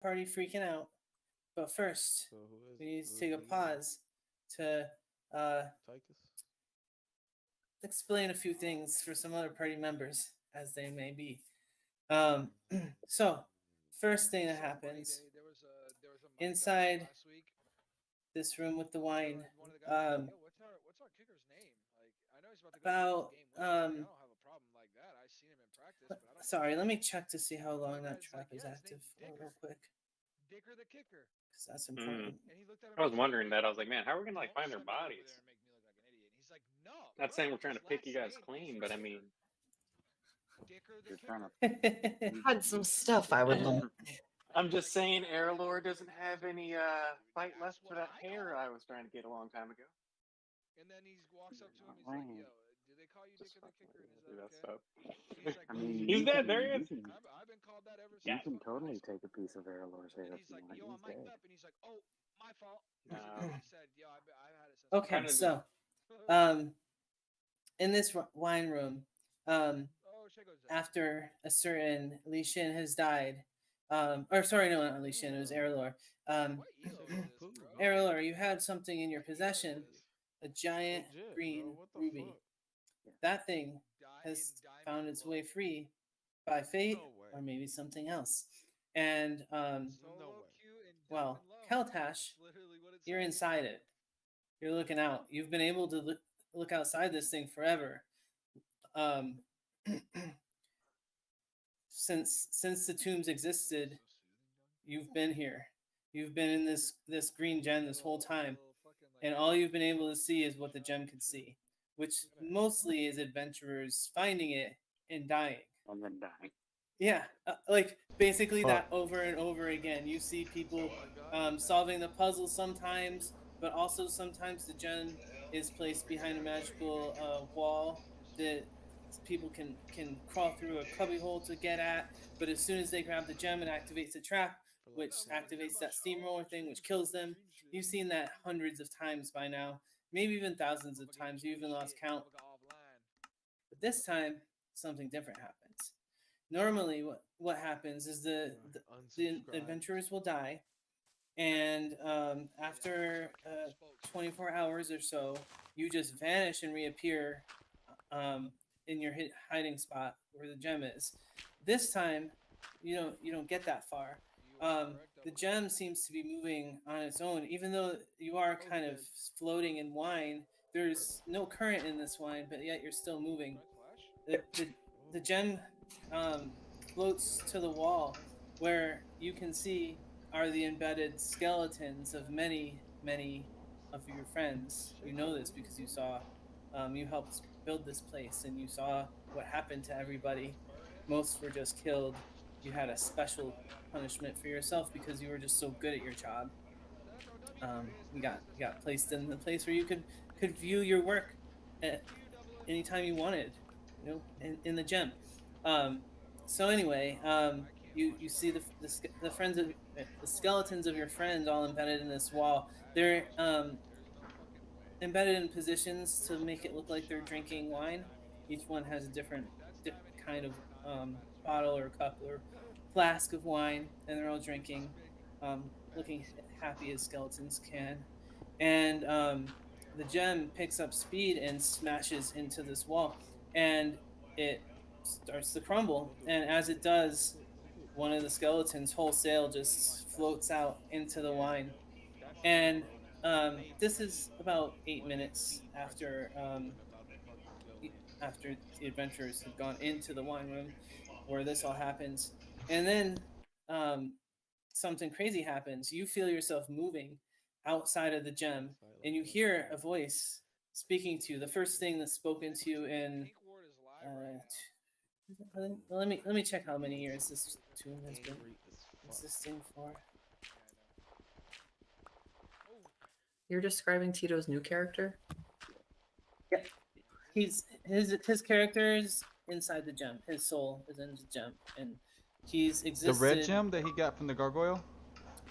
party freaking out. But first, So who is we need to who take is a the leader? pause to uh, Tychus? explain a few things for some other party members, as they may be. Um, so, first thing that So funny. happens There was a mic'd up inside last week. this room with the wine. And one of the guys was like, Um, "Yo, what's our kicker's name? Like, I know he's about to go play this about game with me. I don't have a problem like that. I seen him in practice, but I don't know sorry, his let me name." check to see how And one long that guy's trap like, is "Yeah, his active name's for Dicker, real quick, Dicker the kicker." because that's Mm. important. And he looked at him I and was he's like, wondering that. I was like, man, how are we gonna like "Don't find their shove it over bodies? there and make me look like an idiot." And he's like, "No, Not saying bro, we're trying his to pick you last guys name clean, is but I mean, Dicker the You're trying kicker." to. Had some stuff I would like. I'm just saying, Airlord doesn't have any fight That's left what for that I hair call I him. was trying to get a long time ago. And then he walks up to him. Not He's like, lying. "Yo, do they call you Just Dicker the fucking kicker? And is do that that okay?" stuff. And he's like, I "Bro, mean, He's dead. There he is. I've been called that ever Yeah. you since can fucking high totally school." take a piece of Airlord's And hair then if he's you like, want. "Yo, I'm He's mic'd dead. up," and he's like, "Oh, my fault." No. And he said, "Yo, I've had it since." Okay, Kinda just- so in this wine room, Oh, Shago's dead. after a certain Li Shin has died, or sorry, no, not Li Shin, it was Erlor. What elo is this, bro? Erlor, you had something in your What elo possession, is this? a giant Legit, green bro. What the ruby. fuck? That thing has In diamond found its way glow. free by fate No way. or maybe something else. And Solo way. Q in well, diamond low. Keltash, That's literally what it you're says. inside it. You're looking out. You've been able to look outside this thing forever. Um, since the tombs existed, you've been here. You've been in this green gem this whole time, and all you've been able to see is what the gem could see, which mostly is adventurers finding it and dying. And then dying. Yeah, like basically that over and over again. You see people solving the puzzle sometimes, but also sometimes the gem is placed behind a magical wall that people can crawl through a cubbyhole to get at. But as soon as they grab the gem, it activates a trap, which activates that steamroller thing, which kills them. You've seen that hundreds of times by now, maybe even thousands of times. You even lost count. But this time, something different happens. Normally, what happens is the adventurers will die, and after 24 hours or so, you just vanish and reappear in your hiding spot where the gem is. This time, you don't get that far. The gem seems to be moving on its own, even though you are kind of floating in wine. There's no current in this wine, but yet you're still moving. The gem floats to the wall, where you can see are the embedded skeletons of many of your friends. You know this because you saw, you helped build this place, and you saw what happened to everybody. Most were just killed. You had a special punishment for yourself because you were just so good at your job. You got placed in the place where you could view your work at anytime you wanted, in the gem. So anyway, you see the friends of the skeletons of your friends all embedded in this wall. They're embedded in positions to make it look like they're drinking wine. Each one has a different kind of bottle or cup or flask of wine, and they're all drinking, looking happy as skeletons can. And the gem picks up speed and smashes into this wall, and it starts to crumble. And as it does, one of the skeletons wholesale just floats out into the wine. And this is about 8 minutes after the adventurers have gone into the wine room where this all happens. And then something crazy happens. You feel yourself moving outside of the gem, and you hear a voice speaking to you. The first thing that's spoken to you in let me check how many years this tomb has been existing for. You're describing Tito's new character? Yep. His character is inside the gem. His soul is in the gem, and he's existed. The red gem that he got from the gargoyle?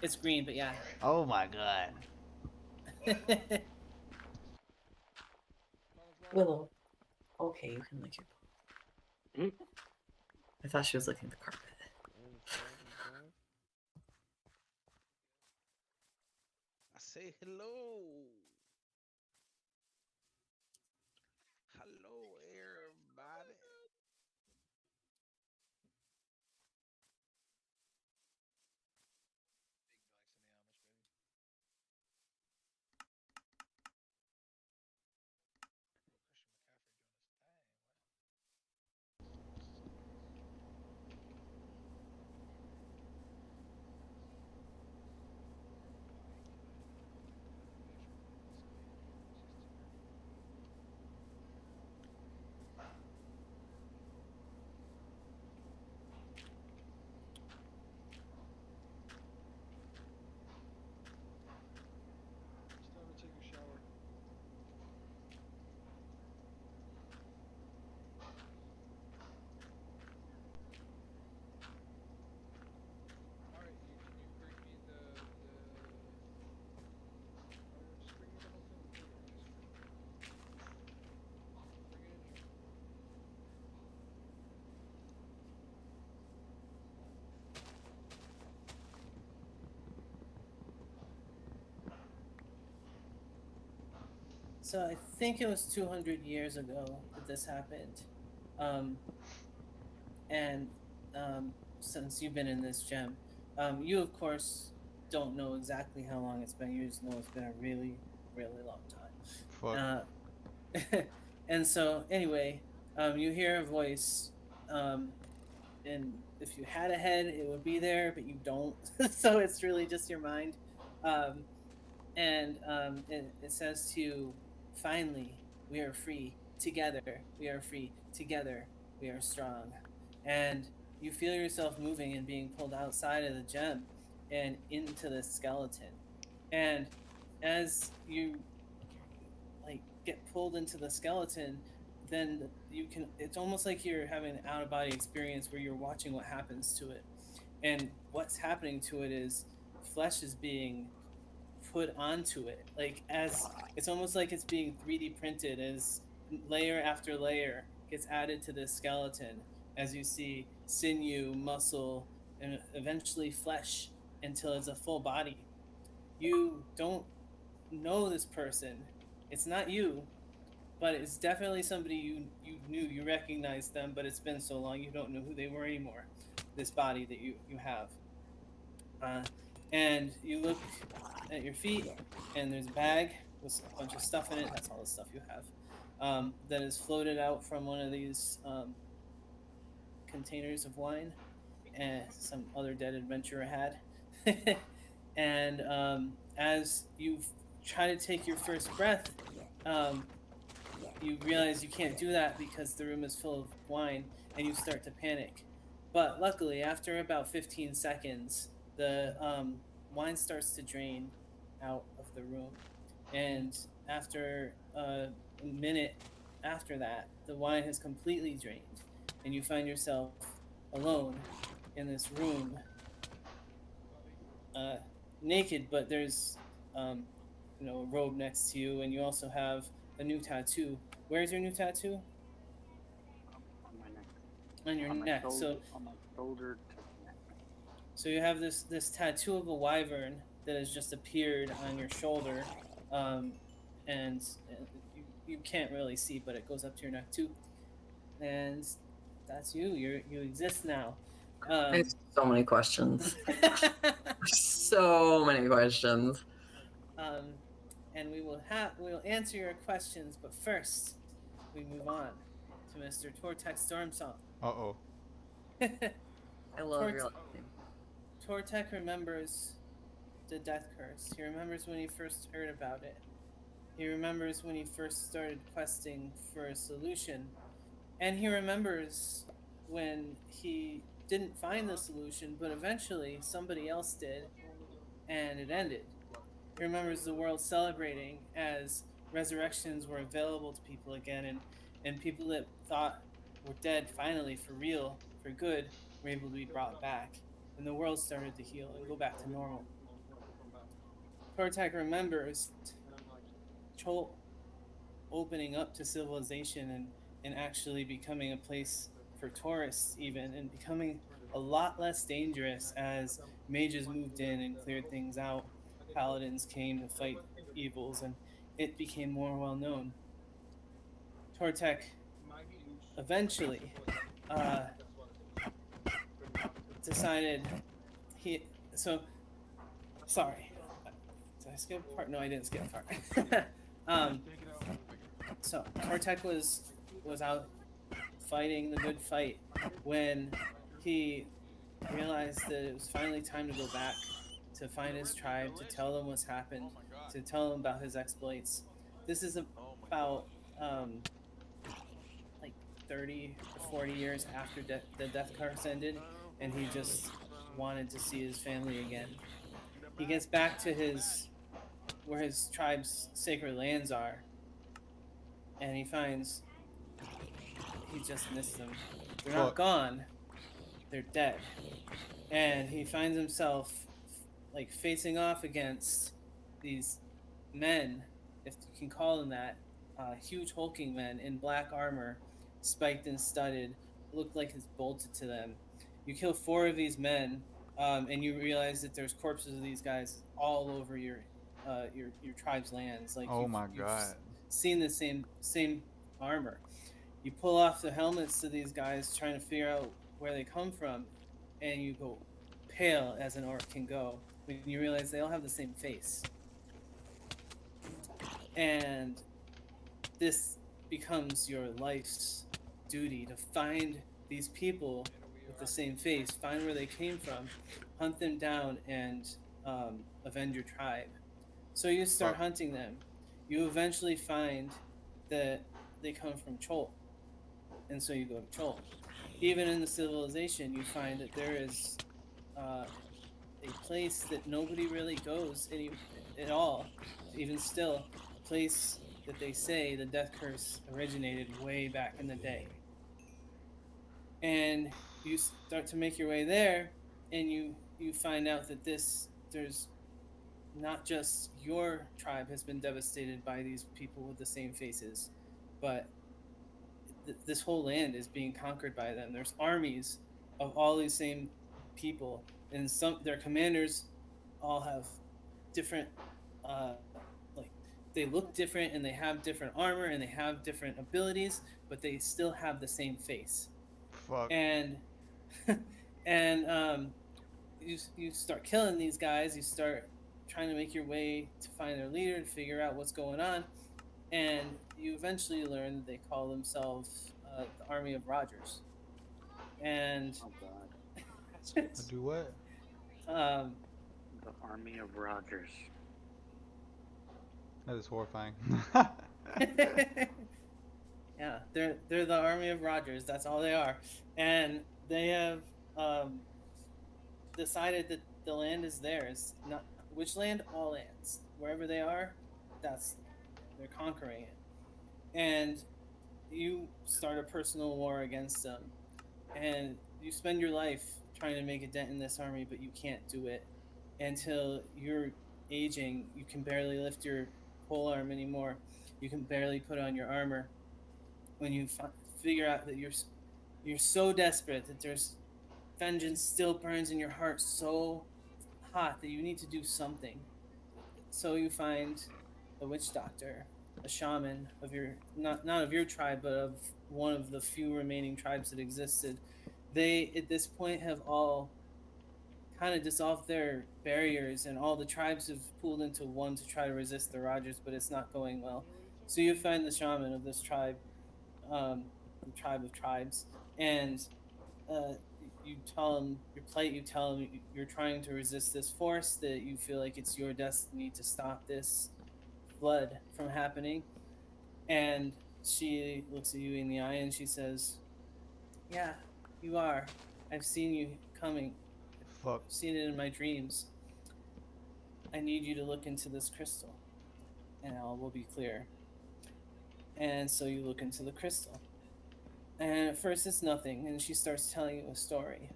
It's green, but yeah. Oh my god. Willow. Okay, you can lick your paw. I thought she was licking the carpet. I say hello. Hello, everybody. It's time to take a shower. Alright, can you bring me the just bring me the whole thing. Bring it in here. So I think it was 200 years ago that this happened. Um, and since you've been in this gem, you of course don't know exactly how long it's been. You just know it's been a really, really long time. Fuck. And so anyway, you hear a voice, and if you had a head, it would be there, but you don't. So it's really just your mind. Um, it says to you, finally, we are free. Together, we are free. Together, we are strong. And you feel yourself moving and being pulled outside of the gem and into the skeleton. And as you like get pulled into the skeleton, then you can, it's almost like you're having an out of body experience where you're watching what happens to it. And what's happening to it is flesh is being put onto it, like as it's almost like it's being 3D printed, as layer after layer gets added to this skeleton, as you see sinew, muscle, and eventually flesh until it's a full body. You don't know this person, it's not you, but it's definitely somebody you knew, you recognized them, but it's been so long you don't know who they were anymore, this body that you have. And you look at your feet, and there's a bag with a bunch of stuff in it. That's all the stuff you have. That is floated out from one of these containers of wine, and some other dead adventurer had. And as you try to take your first breath, um, you realize you can't do that because the room is full of wine, and you start to panic. But luckily, after about 15 seconds, the wine starts to drain out of the room. And after a minute after that, the wine has completely drained, and you find yourself alone in this room, naked, but there's a robe next to you, and you also have a new tattoo. Where's your new tattoo? On my neck. On your On my neck. shoulder, on my shoulder to neck. So you have this tattoo of a wyvern that has just appeared on your shoulder, and you can't really see, but it goes up to your neck too. And that's you. You exist now. I have so many questions. So many questions. And we will answer your questions, but first we move on to Mr. Tortek Stormsong. Uh-oh. I love your last name. Tortek remembers the death curse. He remembers when he first heard about it. He remembers when he first started questing for a solution. And he remembers when he didn't find the solution, but eventually somebody else did, and it ended. He remembers the world celebrating as resurrections were available to people again, and people that thought were dead finally, for real, for good, were able to be brought back. And the world started to heal and go back to normal. Tortek remembers Chol opening up to civilization and actually becoming a place for tourists even, and becoming a lot less dangerous as mages moved in and cleared things out. paladins came to fight evils, and it became more well known. Tortek eventually uh, decided he. So, sorry. Did I skip a part? No, I didn't skip a part. um, so Tortek was out fighting the good fight when he realized that it was finally time to go back to find his tribe, to tell them what's happened, to tell them about his exploits. This is about like 30 or 40 years after the death curse ended, and he just wanted to see his family again. He gets back to where his tribe's sacred lands are, and he finds he just missed them. They're not gone, they're dead. And he finds himself like facing off against these men, if you can call them that, huge hulking men in black armor, spiked and studded, looked like it's bolted to them. You kill 4 of these men, and you realize that there's corpses of these guys all over your tribe's lands. Like Oh you've god. seen the same armor. You pull off the helmets of these guys, trying to figure out where they come from, and you go pale as an orc can go when you realize they all have the same face. And this becomes your life's duty to find these people with the same face, find where they came from, hunt them down, and avenge your tribe. So you start hunting them. You eventually find that they come from Chol, and so you go to Chol. Even in the civilization, you find that there is a place that nobody really goes at all. Even still, a place that they say the death curse originated way back in the day. And you start to make your way there, and you find out that there's not just your tribe has been devastated by these people with the same faces, but this whole land is being conquered by them. There's armies of all these same people, and their commanders all have different like they look different, and they have different armor, and they have different abilities, but they still have the same face. Fuck. And you start killing these guys. You start trying to make your way to find their leader, to figure out what's going on, and you eventually learn that they call themselves the Army of Rogers. And Oh god. Do what? The Army of Rogers. That is horrifying. yeah, they're the Army of Rogers. That's all they are, and they have decided that the land is theirs. Not which land, all lands. Wherever they are, they're conquering it, and you start a personal war against them, and you spend your life trying to make a dent in this army, but you can't do it until you're aging. You can barely lift your pole arm anymore. You can barely put on your armor. When you figure out that you're so desperate that there's vengeance still burns in your heart so hot that you need to do something. So you find a witch doctor, a shaman of your not of your tribe, but of one of the few remaining tribes that existed. They at this point have all kind of dissolved their barriers, and all the tribes have pooled into one to try to resist the Rogers, but it's not going well. So you find the shaman of this tribe, the tribe of tribes, and you tell him your plight. You tell him you're trying to resist this force, that you feel like it's your destiny to stop this flood from happening. And she looks at you in the eye and she says, "Yeah, you are. I've seen you coming. Fuck. I've seen it in my dreams. I need you to look into this crystal, and all will be clear." And so you look into the crystal. And at first it's nothing, and she starts telling you a story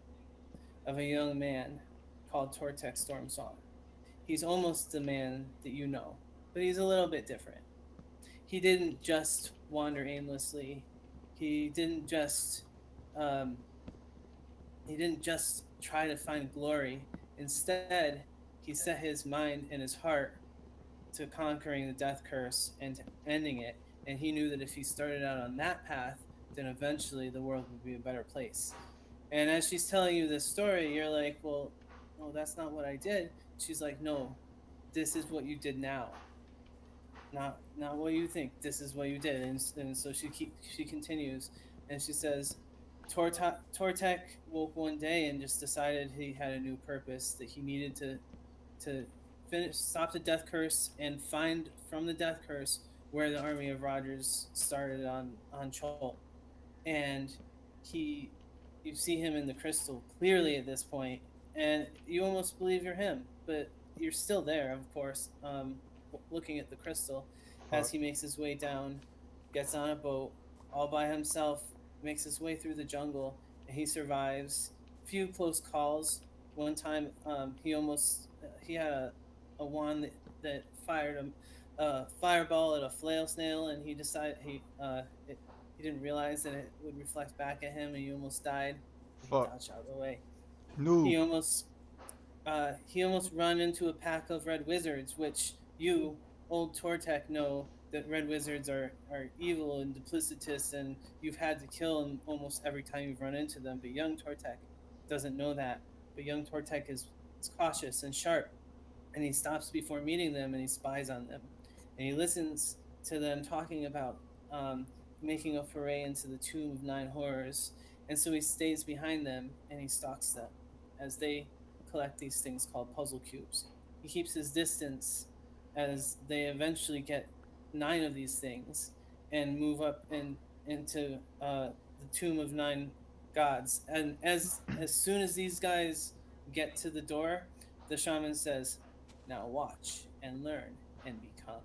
of a young man called Tortek Stormsong. He's almost the man that you know, but he's a little bit different. He didn't just wander aimlessly. He didn't just try to find glory. Instead, he set his mind and his heart to conquering the death curse and to ending it. And he knew that if he started out on that path, then eventually the world would be a better place. And as she's telling you this story, you're like, well, no, that's not what I did. She's like, no, this is what you did now. Not what you think. This is what you did. And so she continues, and she says, Tortek woke one day and just decided he had a new purpose, that he needed to stop the death curse and find from the death curse where the army of Rogers started on Chol. And you see him in the crystal clearly at this point, and you almost believe you're him, but you're still there, of course, looking at the crystal as he makes his way down, gets on a boat all by himself, makes his way through the jungle, and he survives a few close calls. One time, he had a wand that fired a fireball at a flail snail, and he decided he didn't realize that it would reflect back at him, and he almost died. Fuck. He dodged out of the way. No. He almost run into a pack of red wizards, which you, old Tortek, know that red wizards are evil and duplicitous, and you've had to kill them almost every time you've run into them. But young Tortek doesn't know that. But young Tortek is cautious and sharp, and he stops before meeting them, and he spies on them, and he listens to them talking about making a foray into the Tomb of Nine Horrors. And so he stays behind them and he stalks them as they collect these things called puzzle cubes. He keeps his distance as they eventually get 9 of these things and move up into the Tomb of Nine Gods. And as soon as these guys get to the door, the shaman says, "Now watch and learn and become."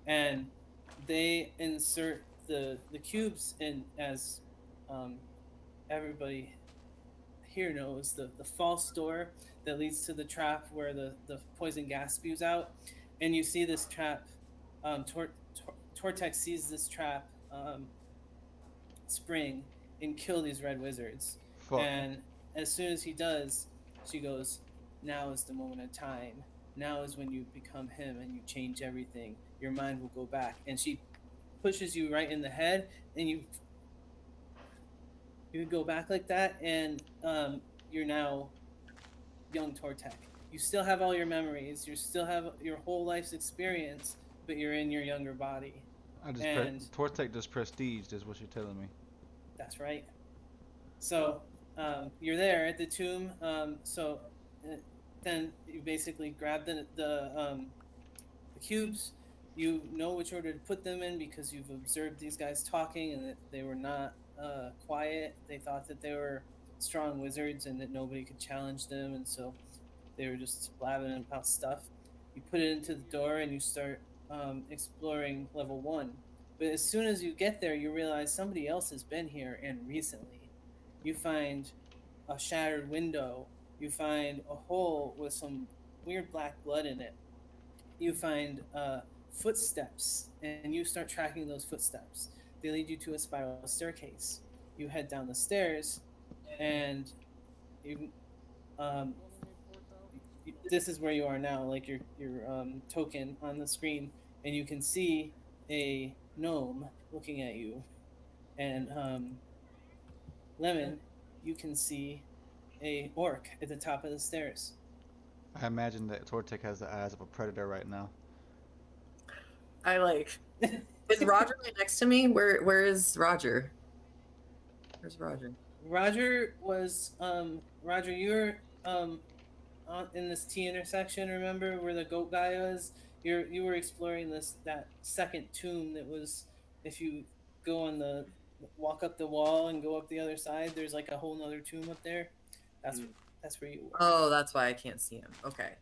And they insert the cubes in, as everybody here knows, the false door that leads to the trap where the poison gas spews out. And you see this trap, Tortek sees this trap spring and kill these red wizards. Fuck. And as soon as he does, she goes, "Now is the moment of time. Now is when you become him and you change everything. Your mind will go back." And she pushes you right in the head, and you go back like that, and you're now young Tortek. You still have all your memories. You still have your whole life's experience, but you're in your younger body. Tortek just prestiged, is what you're telling me. That's right. So you're there at the tomb. Then you basically grab the cubes. You know which order to put them in because you've observed these guys talking, and that they were not quiet. They thought that they were strong wizards and that nobody could challenge them, and so they were just blabbing about stuff. You put it into the door and you start exploring level 1. But as soon as you get there, you realize somebody else has been here, and recently. You find a shattered window. You find a hole with some weird black blood in it. You find footsteps, and you start tracking those footsteps. They lead you to a spiral staircase. You head down the stairs, and this is where you are now, like your token on the screen, and you can see a gnome looking at you, and Lemon, you can see a orc at the top of the stairs. I imagine that Tortek has the eyes of a predator right now. I like. Is Roger right next to me? Where is Roger? Where's Roger? Roger was Roger. You're in this T intersection. Remember where the goat guy was? You were exploring that second tomb that was, if you go on walk up the wall and go up the other side, there's like a whole nother tomb up there. That's where you were. Oh, that's why I can't see him. Okay.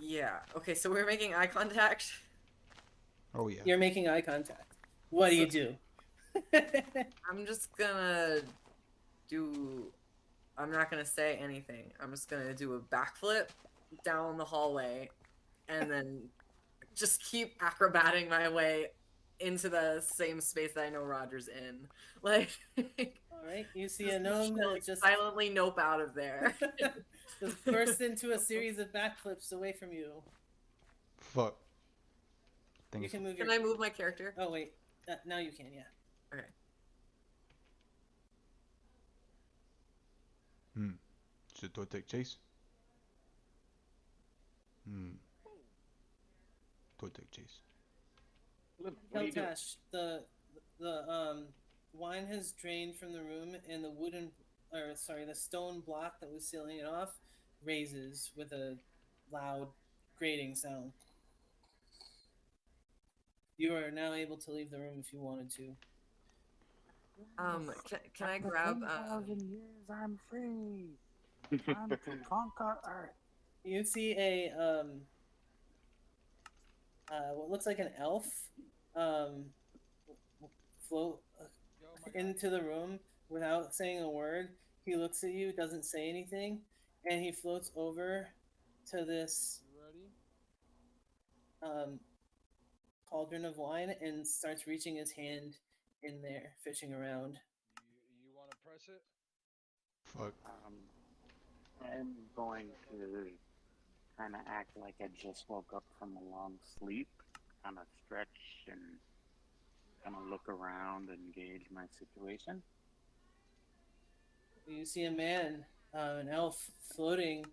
Yeah. Okay, so we're making eye contact. Oh yeah. You're making eye contact. What do you do? I'm just gonna do. I'm not gonna say anything. I'm just gonna do a backflip down the hallway, and then just keep acrobating my way into the same space that I know Roger's in. Like. All right, you see a gnome that just silently nope out of there. bursts into a series of backflips away from you. Fuck. Think You it's can move Can your. I move my character? Oh wait, now you can. Yeah. Okay. Should Thor take chase? Thor take chase. What are you doing? Keltash, the wine has drained from the room, and the stone block that was sealing it off raises with a loud grating sound. You are now able to leave the room if you wanted to. Can I grab 10,000 years, I'm free. Time to conquer Earth. You see a what looks like an elf float Yo, my guy. into the room without saying a word. He looks at you, doesn't say anything, and he floats over to this You ready? cauldron of wine and starts reaching his hand in there, fishing around. You want to press it? Fuck. I'm going to kind of act like I just woke up from a long sleep, kind of stretch and kind of look around and gauge my situation. You see a man, an elf, floating.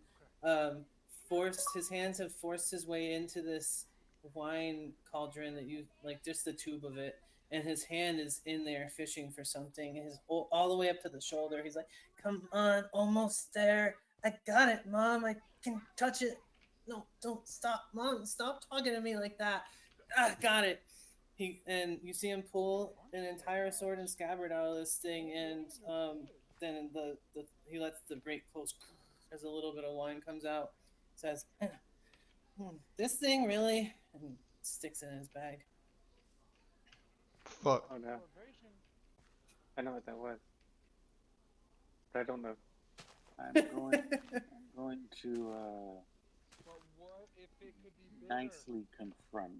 His hands have forced his way into this wine cauldron that you like, just the tube of it, and his hand is in there fishing for something. His all the way up to the shoulder. He's like, "Come on, almost there. I got it, Mom. I can touch it. No, don't stop, Mom. Stop talking to me like that. Got it." And you see him pull an entire sword and scabbard out of this thing, and then he lets the grate close as a little bit of wine comes out. Says, "This thing really," and sticks it in his bag. Fuck. Oh no, Celebration. I know what that was. But I don't know. I'm going to But what if it could be bigger? nicely confront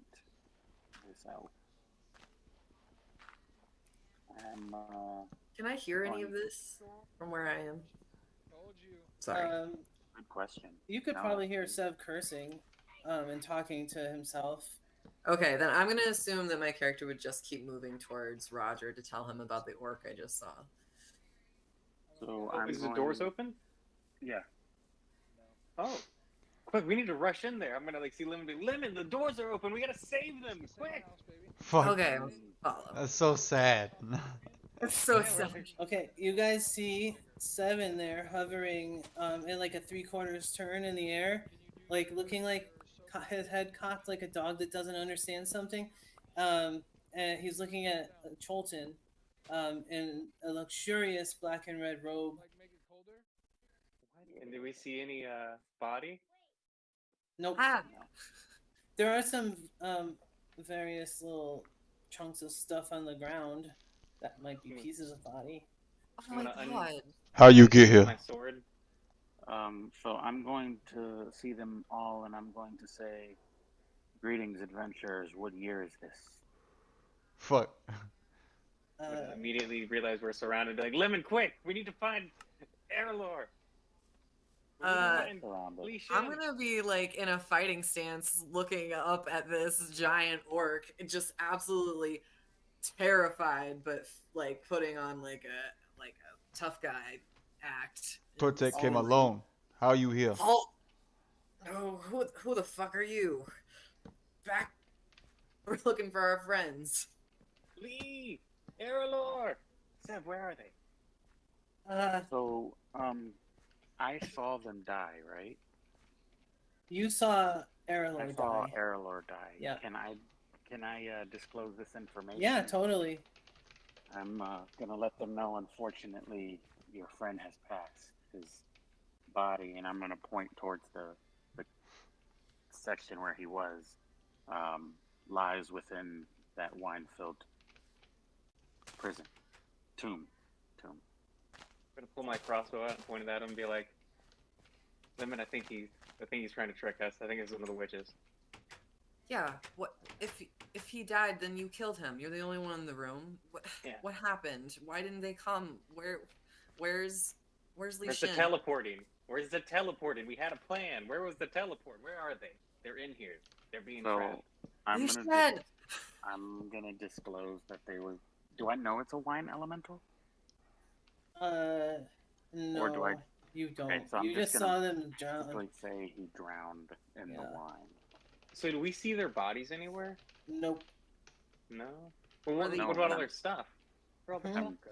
this elf. I'm Can I hear any of this from where I am? Told you. Sorry. good question. You could No. probably hear Sev cursing, and talking to himself. Okay, then I'm gonna assume that my character would just keep moving towards Roger to tell him about the orc I just saw. So Oh, I'm is going... the doors open? Yeah. Oh, quick! We need to rush in there. I'm gonna like see Lemon. Be Lemon, the doors are open. We gotta save them, It's the quick! same house, baby. Fuck. Okay, follow. That's so sad. It's so Yeah, sad. right. Okay, you guys see Seven there hovering in like a 3/4 turn in the air, Can you do like your looking like so his head cocked like a dog that doesn't understand something. And he's looking at Cholton in a luxurious black and red robe. like make it colder? And do we see any body? Nope. Ah, There are some various little chunks of stuff on the ground that might be pieces of body. oh I'm my gonna god. How you get here? My sword. So I'm going to see them all, and I'm going to say, "Greetings, adventurers. What year is this?" Fuck. Immediately realize we're surrounded. Be like, Lemon, quick! We need to find Erlor. We need to find Surrounded. Li I'm Shin. gonna be like in a fighting stance looking up at this giant orc, just absolutely terrified, but like putting on like a tough guy act. Tortek came Only- alone. How you here? Halt! Oh, who the fuck are you? Back. We're looking for our friends. Lee! Erlor! Seb, where are they? So, I saw them die, right? You saw I Erlor saw die. Erlor die. Yeah. Can I disclose this information? Yeah, totally. I'm gonna let them know. Unfortunately, your friend has passed. His body, and I'm gonna point towards the section where he was, lies within that wine-filled prison tomb. I'm gonna pull my crossbow out and point it at him and be like, Lemon, I think he's trying to trick us. I think it's one of the witches. Yeah. What if he died? Then you killed him. You're the only one in the room. Yeah. What happened? Why didn't they come? Where's Li There's the Shin? teleporting. Where's the teleported? We had a plan. Where was the teleport? Where are they? They're in here. They're being So trapped. I'm You gonna said. I'm gonna disclose that they were. Do I know it's a wine elemental? No, Or do I- you don't. Okay, so I'm you just just gonna saw them drown. Simply say he drowned in the Yeah. wine. So do we see their bodies anywhere? Nope. No. Well, what, No. what about all their stuff? Where all the Hmm? stuff go?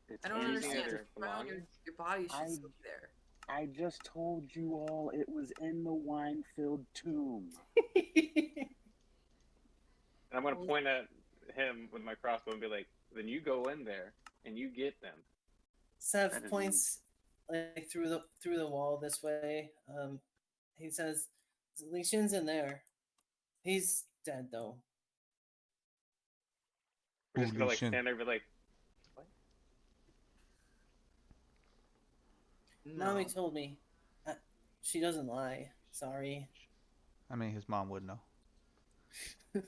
It's I don't in understand. their Just drown your body should I- still be there. I just told you all it was in the wine-filled tomb. And I'm gonna point at him with my crossbow and be like, "Then you go in there and you get them." Sev That is points like through the wall this way. He says, "Li Shin's in there. He's dead though." We're just gonna Holy like shit. stand there and be like, No. Mommy told me. She doesn't lie. Sorry. I mean, his mom would know.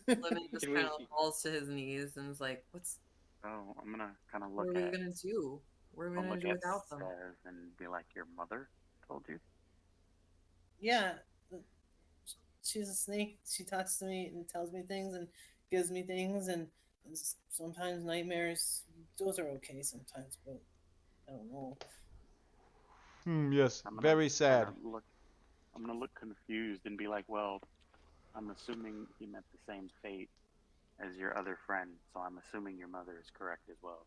Lemon just Can kind of we- falls to his knees and is like, "What's? So I'm gonna kind of What look are we at. gonna do? What are we I'll gonna look do at without them?" Sev and be like, "Your mother told you." Yeah, she's a snake. She talks to me and tells me things and gives me things, and sometimes nightmares. Those are okay sometimes, but I don't know. Yes, I'm gonna very sad. I'm gonna look confused and be like, "Well, I'm assuming you met the same fate as your other friend, so I'm assuming your mother is correct as well."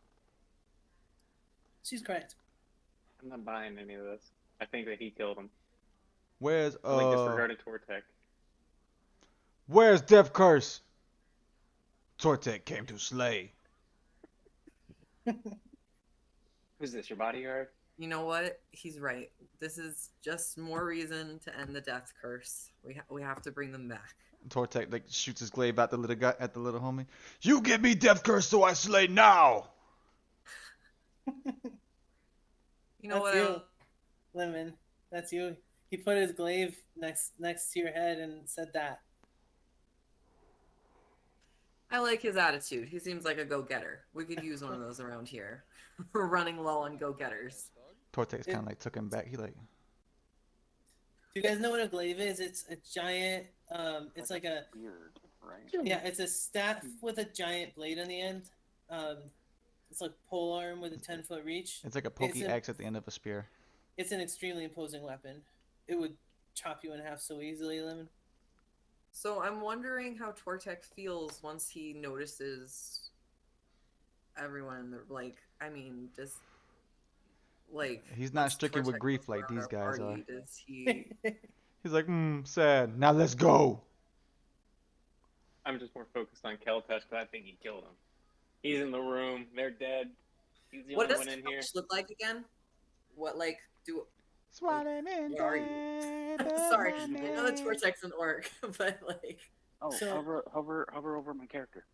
She's correct. "I'm not buying any of this. I think that he killed him." Where's I'm like disregarded Tortek. where's Death Curse? Tortek came to slay. Who's this? Your bodyguard? You know what? He's right. This is just more reason to end the death curse. We have to bring them back. Tortek like shoots his glaive at the little guy, at the little homie. You give me Death Curse, so I slay now. You know That's what? you, Lemon. That's you. He put his glaive next to your head and said that. I like his attitude. He seems like a go-getter. We could use one of those around here. We're running low on go-getters. Tortek's kind of like took him back. He like, Do you guys know what a glaive is? It's a giant. It's like a Weird, right? yeah. It's a staff with a giant blade on the end. It's like pole arm with a 10-foot reach. it's like a pokey It's a- axe at the end of a spear. It's an extremely imposing weapon. It would chop you in half so easily, Lemon. So I'm wondering how Tortek feels once he notices everyone in the I mean, just like He's not once stricken with Tortek grief goes like around these our guys are. party, Does he? He's like, sad. Now let's go. I'm just more focused on Keltush because I think he killed him. He's in the room. They're dead. He's the What only does one in here. Keltush look like again? What do? Swatting in Where are you? Sorry, I know the Tortek's an orc, but like, Oh, So- hover over my character.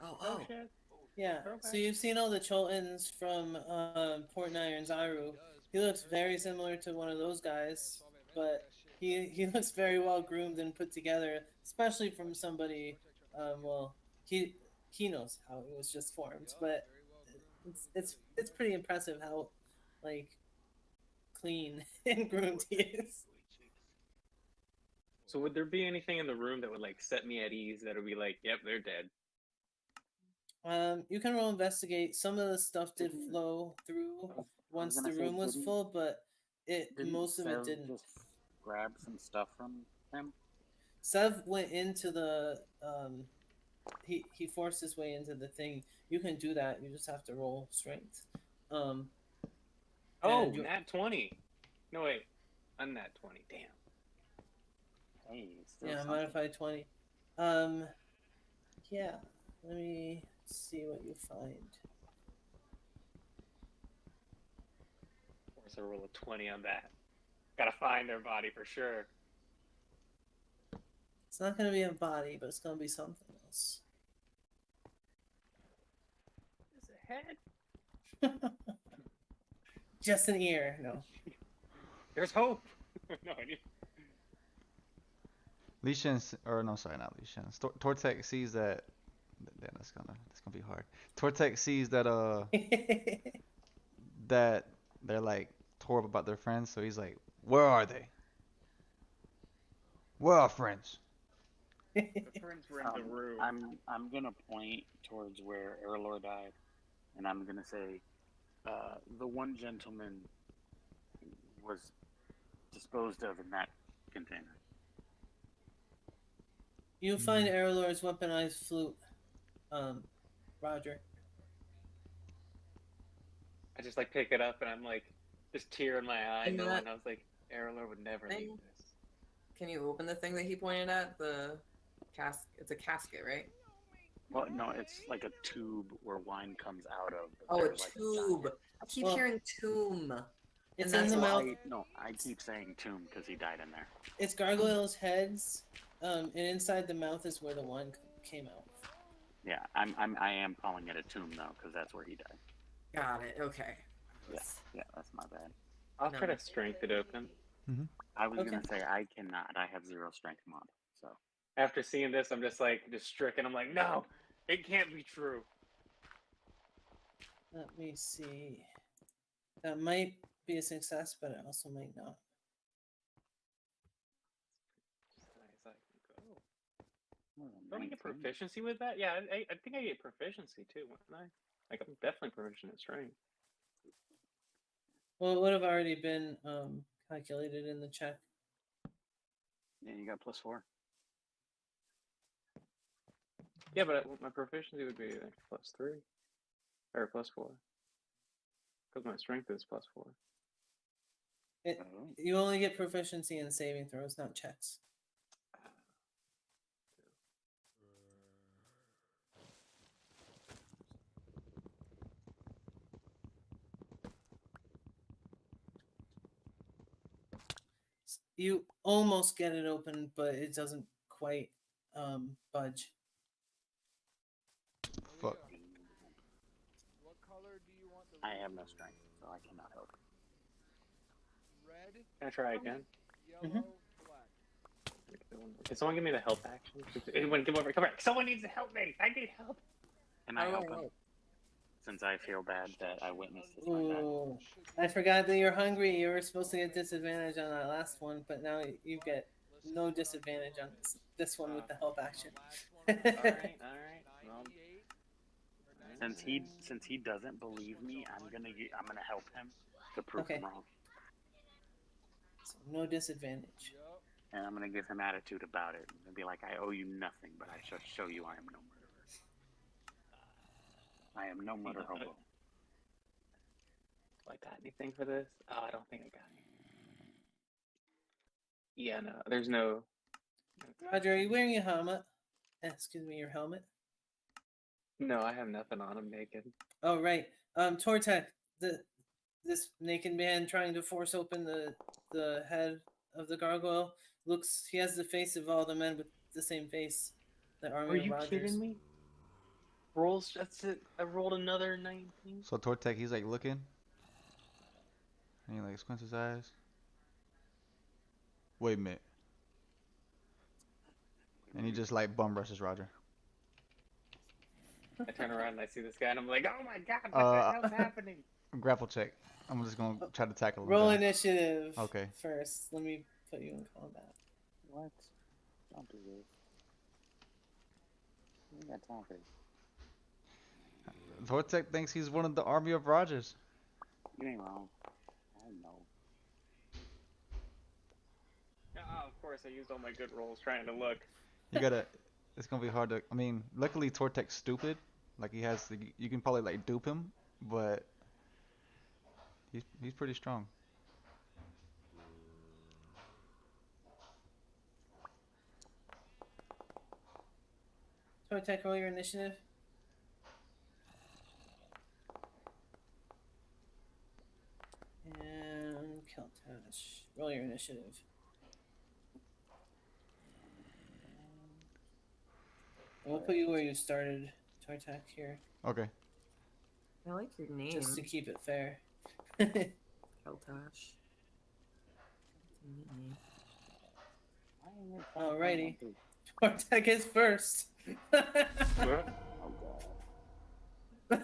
oh, shit. Yeah. So you've seen all the Choltons from Portnire and Zaru. He looks very similar to one of those guys, but he looks very well groomed and put together, especially from somebody. Well, he knows how it was just formed, but it's pretty impressive how like clean and groomed he is. So would there be anything in the room that would like set me at ease that would be like, yep, they're dead? You can roll investigate. Some of the stuff did flow through once the gonna say, room was didn't- full, but Didn't most of it Sev didn't. just grab some stuff from him? Sev went into the he forced his way into the thing. You can do that. You just have to roll strength. Oh, and you- nat 20. No, wait. Unnat 20. Damn. Hey, it's still yeah, something. modified 20. Yeah. Let me see what you find. Of course, I roll a 20 on that. Gotta find their body for sure. It's not gonna be a body, but it's gonna be something else. Is it head? Just an ear. No. There's hope. No, I need... Li Shin, or no, sorry, not Li Shin. Tortek sees that. Damn, that's gonna be hard. Tortek sees that that they're like tore up about their friends. So he's like, "Where are they? Where are our friends?" The friends were in the room. I'm gonna point towards where Erlor died, and I'm gonna say, the one gentleman was disposed of in that container. You find Erlor's weaponized flute, Roger. I just like pick it up and I'm like, just tear in my eye, And knowing that I was like, Errol would never leave thing? this. Can you open the thing that he pointed at? The cask. It's a casket, right? Well, no, it's like a tube where wine comes out of. but Oh, a there's, like, tube. giant- I keep Well, hearing tomb. It's And in the that's mouth. I keep saying tomb because he died in there. It's gargoyles' heads, and inside the mouth is where the wine came out. Yeah, I am calling it a tomb though because that's where he died. Got it. Okay. Yeah, that's my bad. I'll No. try to strength it open. I was Okay. gonna say I cannot. I have 0 strength mod. So After seeing this, I'm just like, just stricken. I'm like, no, it can't be true. Let me see. That might be a success, but it also might not. It's like, oh, what a don't I get 19. proficiency with that? Yeah, I think I get proficiency too, wouldn't I? Like, I'm definitely proficient at strength. Well, it would have already been calculated in the check. Yeah, you got +4. Yeah, but my proficiency would be like +3 or +4 because my strength is +4. It, Oh. you only get proficiency in saving throws, not checks. You almost get it open, but it doesn't quite budge. Fuck. What color do you want the I have room? no strength, so I cannot help. Red, Can I try again? yellow, black. Can someone give me the help action? Anyone come over? Come here. Someone needs to help me. I need help. Can I Oh, help oh, him? Since I feel bad that I witnessed this like that. Ooh, I forgot that you're hungry. You were supposed to get disadvantage on that last one, but now you get no disadvantage on this one with the help action. All right. Well, 98 Since he doesn't believe me, I'm gonna help him to prove Okay. him wrong, So no disadvantage. Yup. and I'm gonna give him attitude about it and be like, I owe you nothing, but I shall show you I am no murderer. I am no murder hobo. do I got anything for this? Oh, I don't think I got any. Yeah, no. There's no. Roger, are you wearing your helmet? Excuse me, your helmet. No, I have nothing on. I'm naked. Oh right. Tortek, this naked man trying to force open the head of the gargoyle looks. He has the face of all the men with the same face. The army Are of you Rogers. kidding me? Rolls. That's it. I rolled another 19. So Tortek, he's like looking, and he like squints his eyes. Wait a minute. And he just like bum rushes Roger. I turn around and I see this guy, and I'm like, oh my god, what Uh, the hell's happening? Grapple check. I'm just gonna try to tackle him. Roll down. initiative. Okay. First, let me put you in combat. What? Don't do this. You ain't got time for this. Tortek thinks he's one of the army of Rogers. You ain't wrong. I know. Oh, of course, I used all my good rolls trying to look. You gotta. It's gonna be hard to. I mean, luckily Tortek's stupid. Like he has. You can probably like dupe him, but he's pretty strong. Tortek, roll your initiative. And Keltash, roll your initiative. And we'll put you where you started, Tortek, here, Okay. I like your name, just to keep it fair. Keltash. Alrighty. Tortek is first. Oh god.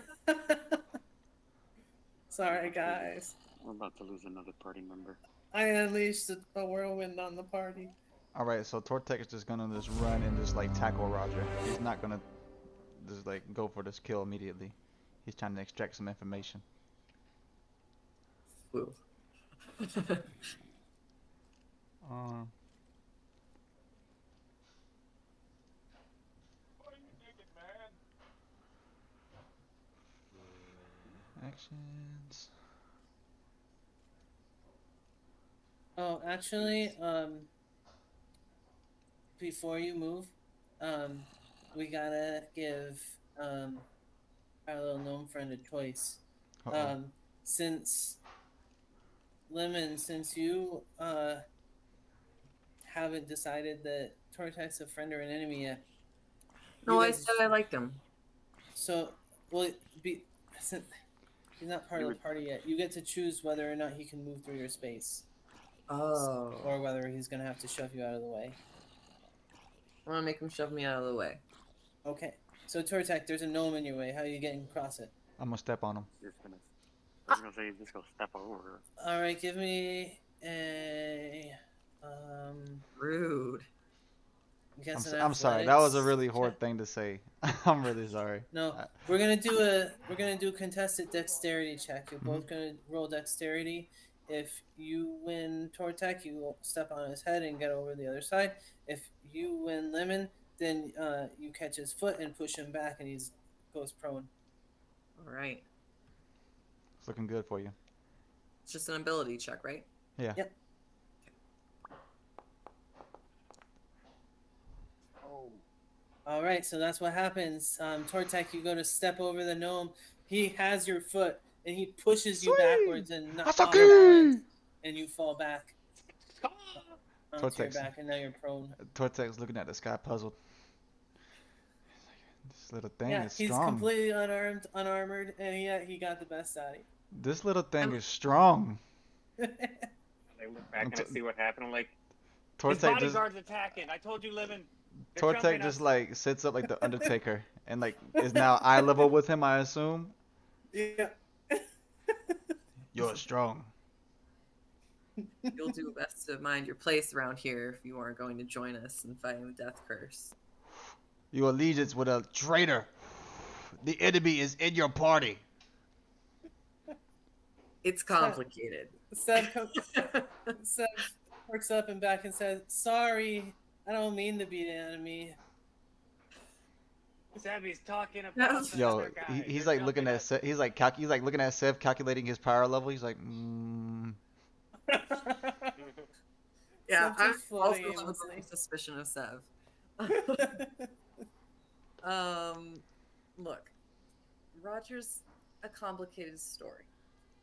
Sorry, guys. We're about to lose another party member. I unleashed a whirlwind on the party. Alright, so Tortek is just gonna just run and just like tackle Roger. He's not gonna just like go for this kill immediately. He's trying to extract some information. Woo. Um, actions. Oh, actually, before you move, we gotta give our little gnome friend a choice. Uh-oh. Since Lemon, since you haven't decided that Tortek's a friend or an enemy yet. No, you I guys- said I liked him. So, well, since he's not part of the party yet, you get to choose whether or not he can move through your space. Oh. Or whether he's gonna have to shove you out of the way. I want to make him shove me out of the way. Okay. So Tortek, there's a gnome in your way. How are you getting across it? I'm gonna step on him. I was gonna say, just go step over. All right, give me a Rude. I'm sorry. That was a really horrid thing to say. I'm really sorry. No, we're gonna do a contested dexterity check. You're both gonna roll dexterity. If you win Tortek, you will step on his head and get over the other side. If you win Lemon, then you catch his foot and push him back, and he goes prone. All right. It's looking good for you. It's just an ability check, right? Yeah. Yep. All right, so that's what happens. Tortek, you go to step over the gnome. He has your foot, and he pushes you backwards and knocks off balance, and you fall back onto your back, and now you're prone. Tortek's looking at the sky puzzled. This little thing Yeah, is he's strong. completely unarmored, and yet he got the best out of you. This little thing is strong. I look back and I see what happened. I'm like, his Tortek just bodyguard's attacking. I told you, Lemon. They're Tortek jumping just us. like sits up like the Undertaker and like is now eye level with him, I assume. Yeah. You're strong. You'll do best to mind your place around here if you aren't going to join us in fighting the death curse. Your allegiance with a traitor. The enemy is in your party. It's complicated. Seb works up and back and says, "Sorry, I don't mean to be the enemy." Savvy's talking about the Yo, other guy. he's They're like looking jumping at Sev, he's like looking at Sev calculating his power level. He's like, Yeah, Seb's I just also floating have a aimlessly. growing suspicion of Sev. Look, Roger's a complicated story.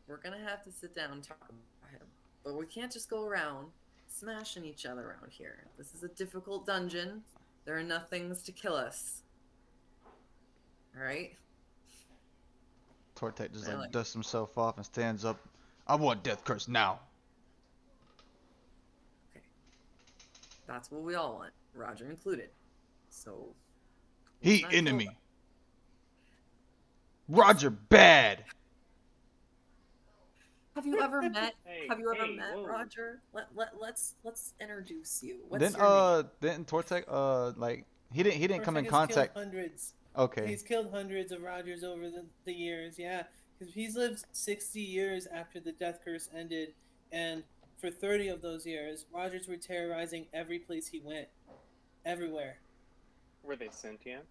We're gonna have to sit down and talk about him. But we can't just go around smashing each other around here. This is a difficult dungeon. There are enough things to kill us. Alright? Tortek just I like like dusts himself off and stands up. I want death curse now. That's what we all want. Roger included. So... He let's not kill enemy. them. Roger bad. Have you ever met? Hey, Have you ever hey, met whoa. Roger? Let's introduce you. What's Then your name? didn't Tortek like he didn't come in Tortek has contact. killed hundreds. Okay. He's killed hundreds of Rogers over the years, yeah. Because he's lived 60 years after the death curse ended, and for 30 of those years, Rogers were terrorizing every place he went. Everywhere. Were they sentient?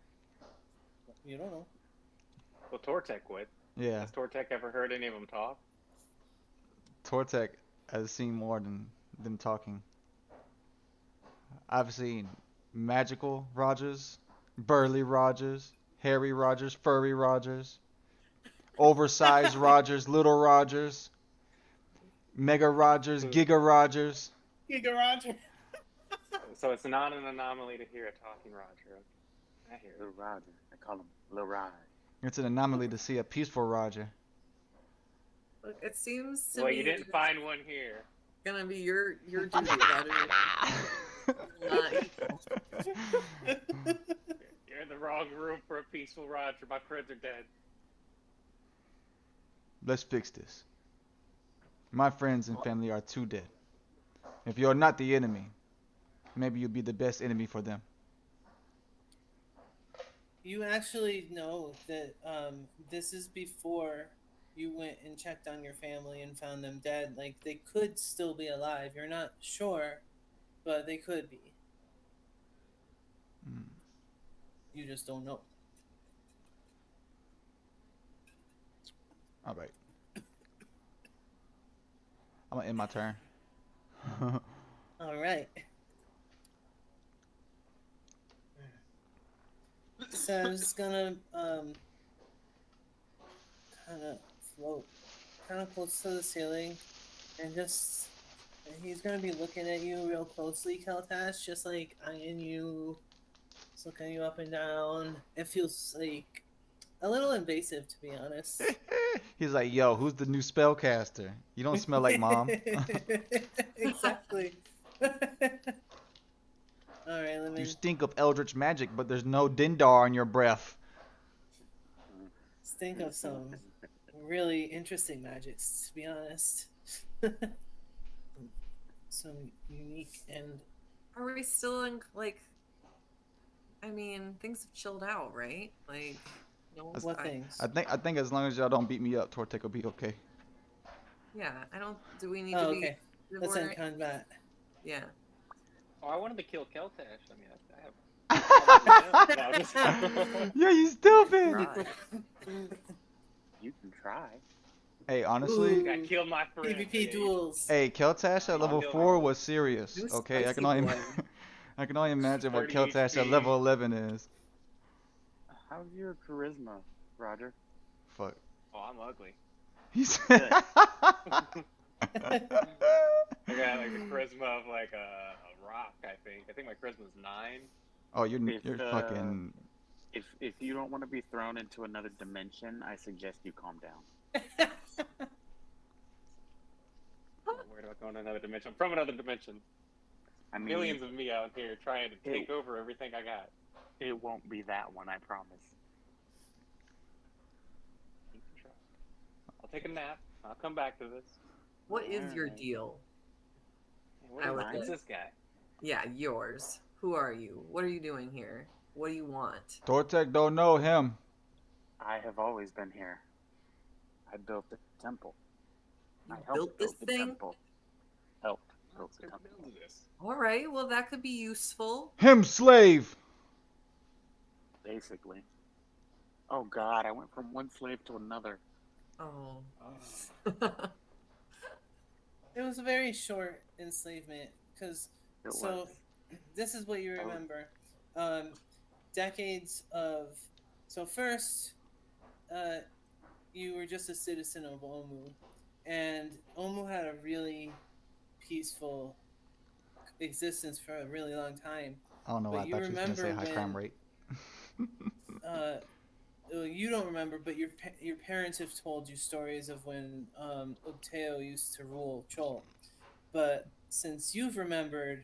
You don't know. Well, Tortek would. Yeah. Has Tortek ever heard any of them talk? Tortek has seen more than them talking. I've seen magical Rogers, burly Rogers, hairy Rogers, furry Rogers, oversized Rogers, little Rogers, mega Rogers, giga Rogers. Giga Roger. So it's not an anomaly to hear a talking Roger. I hear it. Little Roger. I call him Lil Rod. It's an anomaly to see a peaceful Roger. Look, it seems to Well, me you didn't it's find one here. gonna be your duty, Roger. Not equal. You're in the wrong room for a peaceful Roger. My friends are dead. Let's fix this. My friends and family are too dead. If you're not the enemy, maybe you'll be the best enemy for them. You actually know that this is before you went and checked on your family and found them dead. Like, they could still be alive. You're not sure, but they could be. Mm. You just don't know. All right. I'm gonna end my turn. All right. So I'm just gonna kind of float kind of close to the ceiling, and he's gonna be looking at you real closely, Keltash, just like eyeing you, just looking you up and down. It feels like a little invasive, to be honest. He's like, yo, who's the new spellcaster? You don't smell like mom. Exactly. All right, let me You stink of eldritch magic, but there's no Dindar in your breath. think of some really interesting magics, to be honest. Some unique and Are we still in, like, I mean, things have chilled out, right? Like, no one's what I- things? I think as long as y'all don't beat me up, Tortek will be okay. Yeah, I don't. Do we need Oh, to be? okay. Let's end combat. Yeah. Oh, I wanted to kill Keltash. I mean, I have. No, just- Yeah, you stupid. Right. You can try. Hey, honestly, Ooh. I killed my friend. PvP duels. hey, Keltash at level 4 was serious. You Okay, I can spicy only boy. I can only imagine what 30 Keltash at HP. level 11 is. How's your charisma, Roger? Fuck. Oh, I'm ugly. He said. I got like the charisma of like a rock. I think my charisma's 9. Oh, you're If, fucking. If you don't want to be thrown into another dimension, I suggest you calm down. I'm not worried about going to another dimension. I'm from another dimension. I mean, Millions of me out here trying to take over everything I got. it won't be that one, I promise. You can try. I'll take a nap. I'll come back to this. What is your Alright. deal? What I is would what's think. this guy? Yeah, yours. Who are you? What are you doing here? What do you want? Tortek don't know him. I have always been here. I built the temple. You I helped built this build the thing? temple. Helped build the Who temple. builds this? All right. Well, that could be useful. Him slave. Basically. Oh God, I went from one slave to another. Oh. It was a very short enslavement, because It so was. this is what you Oh. remember. Decades of first, you were just a citizen of Omu, and Omu had a really peaceful existence for a really long time. I don't know why But I you thought you was gonna say remember high crime when- rate. Well, you don't remember, but your parents have told you stories of when Ubteo used to rule Chol. But since you've remembered,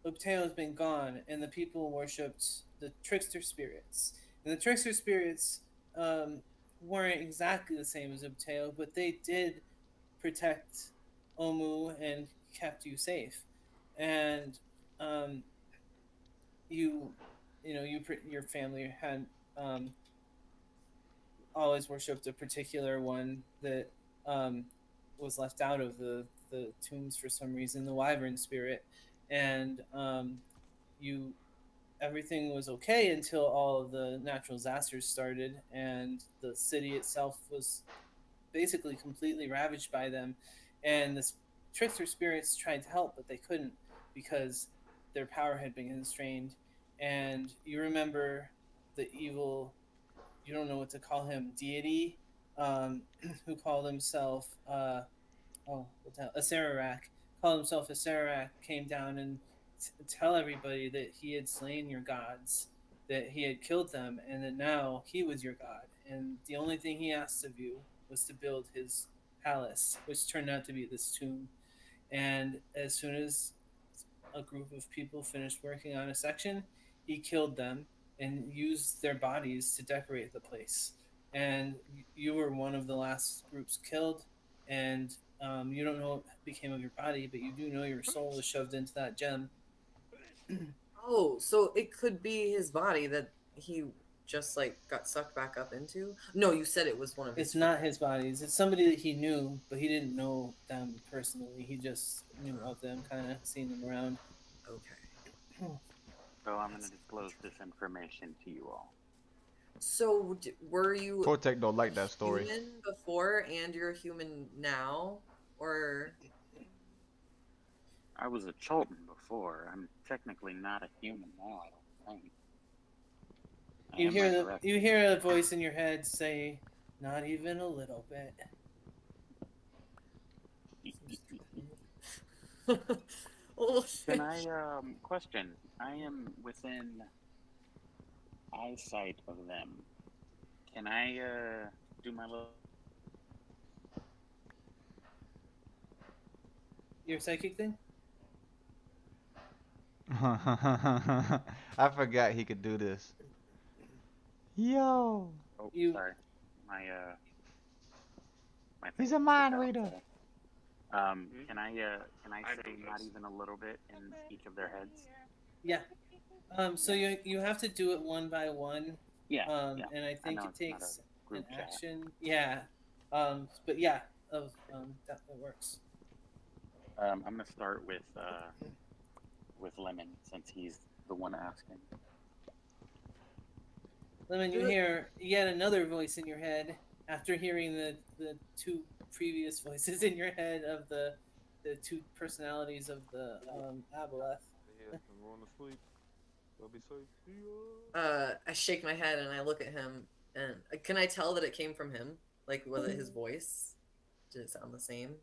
Ubteo has been gone, and the people worshipped the trickster spirits. And the trickster spirits weren't exactly the same as Ubteo, but they did protect Omu and kept you safe. And your family had always worshipped a particular one that was left out of the tombs for some reason, the wyvern spirit. And everything was okay until all of the natural disasters started, and the city itself was basically completely ravaged by them. And the trickster spirits tried to help, but they couldn't, because their power had been constrained. And you remember the evil, you don't know what to call him, deity, who called himself Aserarak, called himself Aserarak, came down and tell everybody that he had slain your gods, that he had killed them, and that now he was your god. And the only thing he asked of you was to build his palace, which turned out to be this tomb. And as soon as a group of people finished working on a section, he killed them and used their bodies to decorate the place. And you were one of the last groups killed, and You don't know what became of your body, but you do know your soul was shoved into that gem. Oh, so it could be his body that he just like got sucked back up into? No, you said it was one of his It's not his bodies. It's somebody that he knew, but he didn't know them personally. He just knew of them, kind of seen them around. Okay. So I'm going to disclose this information to you all. So were you Vortex don't like that story. human before and you're human now? Or I was a Cholton before. I'm technically not a human now, I don't think. I am resurrected. You hear a voice in your head say, "Not even a little bit." Oh, Can I, question? I am within eyesight of them. Can I, do my little... Your psychic thing? I forgot he could do this. Yo, Oh, You- sorry. My he's thing a mind took out, reader. so. Can I say not even a little bit in each of their heads? Yeah. So you have to do it one by one. Yeah, And I think know it it's not a takes an group chat. action. Yeah. But yeah, that works. I'm gonna start with Lemon since he's the one asking. Lemon, you hear yet another voice in your head after hearing the two previous voices in your head of the two personalities of the Aboleth. Yeah, I'm going to sleep. I'll be safe. See ya. I shake my head and I look at him and can I tell that it came from him? Like was it his voice? Did it sound the same?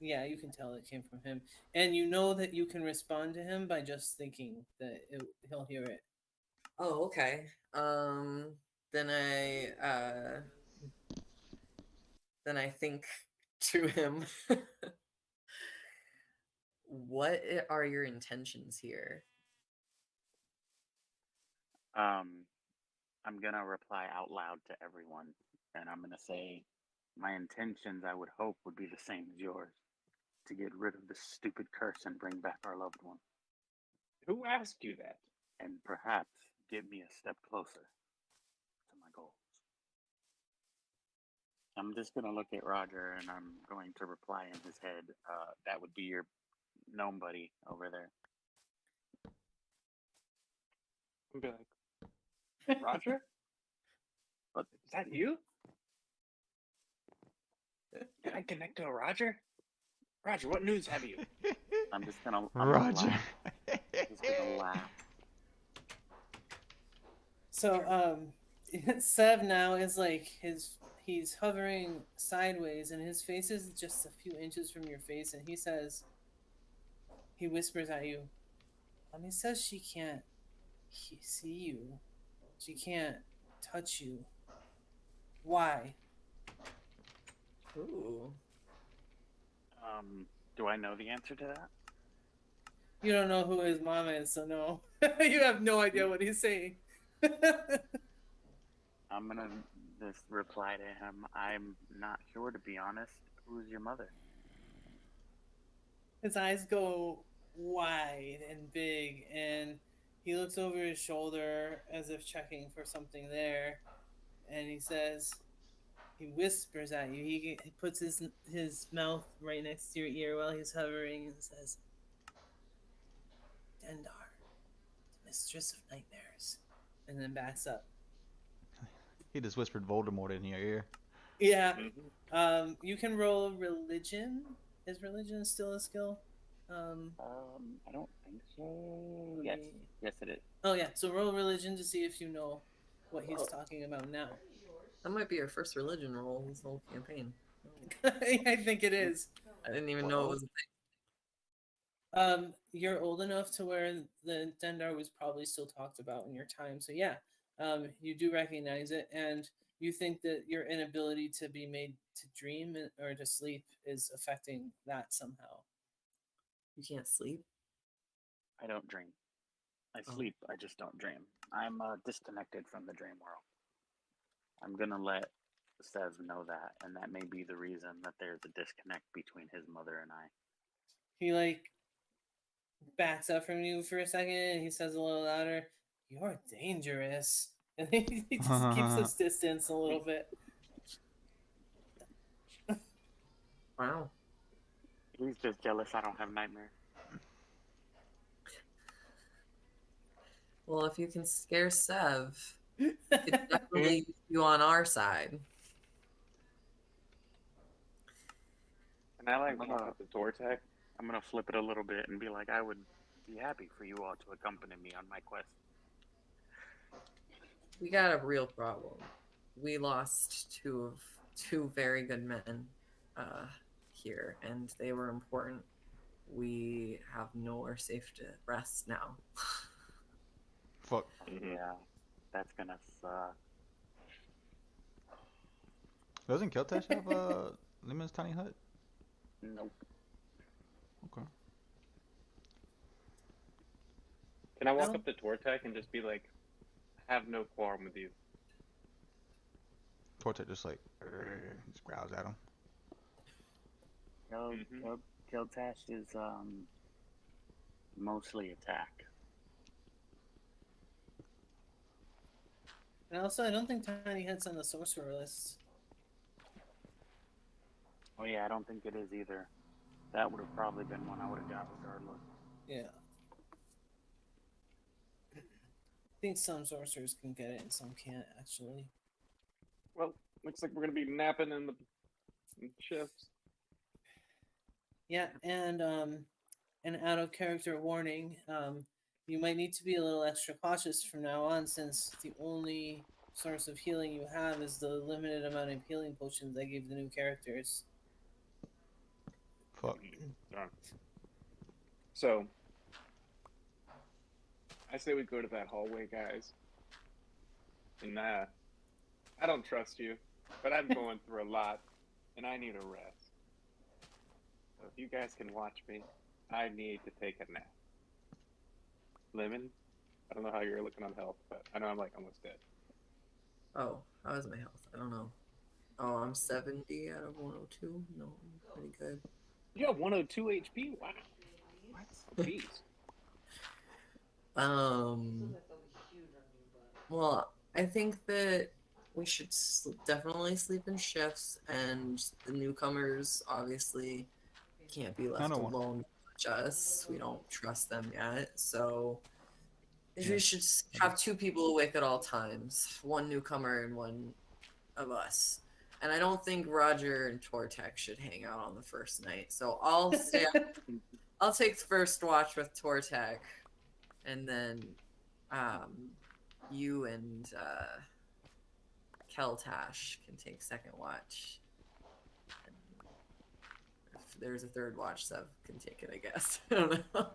Yeah, you can tell it came from him, and you know that you can respond to him by just thinking that he'll hear it. Oh, okay. Then I think to him. What are your intentions here? I'm gonna reply out loud to everyone, and I'm gonna say, my intentions, I would hope, would be the same as yours, to get rid of this stupid curse and bring back our loved one, Who asked you that? and perhaps get me a step closer to my goals. I'm just gonna look at Roger, and I'm going to reply in his head. That would be your gnome buddy over there. And be like, Roger? But Is that you? Can I connect to a Roger? Roger, what news have you? I'm just gonna Roger. Just gonna laugh. So Sev now is like he's hovering sideways, and his face is just a few inches from your face, and he whispers at you. Mommy says she can't see you. She can't touch you. Why? Ooh. Do I know the answer to that? You don't know who his mom is, so no. You have no idea what he's saying. I'm gonna just reply to him. I'm not sure, to be honest. Who's your mother? His eyes go wide and big, and he looks over his shoulder as if checking for something there, and he whispers at you. He puts his mouth right next to your ear while he's hovering and says, Dendar, the mistress of nightmares, and then backs up. He just whispered Voldemort in your ear. Yeah. You can roll religion. Is religion still a skill? I don't think so. let Yes, me- yes, it is. Oh yeah. So roll religion to see if you know what he's talking about now. That might be our first religion roll this whole campaign. I think it is. I didn't even know it was a thing. You're old enough to where the Dendar was probably still talked about in your time. So yeah, you do recognize it, and you think that your inability to be made to dream or to sleep is affecting that somehow. You can't sleep? I don't dream. I sleep, I just don't dream. I'm disconnected from the dream world. I'm gonna let Sev know that, and that may be the reason that there's a disconnect between his mother and I. He like backs up from you for a second and he says a little louder, "You're dangerous." And he just keeps his distance a little bit. Wow. He's just jealous I don't have nightmares. Well, if you can scare Sev, we could definitely use you on our side. And I like walk up to Tortek. I'm gonna flip it a little bit and be like, I would be happy for you all to accompany me on my quest. We got a real problem. We lost two very good men here, and they were important. We have nowhere safe to rest now. Fuck. Yeah, that's gonna suck. Doesn't Keltash have Lemon's tiny hut? Nope. Okay. Can I walk No. up to Tortek and just be like, I have no qualm with you? Tortek just like just growls at him. Keltash is mostly attack. And also, I don't think Tiny Head's on the sorcerer list. Oh yeah, I don't think it is either. That would have probably been one I would have got regardless. Yeah. I think some sorcerers can get it and some can't, actually. Well, looks like we're gonna be napping in the shifts. Yeah, and an out of character warning. You might need to be a little extra cautious from now on, since the only source of healing you have is the limited amount of healing potions I gave the new characters. Fuck. So, I say we go to that hallway, guys. And I don't trust you, but I'm going through a lot, and I need a rest. So if you guys can watch me, I need to take a nap. Lemon, I don't know how you're looking on health, but I know I'm like almost dead. Oh, how is my health? I don't know. Oh, I'm 70 out of 102. No, I'm pretty good. You have 102 HP? Wow. What? Jeez. Well, I think that we should definitely sleep in shifts, and the newcomers obviously can't be left alone to watch us. We don't trust them yet, so we should have two people awake at all times, one newcomer and one of us. And I don't think Roger and Tortek should hang out on the first night, so I'll stay. I'll take first watch with Tortek, and then you and Keltash can take second watch. And if there's a third watch, Sev can take it, I guess. I don't know.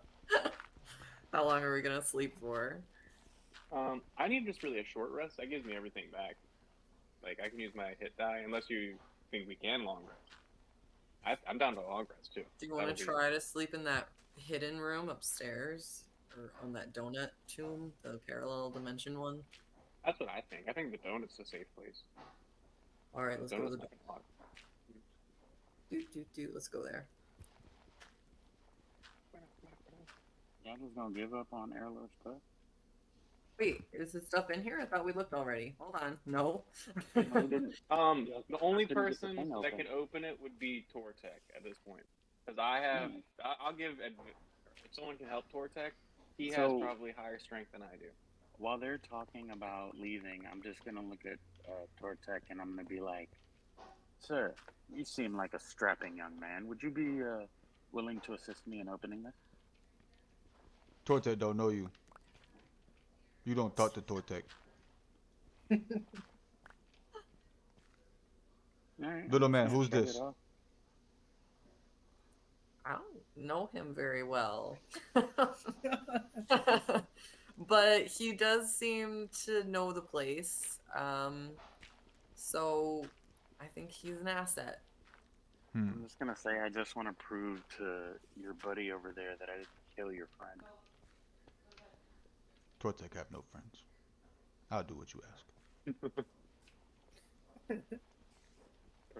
How long are we gonna sleep for? I need just really a short rest. That gives me everything back. Like, I can use my hit die, unless you think we can long rest. I'm down to long rest, too. Do you want to try to sleep in that hidden room upstairs? Or on that donut tomb, the parallel dimension one? That's what I think. I think the donut's a safe place. Alright, let's go to the donut. Let's go there. Y'all just gonna give up on airlift stuff? Wait, is this stuff in here? I thought we looked already. Hold on. No. The only person that can open it would be Tortek at this point. Because I have... I'll give... If someone can help Tortek, he has probably higher strength than I do. While they're talking about leaving, I'm just gonna look at Tortek and I'm gonna be like, "Sir, you seem like a strapping young man. Would you be willing to assist me in opening this?" Tortek don't know you. You don't talk to Tortek. Right. Little man, who's this? I don't know him very well. But he does seem to know the place. So I think he's an asset. I'm just gonna say I just want to prove to your buddy over there that I didn't kill your friend. Tortek have no friends. I'll do what you ask.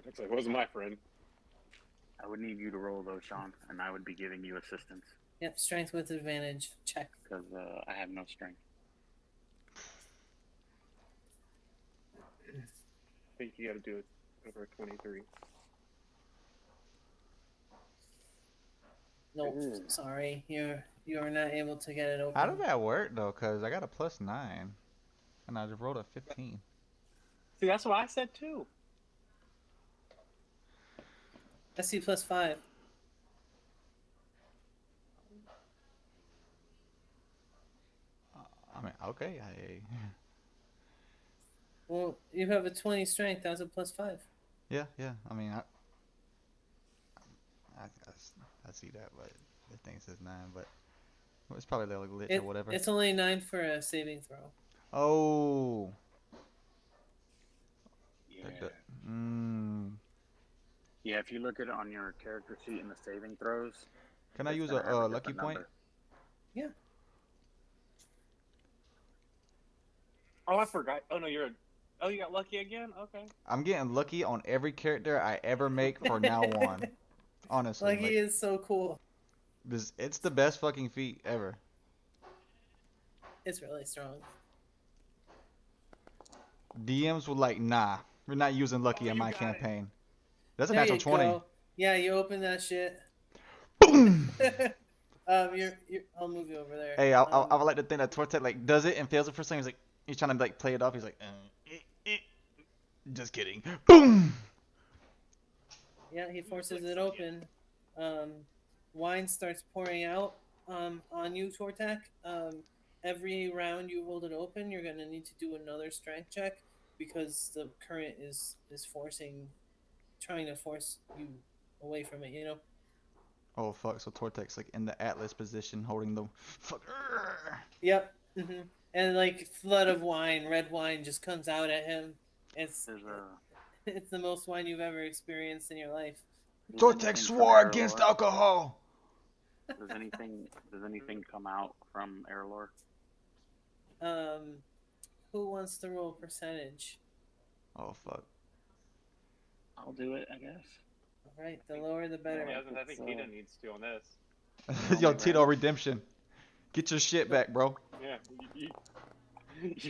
It's like, wasn't my friend. I would need you to roll though, Sean, and I would be giving you assistance Yep, strength with advantage. Check. because I have no strength. I think you got to do it over a 23. Nope, Ooh. sorry. You're not able to get it open. How did that work though? Cause I got a +9, and I just rolled a 15. See, that's what I said too. I see +5. I mean, okay. Well, you have a 20 strength. That's a +5. Yeah. I mean, I see that, but the thing says 9, but it's probably like glitch or whatever. It's only 9 for a saving throw. Oh. Yeah. Yeah, if you look at it on your character sheet in the saving throws. Can I it's use gonna have a lucky different point? number. Yeah. Oh, I forgot. Oh no, Oh, you got lucky again? Okay. I'm getting lucky on every character I ever make for now on. Honestly, Like, he is so cool. it's the best fucking feat ever. It's really strong. DMs were like, nah, we're not using lucky in my got it. campaign. That's a There natural you 20. go. Yeah, you open that shit. Boom! I'll move you over there. Hey, I would like to think that Tortek like does it and fails it for some. He's trying to like play it off. He's like, just kidding. Boom! Yeah, he forces it open. Wine starts pouring out on you, Tortek. Every round you hold it open, you're gonna need to do another strength check because the current is trying to force you away from it. You know. Oh fuck! So Tortek's like in the Atlas position, holding the fuck. Yep. And like flood of wine, red wine, just comes out at him. It's the most wine you've ever experienced in your life. Tortek swore against alcohol. Does anything come out from Airlore? Who wants to roll percentage? Oh fuck. I'll do it, I guess. All right, the lower the better. Yeah, I think Tito needs to on this. Yo, Tito redemption. Get your shit back, bro. Yeah, you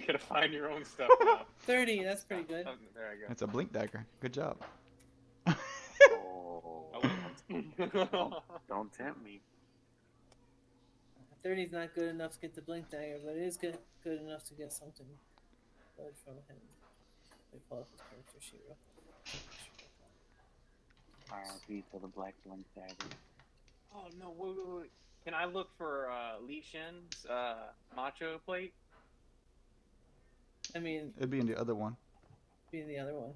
gotta find your own stuff now. 30, that's pretty good. Oh, there I go. It's a blink dagger. Good job. Oh, don't tempt me. 30 is not good enough to get the blink dagger, but it is good enough to get something good from him. Let me pull up his character sheet real quick. RIP for the black blink dagger. Oh no, wait. Can I look for Li Shen's macho plate? I mean, It'd be in the other one. be the other one.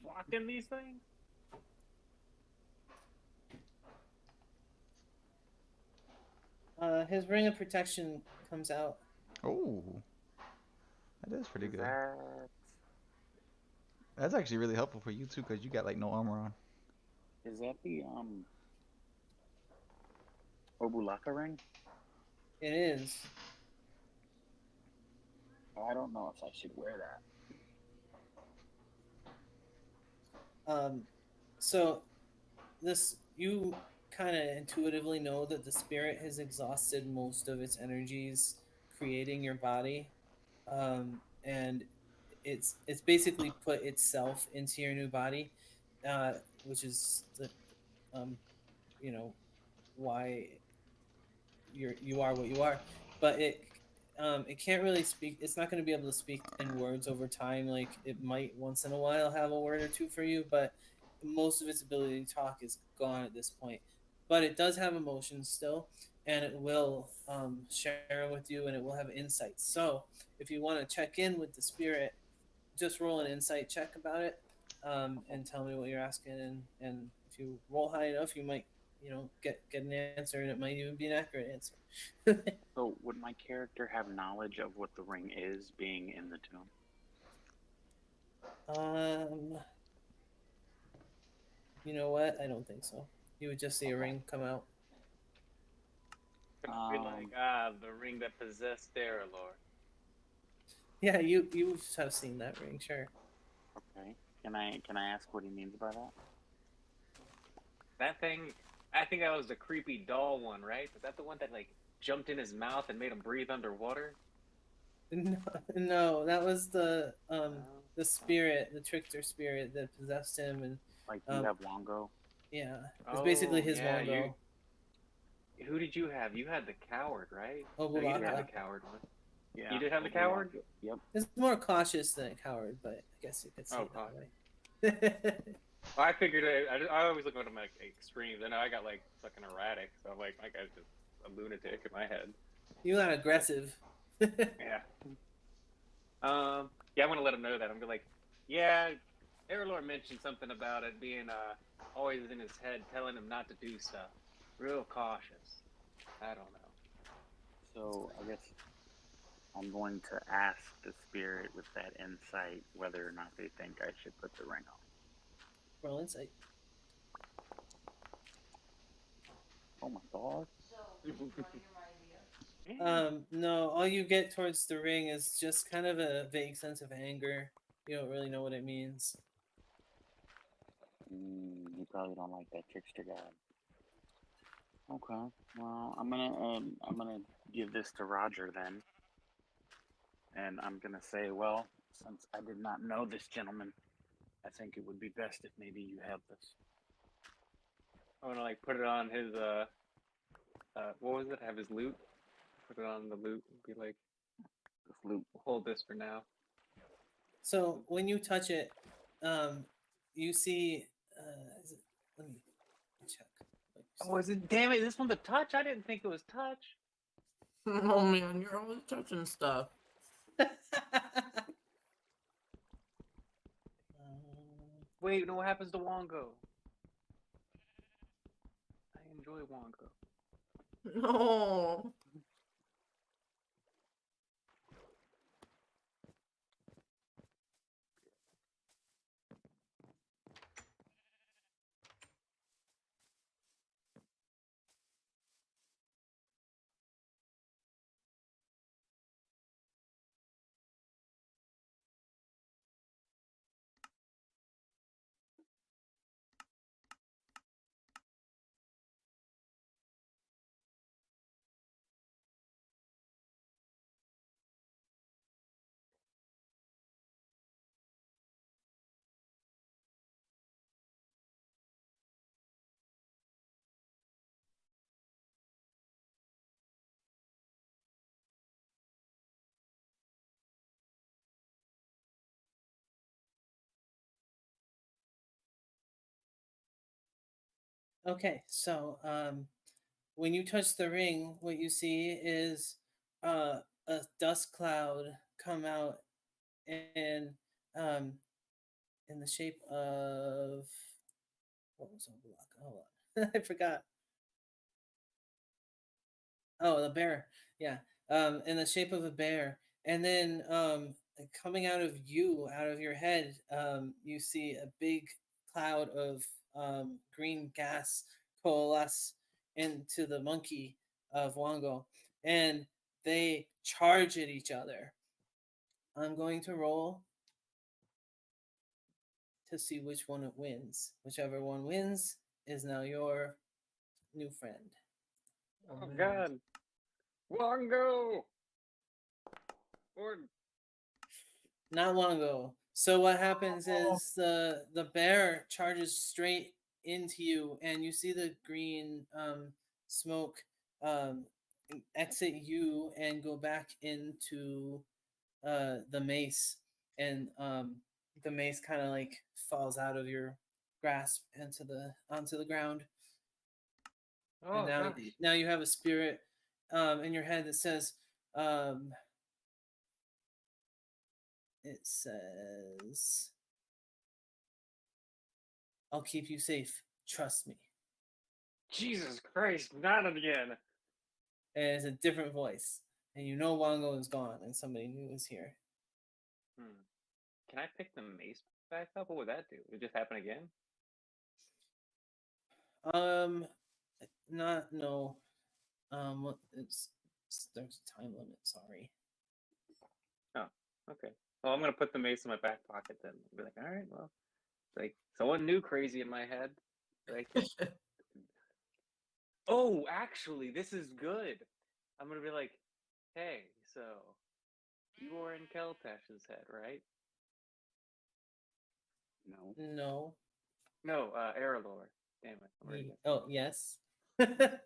Locked in these things? His ring of protection comes out. Oh, that is pretty good. That... That's actually really helpful for you too, cause you got like no armor on. Is that the Obulaka ring? It is. I don't know if I should wear that. So this, you kind of intuitively know that the spirit has exhausted most of its energies creating your body, and it's basically put itself into your new body, which is the why you are what you are. But it can't really speak. It's not going to be able to speak in words over time. Like, it might once in a while have a word or two for you, but most of its ability to talk is gone at this point. But it does have emotions still, and it will share with you, and it will have insights. So if you want to check in with the spirit, just roll an insight check about it, and tell me what you're asking. And if you roll high enough, you might, get an answer, and it might even be an accurate answer. So would my character have knowledge of what the ring is, being in the tomb? You know what? I don't think so. You would just see a ring come out. Be like, the ring that possessed Lord. Yeah, you have seen that ring, sure. Okay. Can I ask what he means by that? That thing, I think that was the creepy doll one, right? Is that the one that like jumped in his mouth and made him breathe underwater? No, that was the spirit, the trickster spirit that possessed him, and Like you have Wongo? yeah, it's basically his Wongo. Who did you have? You had the coward, right? Oh, No, you didn't have Bulaka. the coward one. Yeah. You did have the coward? Yep. It's more cautious than a coward, but I guess you could say it that way. Well, I figured I always look at him like extremes. I know I got like fucking erratic, so I'm like, my guy's just a lunatic in my head. You got aggressive. Yeah. Yeah, I'm gonna let him know that. I'm gonna like, yeah, Airlord mentioned something about it being always in his head, telling him not to do stuff. Real cautious. I don't know. So I guess I'm going to ask the spirit with that insight whether or not they think I should put the ring on. Roll insight. Oh my god. No, all you get towards the ring is just kind of a vague sense of anger. You don't really know what it means. You probably don't like that trickster guy. Okay, well, I'm gonna give this to Roger then, and I'm gonna say, well, since I did not know this gentleman, I think it would be best if maybe you have this. I'm gonna like put it on his what was it? Have his loot. Put it on the loot and be like, This loot. hold this for now. So when you touch it, you see. Let me check. Oh, is it? Damn it! This one's a touch. I didn't think it was touch. Oh man, you're always touching stuff. Wait, no, what happens to Wongo? I enjoy Wongo. No. Okay, so when you touch the ring, what you see is a dust cloud come out and in the shape of what was on block? Hold on, I forgot. Oh, the bear. Yeah, in the shape of a bear, and then coming out of you, out of your head, you see a big cloud of green gas coalesce into the monkey of Wongo, and they charge at each other. I'm going to roll to see which one it wins. Whichever one wins is now your new friend. Oh God, Wongo! Or Not long ago. So what happens is the bear charges straight into you, and you see the green smoke exit you and go back into the mace, and the mace kind of like falls out of your grasp onto the ground. oh, And gosh. now you have a spirit in your head that says. It says, I'll keep you safe. Trust me. Jesus Christ, not again. And it's a different voice. And you know Wongo is gone and somebody new is here. Can I pick the mace back up? What would that do? Would it just happen again? No. There's a time limit, sorry. Oh, okay. Well, I'm gonna put the mace in my back pocket then. I'll be like, all right, well, like someone new crazy in my head. Like, oh, actually, this is good. I'm gonna be like, hey, so you were in Keltash's head, right? No. No. No, Errolor. Damn it. I'm ready. Oh, yes. Did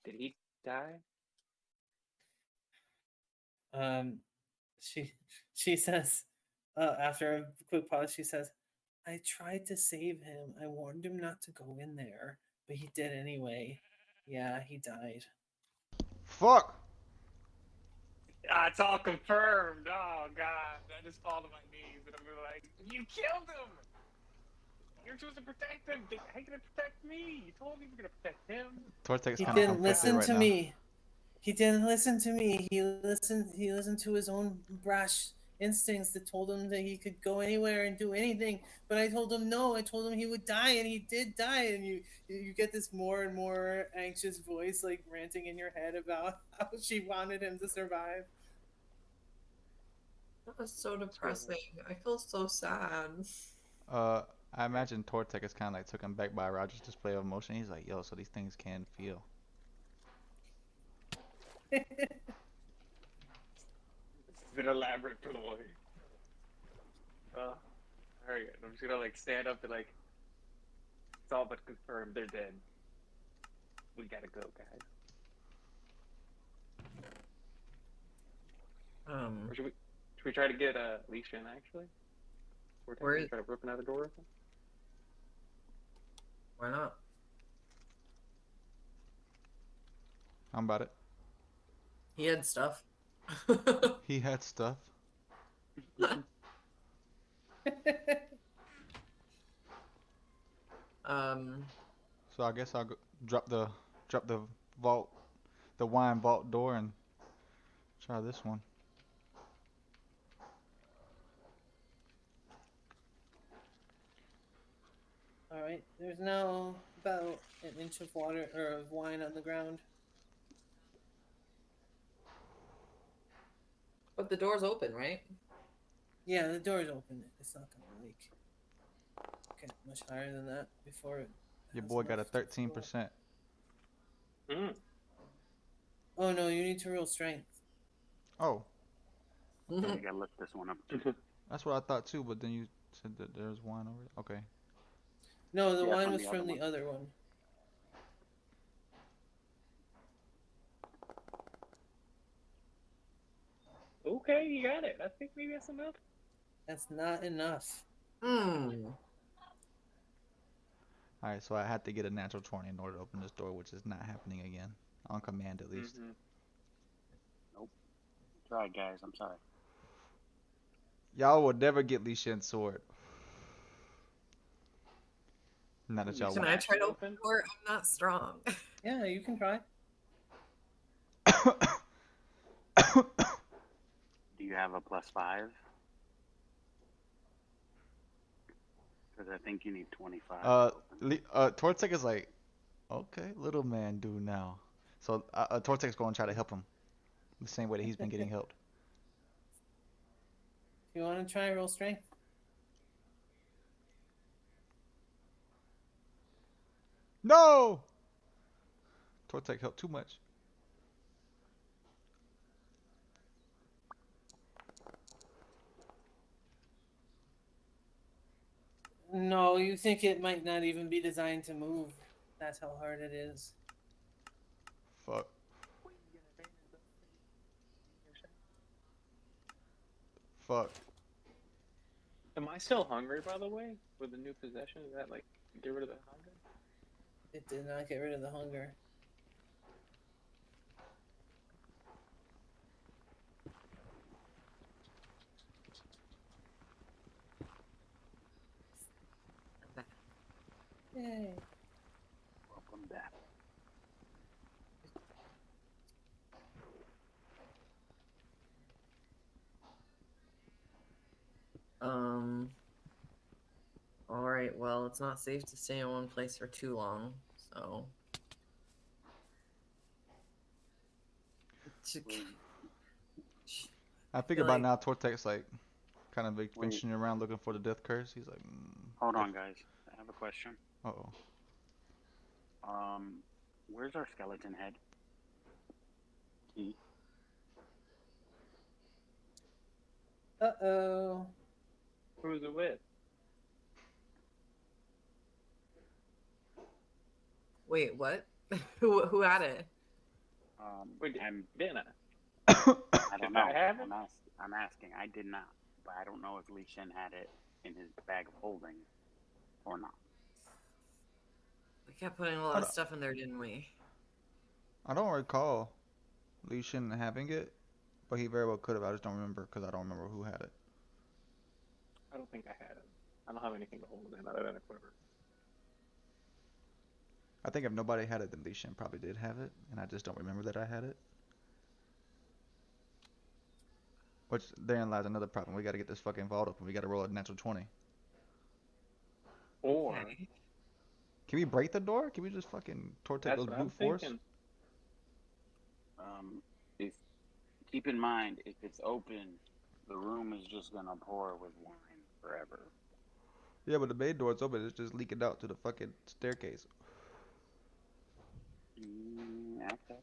he die? um, she says, after a quick pause, she says, I tried to save him. I warned him not to go in there, but he did anyway. Yeah, he died. Fuck. Ah, it's all confirmed. Oh God, I just fall to my knees and I'm like, you killed him. You're supposed to protect him. How you gonna protect me? You told me you were gonna protect him. Tortex He kind of didn't conflicted listen right to now. me. He didn't listen to me. He listened to his own brash instincts that told him that he could go anywhere and do anything. But I told him no. I told him he would die, and he did die. And you get this more and more anxious voice like ranting in your head about how she wanted him to survive. That was so depressing. I feel so sad. I imagine Tortex is kind of like taken back by Roger's display of emotion. He's like, yo, so these things can feel. It's an elaborate ploy. All right, I'm just gonna like stand up and like, it's all but confirmed. They're dead. We gotta go, guys. Or should we try to get Leisha in actually? Where is? Try to rip another door open? Why not? I'm about it. He had stuff. He had stuff. So I guess I'll go, drop the vault, the wine vault door, and try this one. All right. There's now about an inch of water or of wine on the ground. But the door's open, right? Yeah, the door's open. It's not gonna like get much higher than that before it. Your has boy got a enough to go. 13%. Oh no, you need to roll strength. Oh, We gotta lift this one up. that's what I thought too. But then you said that there's wine over it. Okay. No, the Yeah, wine from was the from other the one. other one. Okay, you got it. I think maybe that's enough. That's not enough. Alright, so I had to get a natural 20 in order to open this door, which is not happening again. On command, at least. Nope. Try, guys. I'm sorry. Y'all will never get Li Shen's sword. Not that y'all Can want. I try to open the door? I'm not strong. Yeah, you can try. Do you have a +5? Because I think you need 25. Tortex is like, okay, little man do now. So Tortex going to try to help him the same way that he's been getting helped. You want to try roll strength? No! Tortex helped too much. No, you think it might not even be designed to move. That's how hard it is. Fuck. Fuck. Am I still hungry, by the way? With the new possession? Is that like get rid of the hunger? It did not get rid of the hunger. Yay. Welcome back. Alright, well, it's not safe to stay in one place for too long, so. I figure by now Tortex like kind of been finishing around looking for the death curse. He's like, Hold on, guys. I have a question. Uh-oh. Where's our skeleton head? Key. Uh-oh. Who's it with? Wait, what? Who had it? Dana. I don't know. I have it? I'm asking. I did not, but I don't know if Li Shen had it in his bag of holding or not. We kept putting a lot of stuff in there, didn't we? I don't recall Li Shen having it, but he very well could have. I just don't remember because I don't remember who had it. I don't think I had it. I don't have anything to hold in other than a quiver. I think if nobody had it, then Li Shen probably did have it, and I just don't remember that I had it. Which, therein lies another problem. We gotta get this fucking vault open. We gotta roll a natural 20. Or, Can we break the door? Can we just fucking Tortex that's those what brute I'm force? thinking. If keep in mind, if it's open, the room is just gonna pour with wine forever. Yeah, but the main door's open. It's just leaking out to the fucking staircase. Okay.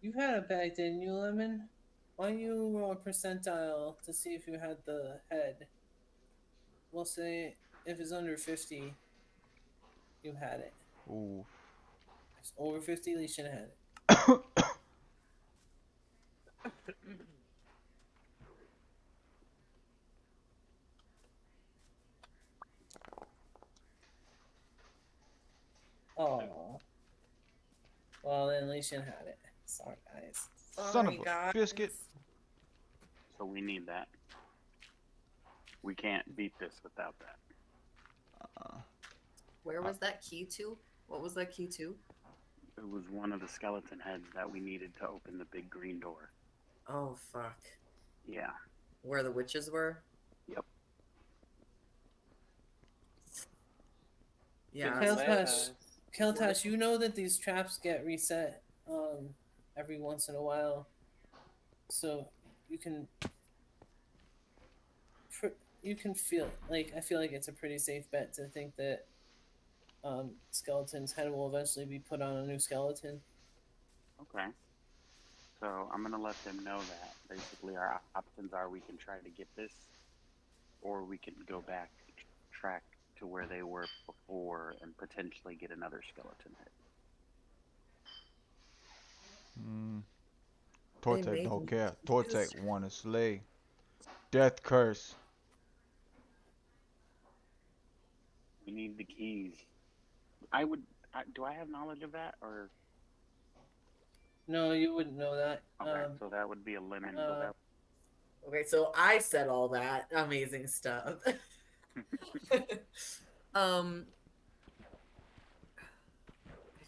You had it back, didn't you, Lemon? Why don't you roll a percentile to see if you had the head? We'll say if it's under 50, you had it. Ooh. If it's over 50, you should have had it. Oh. Well, then Leishan had it. Sorry, guys. Son of a biscuit. So we need that. We can't beat this without that. Where was that key to? What was that key to? It was one of the skeleton heads that we needed to open the big green door. Oh, fuck. Yeah. Where the witches were? Yep. Yeah. Keltash, you know that these traps get reset every once in a while, so you can feel like I feel like it's a pretty safe bet to think that skeleton's head will eventually be put on a new skeleton. Okay. So I'm gonna let them know that basically our options are we can try to get this, or we can go back track to where they were before and potentially get another skeleton head. Tortex don't care. Tortex wanna slay. Death curse. We need the keys. Do I have knowledge of that, or? No, you wouldn't know that. Okay, so that would be a lemon. Okay, so I said all that amazing stuff. I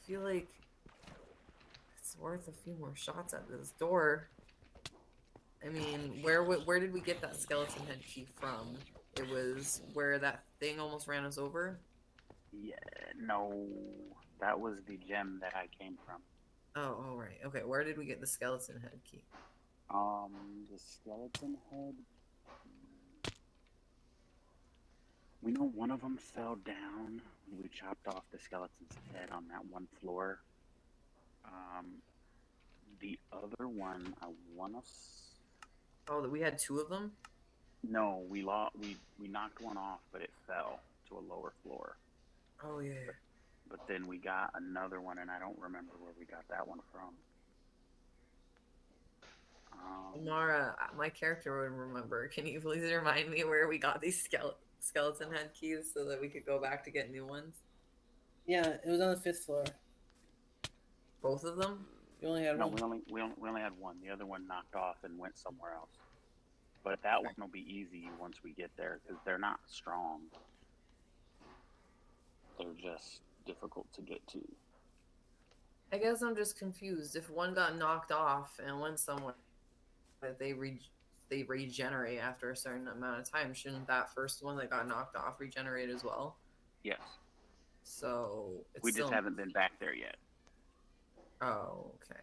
feel like it's worth a few more shots at this door. I mean, where did we get that skeleton head key from? It was where that thing almost ran us over? Yeah, no. That was the gem that I came from. Oh, right. Okay, where did we get the skeleton head key? The skeleton head. We know one of them fell down. We chopped off the skeleton's head on that one floor. The other one, I wanna. Oh, that we had two of them? No, we knocked one off, but it fell to a lower floor. Oh yeah. But then we got another one, and I don't remember where we got that one from. Mara, my character would remember. Can you please remind me where we got these skeleton head keys so that we could go back to get new ones? Yeah, it was on the 5th floor. Both of them? You only had one. we only had one. The other one knocked off and went somewhere else. But that one will be easy once we get there because they're not strong. They're just difficult to get to. I guess I'm just confused. If one got knocked off and went somewhere, but they regenerate after a certain amount of time, shouldn't that first one that got knocked off regenerate as well? Yes. So we just haven't been back there yet. Oh, okay.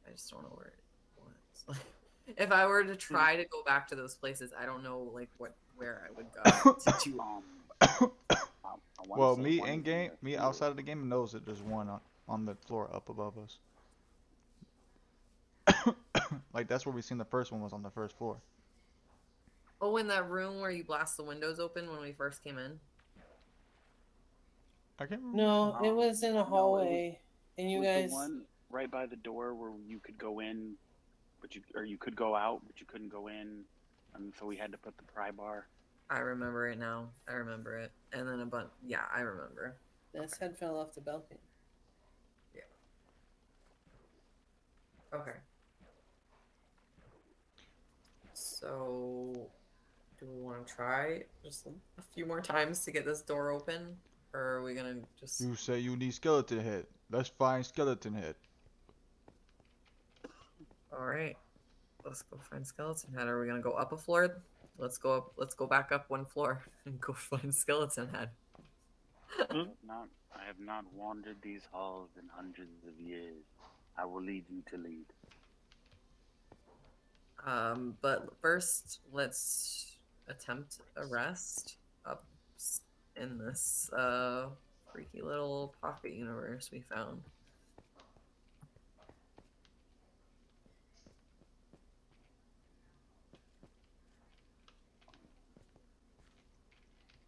I just don't know where it was. If I were to try to go back to those places, I don't know like where I would go to do. Well, me in game, me outside of the game knows that there's one on the floor up above us. Like that's where we seen the first one was on the first floor. Oh, in that room where you blast the windows open when we first came in? I can't remember. No, it was in a hallway, and you guys. The one right by the door where you could go in, but you could go out, but you couldn't go in, and so we had to put the pry bar. I remember it now. I remember it, and then a bunch. Yeah, I remember. This head fell off the balcony. Yeah. Okay. So, do we want to try just a few more times to get this door open? Or are we gonna just... You say you need skeleton head. Let's find skeleton head. Alright. Let's go find skeleton head. Are we gonna go up a floor? Let's go back up one floor and go find skeleton head. I have not wandered these halls in hundreds of years. I will lead you to lead. But first, let's attempt a rest up in this freaky little pocket universe we found.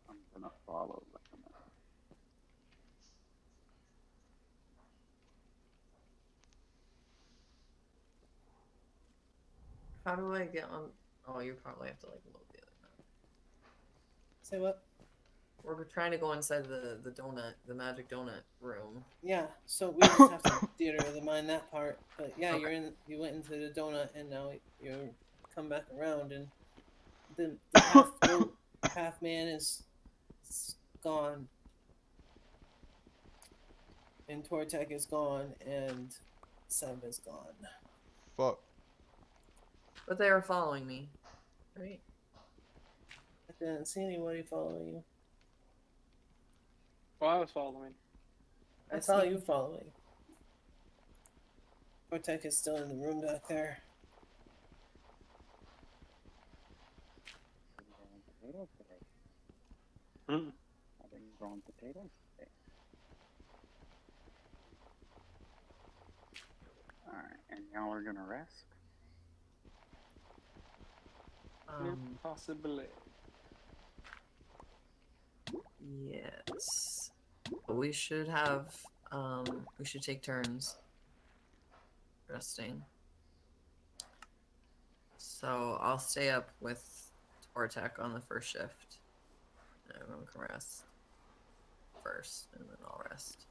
I'm gonna follow them. How do I get on? Oh, you probably have to like load the other map. Say what? We're trying to go inside the donut, the magic donut room. Yeah, so we just have to theater of the mind that part. But yeah, Okay. you went into the donut, and now you come back around, and the half man is gone, and Tortek is gone, and Seb is gone. Fuck. But they were following me, right? I didn't see anybody following you. Well, I was following. I saw you following. Tortek is still in the room back there. Potatoes today. I've been growing potatoes today. Alright, and now we're gonna rest. Possibly. Yes. We should have, we should take turns resting. So I'll stay up with Tortek on the first shift. Everyone can rest first, and then I'll rest.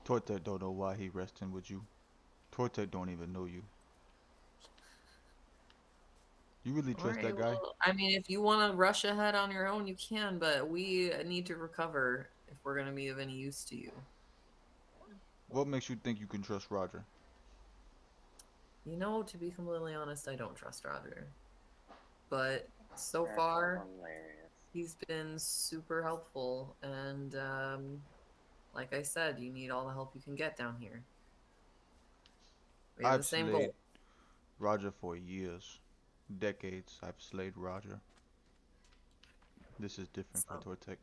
Tortek don't know why he resting with you. Tortek don't even know you. You really trust that guy? Well, I mean, if you want to rush ahead on your own, you can, but we need to recover if we're going to be of any use to you. What makes you think you can trust Roger? You know, to be completely honest, I don't trust Roger. But so That's far, hilarious. he's been super helpful, and like I said, you need all the help you can get down here. We have the same slayed goal. Roger for years. Decades I've slayed Roger. This is different for Tortek.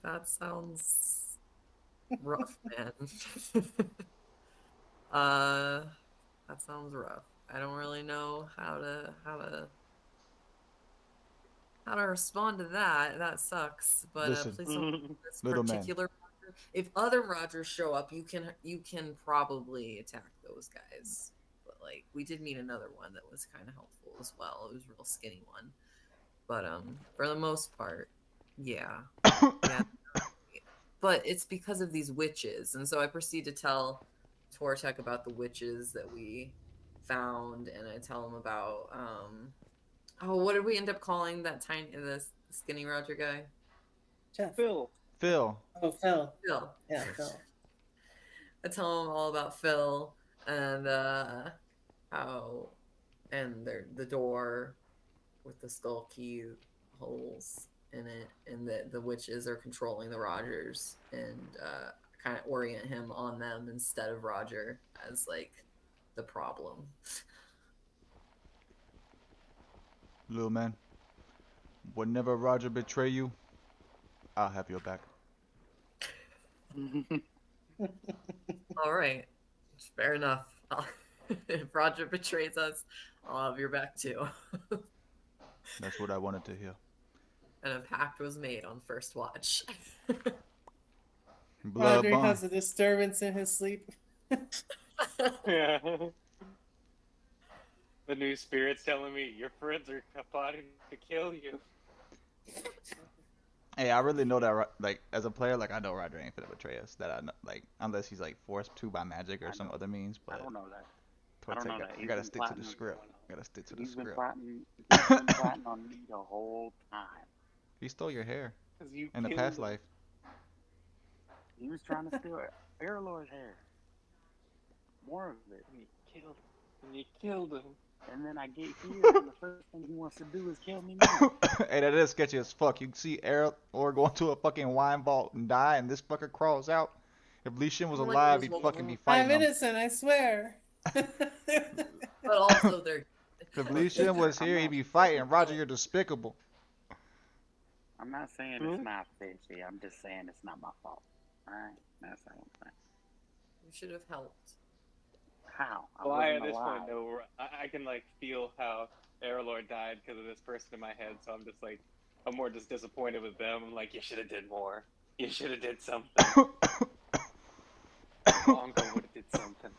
That sounds rough, man. That sounds rough. I don't really know how to respond to that. That sucks. But Listen, please don't do this little man. particular Roger. If other Rogers show up, you can probably attack those guys. But like we did meet another one that was kind of helpful as well. It was a real skinny one. But for the most part, yeah. Yeah. But it's because of these witches, and so I proceed to tell Tortek about the witches that we found, and I tell him about oh, what did we end up calling that the skinny Roger guy? Jeff. Phil. Phil. Oh, Phil. Phil. Yeah, Phil. I tell him all about Phil and how and the door with the skull key holes in it, and that the witches are controlling the Rogers, and kind of orient him on them instead of Roger as like the problem. Little man, whenever Roger betray you, I'll have your back. All right, fair enough. If Roger betrays us, I'll have your back too. That's what I wanted to hear. And a pact was made on first watch. Blood Roger bond. has a disturbance in his sleep. Yeah. The new spirit's telling me your friends are plotting to kill you. Hey, I really know that, like, as a player, like, I know Roger ain't finna betray us. That I know, like, unless he's like forced to by magic or some other means. But I don't know that. I gotta stick to the script. Gotta stick to the He's been script. plotting on me the whole time. He stole your hair 'Cause you in the killed past him. life. He was trying to steal Airlord's hair. More of it. And you killed him. And then I get here, and the first thing he wants to do is kill me now. Hey, that is sketchy as fuck. You see or go into a fucking wine vault and die, and this fucker crawls out. If Li Shin was Well, like, alive, there's he'd fucking be I'm fighting him. innocent, I swear. But also, they're. If Li Shin was here, he'd be fighting. Roger, you're despicable. I'm not saying it's not fishy. I'm just saying it's not my fault. Alright? That's all I'm saying. You should have helped. How? Well, I at wasn't this alive. point know I can like feel how Airlord died because of this person in my head. So I'm just like, I'm more just disappointed with them. I'm like, you should have did more. You should have did something. Longo would have did something.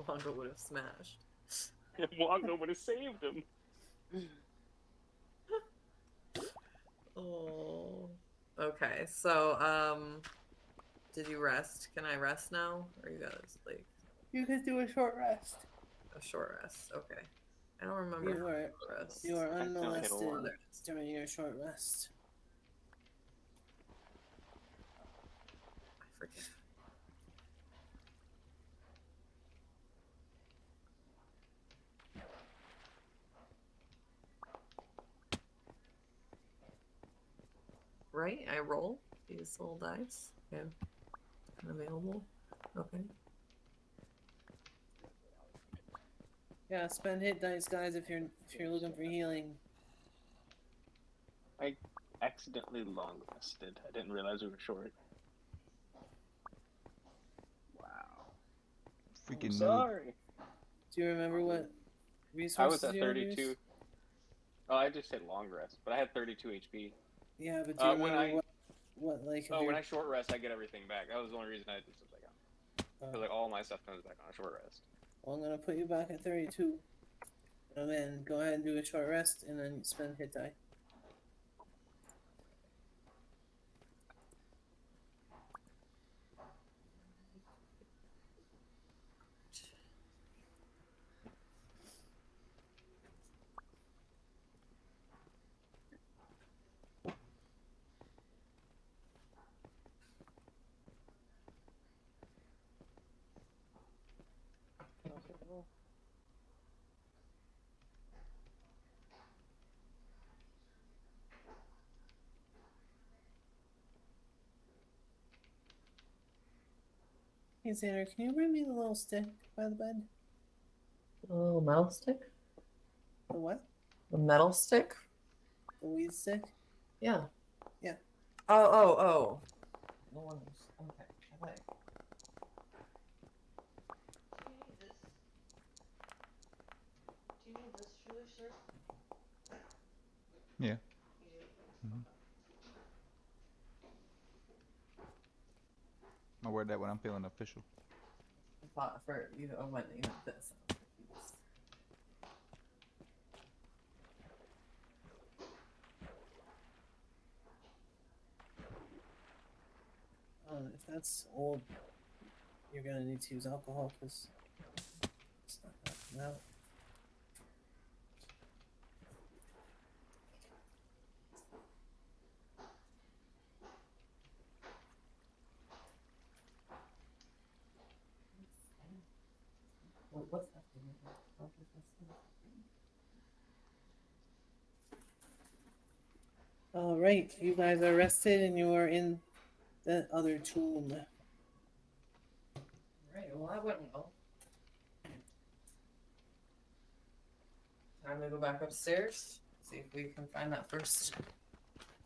Wongo would have smashed. Longo would have saved him. Oh. Okay, so, did you rest? Can I rest now? Or you guys, like, You could do a short rest. a short rest? Okay. I don't remember. Rest. You are I still hit a unmolested one. during your short rest. I forget. Right? I roll these little dice. Yeah. Available. Okay. Yeah, spend hit dice, guys, if you're looking for healing. I accidentally long rested. I didn't realize we were short. Wow. Freaking I'm noob. sorry. Do you remember what I resources was at you had 32. used? Oh, I just said long rest, but I had 32 HP. Yeah, but do you when remember I- what like? Oh, when I short rest, I get everything back. That was the only reason I did stuff like that. Because like all my stuff comes back on a short rest. Well, I'm gonna put you back at 32. And then go ahead and do a short rest, and then spend hit die. Hey Xander, can you bring me the little stick by the bed? A little metal stick? The what? A metal stick? The weed stick? Yeah. Yeah. Oh. The one. Okay. Okay. Do you need this truly, sir? Yeah. You do? I wear that when I'm feeling official. I thought for you know when you know this. If that's old, you're gonna need to use alcohol because it's not gonna come out. What's happening? right, you guys are rested and you are in the other tomb. Right, well, that went well. Time to go back upstairs. See if we can find that first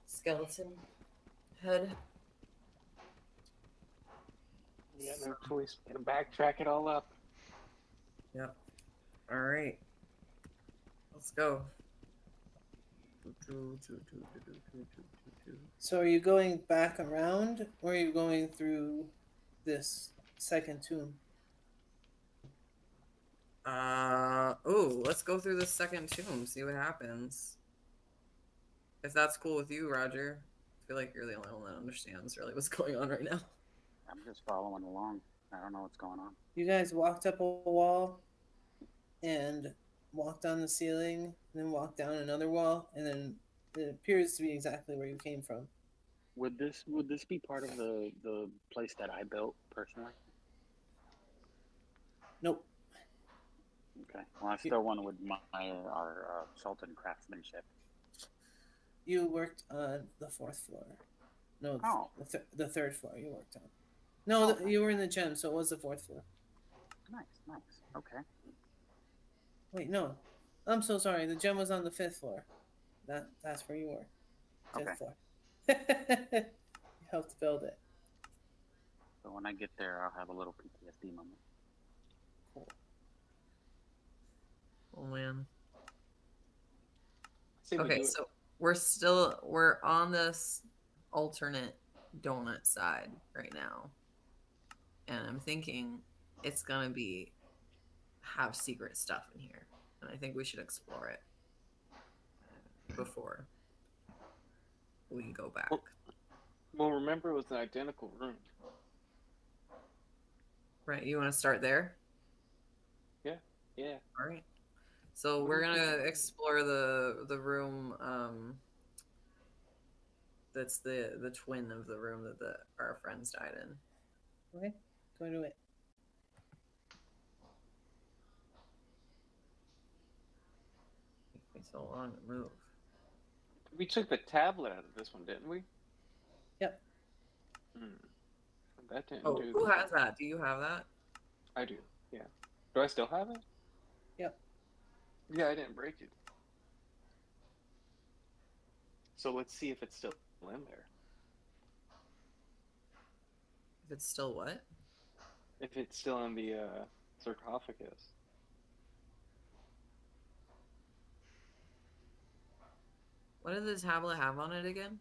skeleton head. We got no choice. Gotta backtrack it all up. Yep. Alright. Let's go. So are you going back around or are you going through this second tomb? Oh, let's go through the second tomb, see what happens. If that's cool with you, Roger. I feel like you're the only one that understands really what's going on right now. I'm just following along. I don't know what's going on. You guys walked up a wall and walked on the ceiling, and then walked down another wall, and then it appears to be exactly where you came from. Would this be part of the place that I built personally? Nope. Okay. Well, I still want to admire our Sultan craftsmanship. You worked on the 4th floor. No, Oh. the 3rd floor you worked on. No, you were in the gym, so it was the 4th floor. Nice. Okay. Wait, no. I'm so sorry. The gym was on the 5th floor. That's where you were. 5th floor. You helped build it. So when I get there, I'll have a little PTSD moment. Cool. Oh man. Say we Okay, do it. so we're on this alternate donut side right now. And I'm thinking it's gonna have secret stuff in here. And I think we should explore it before we go back. Well, remember it was an identical room. Right, you wanna start there? Yeah. Alright. So we're gonna explore the room that's the twin of the room that our friends died in. Okay, go to it. Take me so long to move. We took the tablet out of this one, didn't we? Yep. That didn't Oh, do who that. has that? Do you have that? I do, yeah. Do I still have it? Yep. Yeah, I didn't break it. So let's see if it's still in there. If it's still what? If it's still in the sarcophagus. What did the tablet have on it again?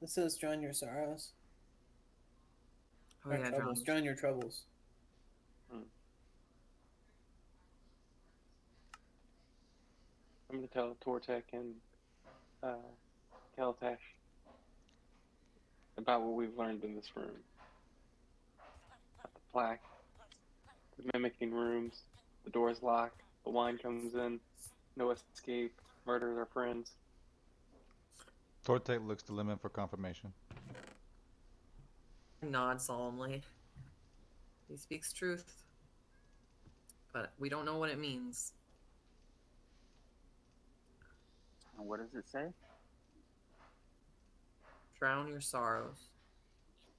This says drown your sorrows. Oh Or yeah, troubles. Drown your troubles. I'm going to tell Tortek and Kaltash about what we've learned in this room. About the plaque, the mimicking rooms, the door's locked, the wine comes in, no escape, murders our friends. Tortek looks to limit for confirmation. Nod solemnly. He speaks truth, but we don't know what it means. And what does it say? Drown your sorrows.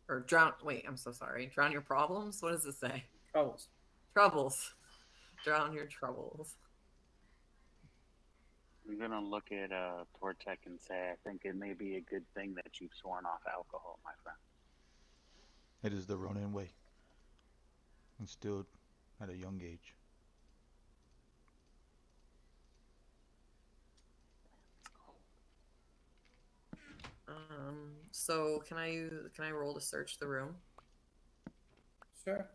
Or drown. Wait, I'm so sorry. Drown your problems? What does it say? Troubles. Troubles. Drown your troubles. I'm gonna look at Tortek and say, I think it may be a good thing that you've sworn off alcohol, my friend. It is the Ronin way. Instilled at a young age. So can I roll to search the room? Sure.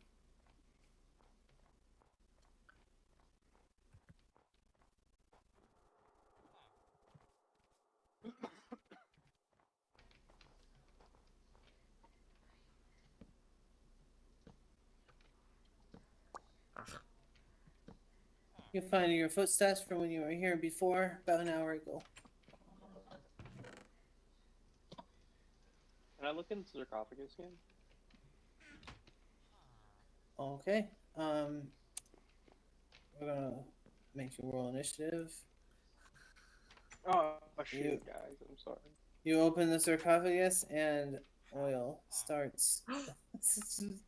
You find your footsteps from when you were here before, about an hour ago. Can I look into the sarcophagus again? Okay. We're gonna make you roll initiative. Oh shoot, You- guys, I'm sorry. You open the sarcophagus and oil starts,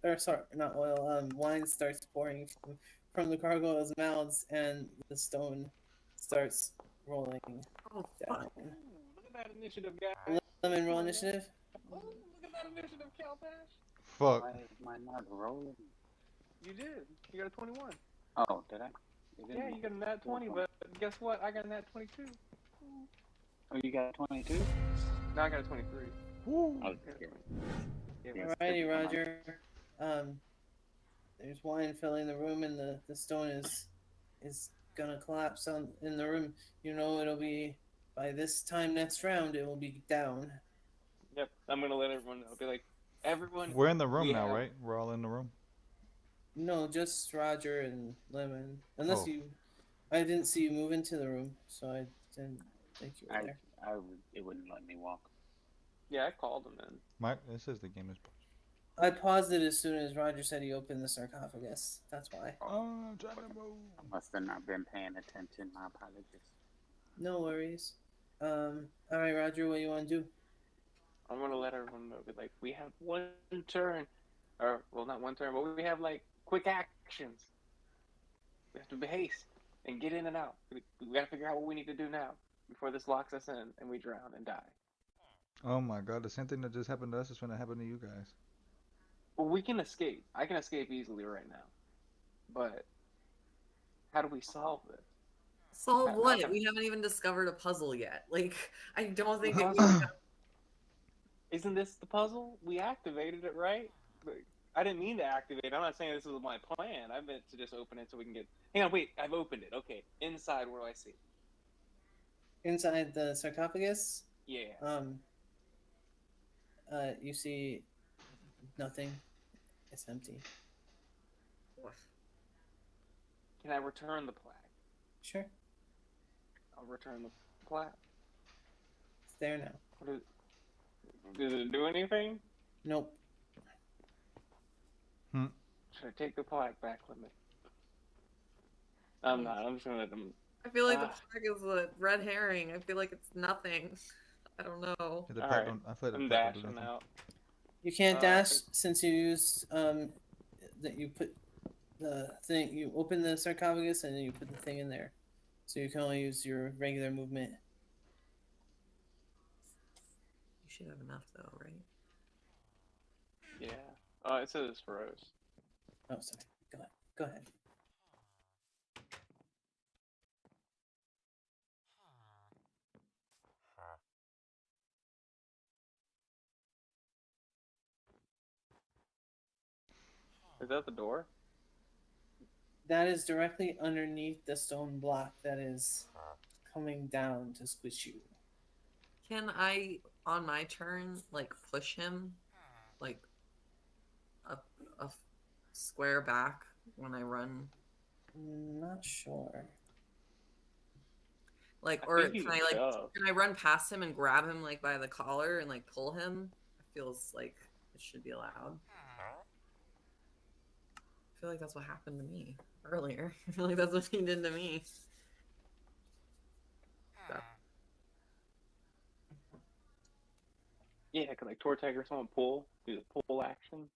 or sorry, not oil. Wine starts pouring from the gargoyles' mouths, and the stone starts rolling Oh, down. fuck. Look at that initiative, guys. Lemon, roll initiative. Oh, look at that initiative, Calbash. Fuck. Why is my not rolling? You did. You got a 21. Oh, did I? It didn't- Yeah, you got a nat 20, but guess what? I got a nat 22. Oh, you got 22? No, I got a 23. Woo. I was just kidding. Yeah, Alrighty, Roger. There's wine filling the room, and the stone is gonna collapse in the room. You know, it'll be by this time next round. It will be down. Yep, I'm gonna let everyone know. I'll be like, everyone. We're in the room we now, have- right? We're all in the room. No, just Roger and Lemon. Unless Oh. I didn't see you move into the room, so I didn't think you were there. It wouldn't let me walk. Yeah, I called him in. Mike, it says the game is. I paused it as soon as Roger said he opened the sarcophagus. That's why. Oh, I'm trying to move. I must have not been paying attention. My apologies. No worries. All right, Roger, what do you want to do? I'm gonna let everyone know. Be like, we have one turn, or well, not one turn, but we have like quick actions. We have to be haste and get in and out. We gotta figure out what we need to do now before this locks us in and we drown and die. Oh my god, the same thing that just happened to us is gonna happen to you guys. Well, we can escape. I can escape easily right now, but how do we solve this? Solve How what? can- We haven't even discovered a puzzle yet. Like, I don't think Puzzle? that Isn't this the puzzle? We activated it, right? Like, I didn't mean to activate it. I'm not saying this was my plan. I meant to just open it so we can get. Hang on, wait. I've opened it. Okay. Inside, what do I see? Inside the sarcophagus, Yeah. you see nothing. It's empty. Can I return the plaque? Sure, I'll return the plaque. it's there now. Does it do anything? Nope. Should I take the plaque back with me? I'm not. I'm just gonna let them. I feel like the flag is a red herring. I feel like it's nothing. I don't know. Yeah, the All pack right. don't- I feel like the I'm pack don't do dashing nothing. out. You can't dash since you used that you put the thing. You open the sarcophagus and then you put the thing in there, so you can only use your regular movement. You should have enough though, right? Yeah. It says froze. Oh, sorry. Go ahead. Go ahead. Is that the door? That is directly underneath the stone block that is coming down to squish you. Can I, on my turn, like push him, like a square back when I run? Not sure. Like, I or think you can I can like shove. can I run past him and grab him like by the collar and like pull him? It feels like it should be allowed. I feel like that's what happened to me earlier. I feel like that's what he did to me. Yeah, cause like Tortag or someone pull, do the pull action.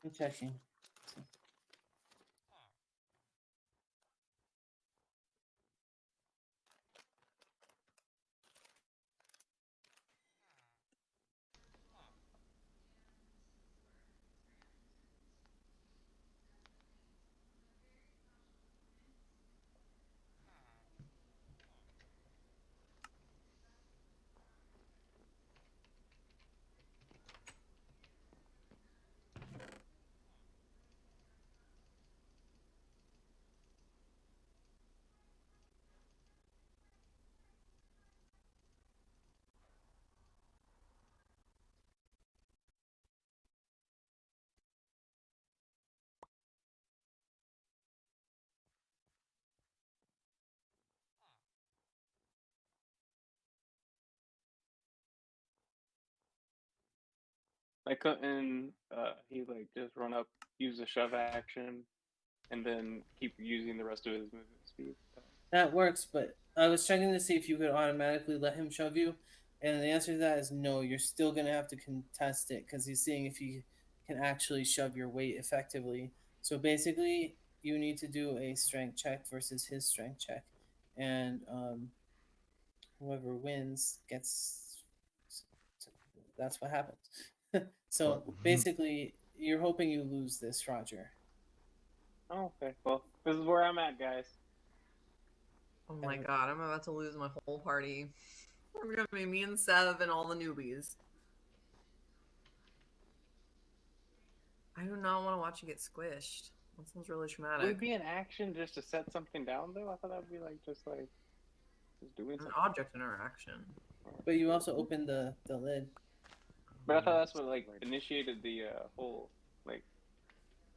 I'm checking. I couldn't. He like just run up, use the shove action, and then keep using the rest of his movement speed. That works, but I was checking to see if you could automatically let him shove you, and the answer to that is no. You're still gonna have to contest it because he's seeing if he can actually shove your weight effectively. So basically, you need to do a strength check versus his strength check, and whoever wins gets. That's what happens. So basically, you're hoping you lose this, Roger. Oh, okay. Well, this is where I'm at, guys. Oh my god, I'm about to lose my whole party. We're gonna be me and Sev and all the newbies. I do not want to watch you get squished. That sounds really traumatic. Would it be an action just to set something down, though? I thought that would be just doing An something. object interaction. But you also opened the lid. But I thought that's what initiated the whole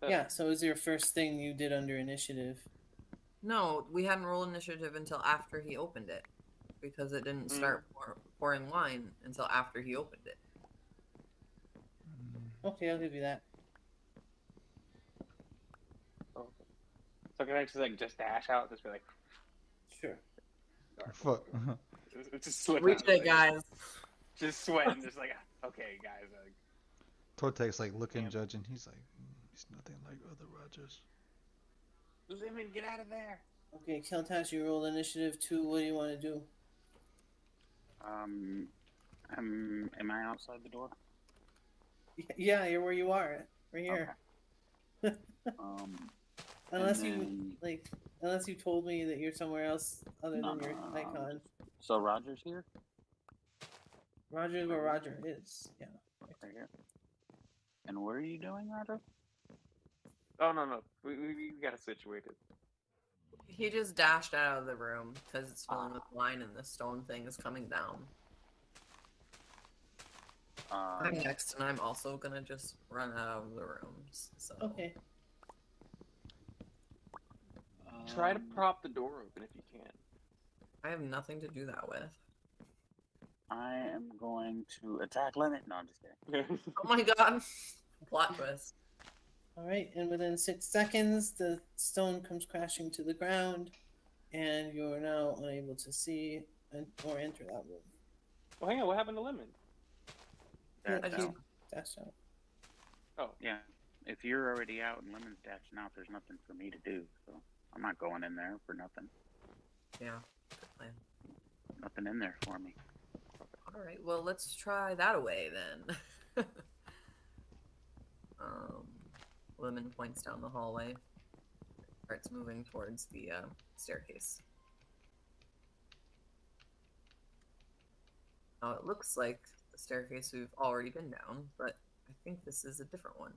Yeah, so it was your first thing you did under initiative. No, we hadn't rolled initiative until after he opened it. Because it didn't start pouring wine until after he opened it. Okay, I'll give you that. Okay. So can I just dash out, just be like, Sure. Fuck. just slip We out, did, guys. just sweating, just okay, guys. Tortek's looking, judging. He's like, he's nothing like other Rogers. Lemon, get out of there. Okay, Keltash, you rolled initiative 2. What do you want to do? Am I outside the door? Yeah, you're where you are. Right here. Okay. Unless you told me that you're somewhere else other than your icon. So Roger's here? Roger's where Roger is. Yeah. Right here. And what are you doing, Roger? Oh, no. We got it situated. He just dashed out of the room because it's filling with wine and the stone thing is coming down. I'm next, and I'm also gonna just run out of the rooms. So. Okay. Try to prop the door open if you can. I have nothing to do that with. I am going to attack Lemon. No, I'm just kidding. Oh my god. Plot twist. Alright, and within 6 seconds, the stone comes crashing to the ground, and you're now unable to see or enter that room. Well, hang on, what happened to Lemon? That's out. That's out. Oh. Yeah. If you're already out and Lemon's dashing out, there's nothing for me to do. So I'm not going in there for nothing. Yeah, good plan. Nothing in there for me. Alright, well, let's try that away then. Lemon points down the hallway. Starts moving towards the staircase. Now it looks like the staircase we've already been down, but I think this is a different one.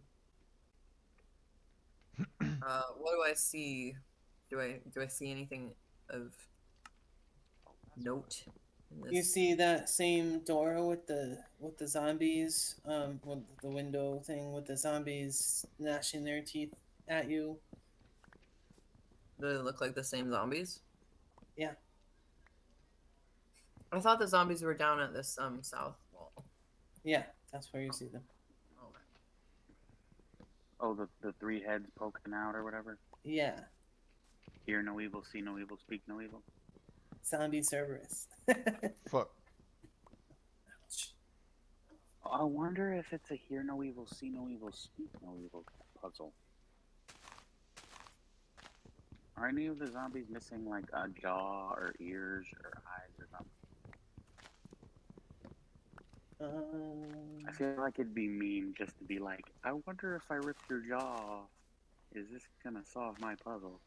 What do I see? Do I see anything of note in this? You see that same door with the zombies, with the window thing with the zombies gnashing their teeth at you. Do they look like the same zombies? Yeah. I thought the zombies were down at this south wall. Yeah, that's where you see them. Okay. Oh, the 3 heads poking out or whatever? Yeah. Hear no evil, see no evil, speak no evil. Zombie Cerberus. Fuck. I wonder if it's a hear no evil, see no evil, speak no evil puzzle. Are any of the zombies missing like a jaw or ears or eyes or something? I feel like it'd be mean just to be like, I wonder if I rip your jaw off, is this gonna solve my puzzle?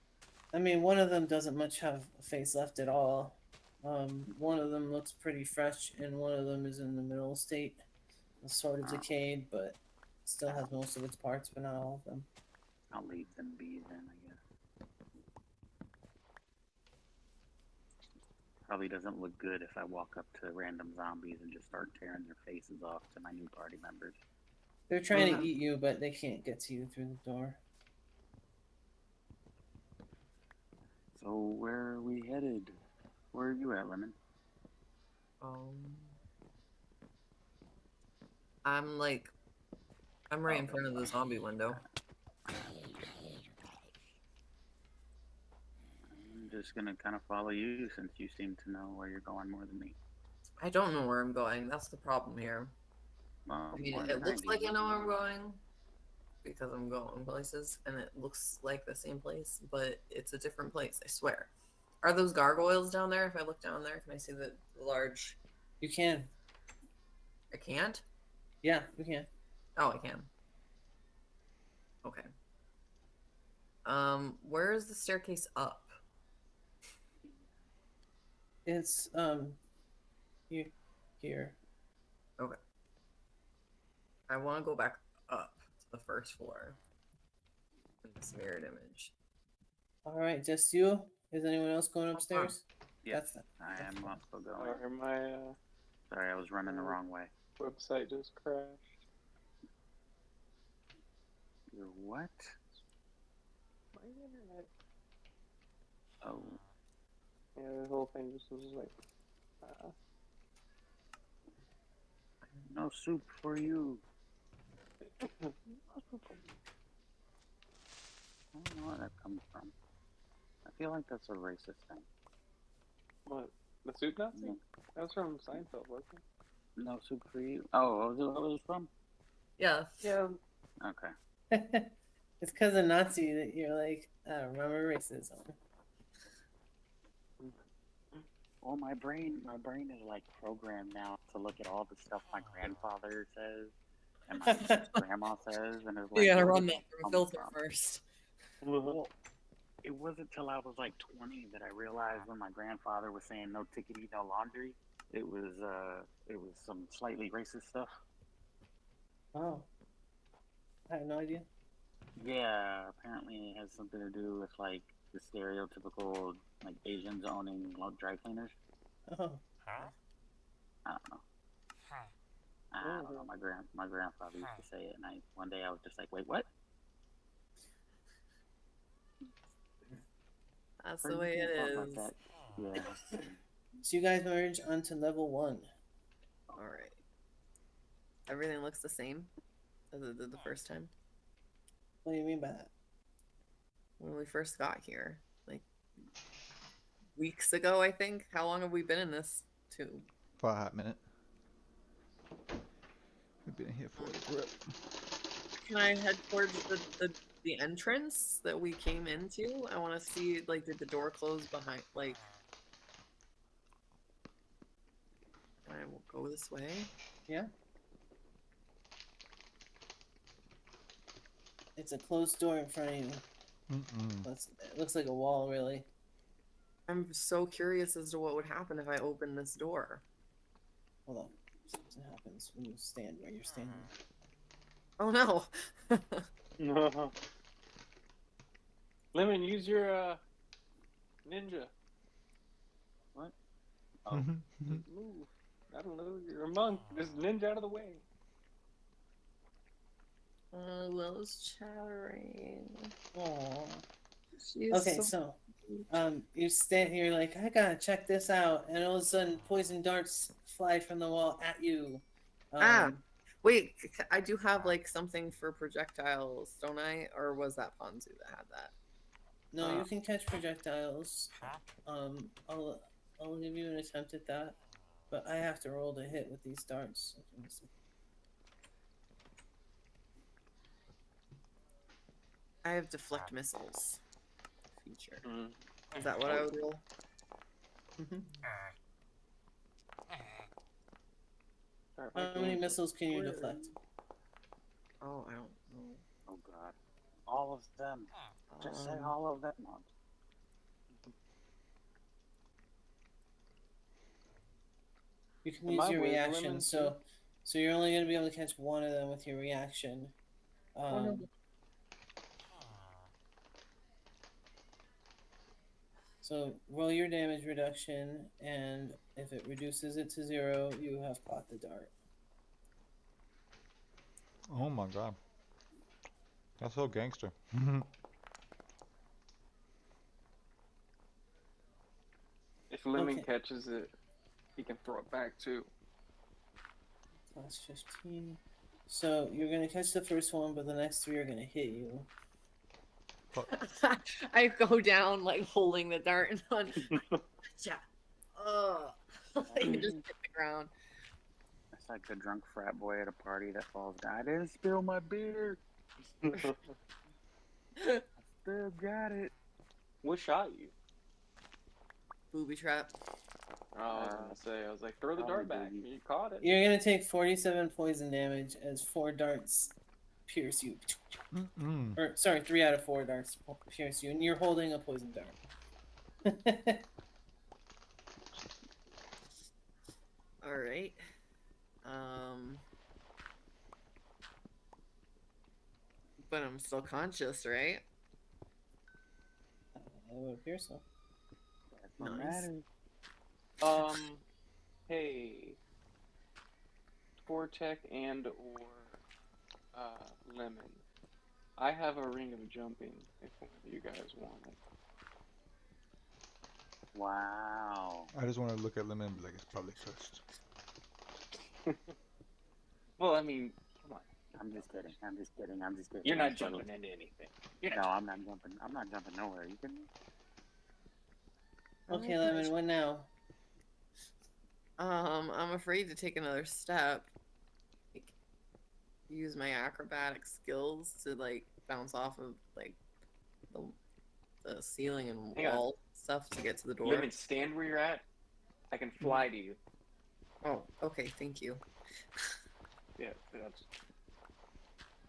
I mean, one of them doesn't much have a face left at all. One of them looks pretty fresh, and one of them is in the middle state. It's sort of decayed, but still has most of its parts, but not all of them. I'll leave them be then, I guess. Probably doesn't look good if I walk up to random zombies and just start tearing their faces off to my new party members. They're trying to eat you, but they can't get to you through the door. So where are we headed? Where are you at, Lemon? I'm right in front of the zombie window. I'm just gonna kind of follow you since you seem to know where you're going more than me. I don't know where I'm going. That's the problem here. Well, I mean, more it than looks do. like I know where I'm going because I'm going places, and it looks like the same place, but it's a different place. I swear. Are those gargoyles down there? If I look down there, can I see the large? You can. I can't. Yeah, you can. Oh, I can. Okay. Where is the staircase up? It's here. Okay. I want to go back up to the first floor. In this mirrored image. All right, just you. Is anyone else going upstairs? Yes, That's I am also going. Or my Sorry, I was running the wrong way. website just crashed. Your what? My internet. Oh, Yeah, the whole thing just was like. no soup for you. I don't know where that comes from. I feel like that's a racist thing. What? The soup Nazi? Yeah. That was from Seinfeld, wasn't it? No soup for you. Oh, what was it from? Yeah. Yeah. Okay. It's because of Nazi that you're like, I don't remember racism. Well, my brain is like programmed now to look at all the stuff my grandfather says and my grandma says, and it's like, You gotta where run did that through a come filter from? first. Well, it wasn't till I was like 20 that I realized when my grandfather was saying no tickety, no laundry, it was some slightly racist stuff. Oh, I have no idea. Yeah, apparently it has something to do with like the stereotypical like Asians owning dry cleaners. Oh, I don't know. I don't know. My grandfather used to say it, and one day I was just like, wait, what? That's Or the you way can't it talk is. like that. Yeah. so you guys merge onto level 1. All right. Everything looks the same as it did the first time. What do you mean by that? When we first got here, like weeks ago, I think. How long have we been in this tube? For a hot minute. We've been here for a grip. Can I head towards the entrance that we came into? I want to see, like, did the door close behind, like... Can I go this way? Yeah. It's a closed door in front of you. It looks like a wall, really. I'm so curious as to what would happen if I open this door. Hold on. Something happens when you stand where you're standing. Oh no! No. Lemon, use your ninja. What? Oh. Move. I don't know. You're a monk. Just ninja out of the way. Willow's chattering. Aww. She's Okay, so you stand here like, I gotta check this out, and all of a sudden poison darts fly from the wall at you. Wait, I do have like something for projectiles, don't I? Or was that Ponzu that had that? No, you can catch projectiles. I'll give you an attempt at that, but I have to roll to hit with these darts. I have deflect missiles feature. Mm. Is that what I would roll? How many missiles can you deflect? Oh, I don't know. Oh god. All of them. Just say all of them. You can use your reaction, so you're only going to be able to catch one of them with your reaction. So roll your damage reduction, and if it reduces it to 0, you have caught the dart. Oh my god. That's so gangster. If Lemon catches it, he can throw it back too. Plus 15. So you're going to catch the first one, but the next 3 are going to hit you. I go down like holding the dart and on. Yeah. Like, just hit the ground. It's like the drunk frat boy at a party that falls down. I didn't spill my beer. I still got it. What shot you? Booby trap. Oh, I was gonna say, I was like, throw the dart back. maybe. You caught it. You're gonna take 47 poison damage as 4 darts pierce you. Or sorry, 3 out of 4 darts pierce you, and you're holding a poison dart. All right. But I'm still conscious, right? It would appear so. That's what Nice. matters. Hey, Vortec and or Lemon. I have a ring of jumping if one of you guys want it. Wow. I just want to look at Lemon and be like, it's public trust. Well, I mean, come on. I'm just kidding. I'm just kidding. I'm just kidding. You're I'm not kidding. jumping into anything. No, I'm not jumping. I'm not jumping nowhere. You can. Okay, Lemon, what now? I'm afraid to take another step. Like, use my acrobatic skills to like bounce off of like the ceiling and Hang on. wall stuff to get to the door. Lemon, stand where you're at. I can fly to you. Oh, okay, thank you. Yeah, that's.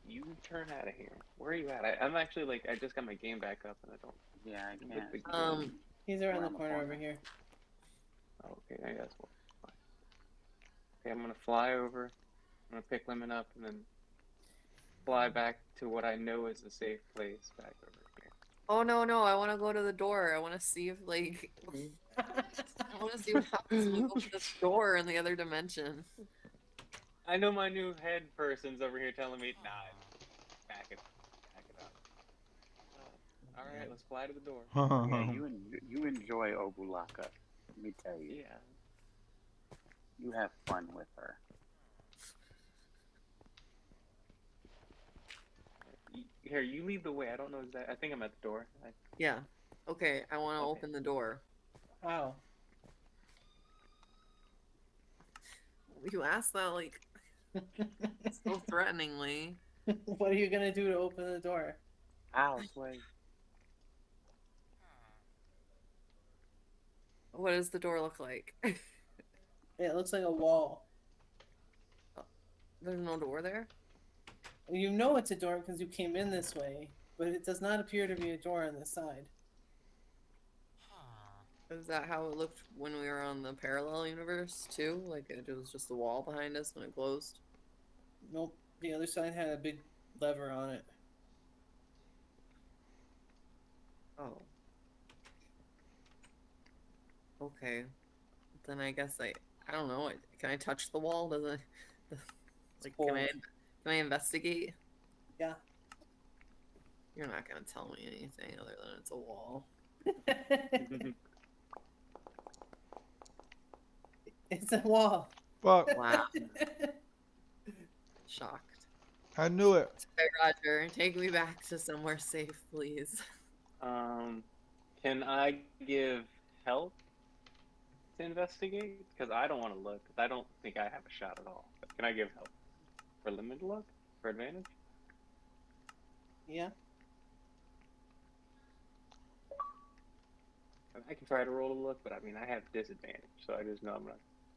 You turn out of here. Where are you at? I'm actually like, I just got my game back up and I don't. Yeah, I look can't. the- He's around the Around the corner corner. over here. Oh, okay, I guess we'll fly. Okay, I'm gonna fly over. I'm gonna pick Lemon up and then fly back to what I know is a safe place back over here. Oh no, I want to go to the door. I want to see if like I want to see what happens when we open this door in the other dimension. I know my new head person's over here telling me, nah, back it up. All right, let's fly to the door. Yeah, you enjoy Obulaka. Let me tell you. Yeah. You have fun with her. Here, you lead the way. I don't know exactly. I think I'm at the door. Yeah. Okay, I want to Okay. open the door. Wow. You asked that like so threateningly. What are you gonna do to open the door? Ow, Sway. What does the door look like? It looks like a wall. There's no door there? You know it's a door because you came in this way, but it does not appear to be a door on this side. Is that how it looked when we were on the parallel universe too? Like it was just the wall behind us when it closed? Nope. The other side had a big lever on it. Oh. Okay. Then I guess I don't know. Can I touch the wall? Does it like cold. can I investigate? Yeah. You're not gonna tell me anything other than it's a wall. It's a wall. Fuck. Wow. Shocked. I knew it. Hey Roger, take me back to somewhere safe, please. Can I give help to investigate? Because I don't want to look. I don't think I have a shot at all. But can I give help? For limited luck? For advantage? Yeah. I can try to roll a look, but I mean, I have disadvantage, so I just know I'm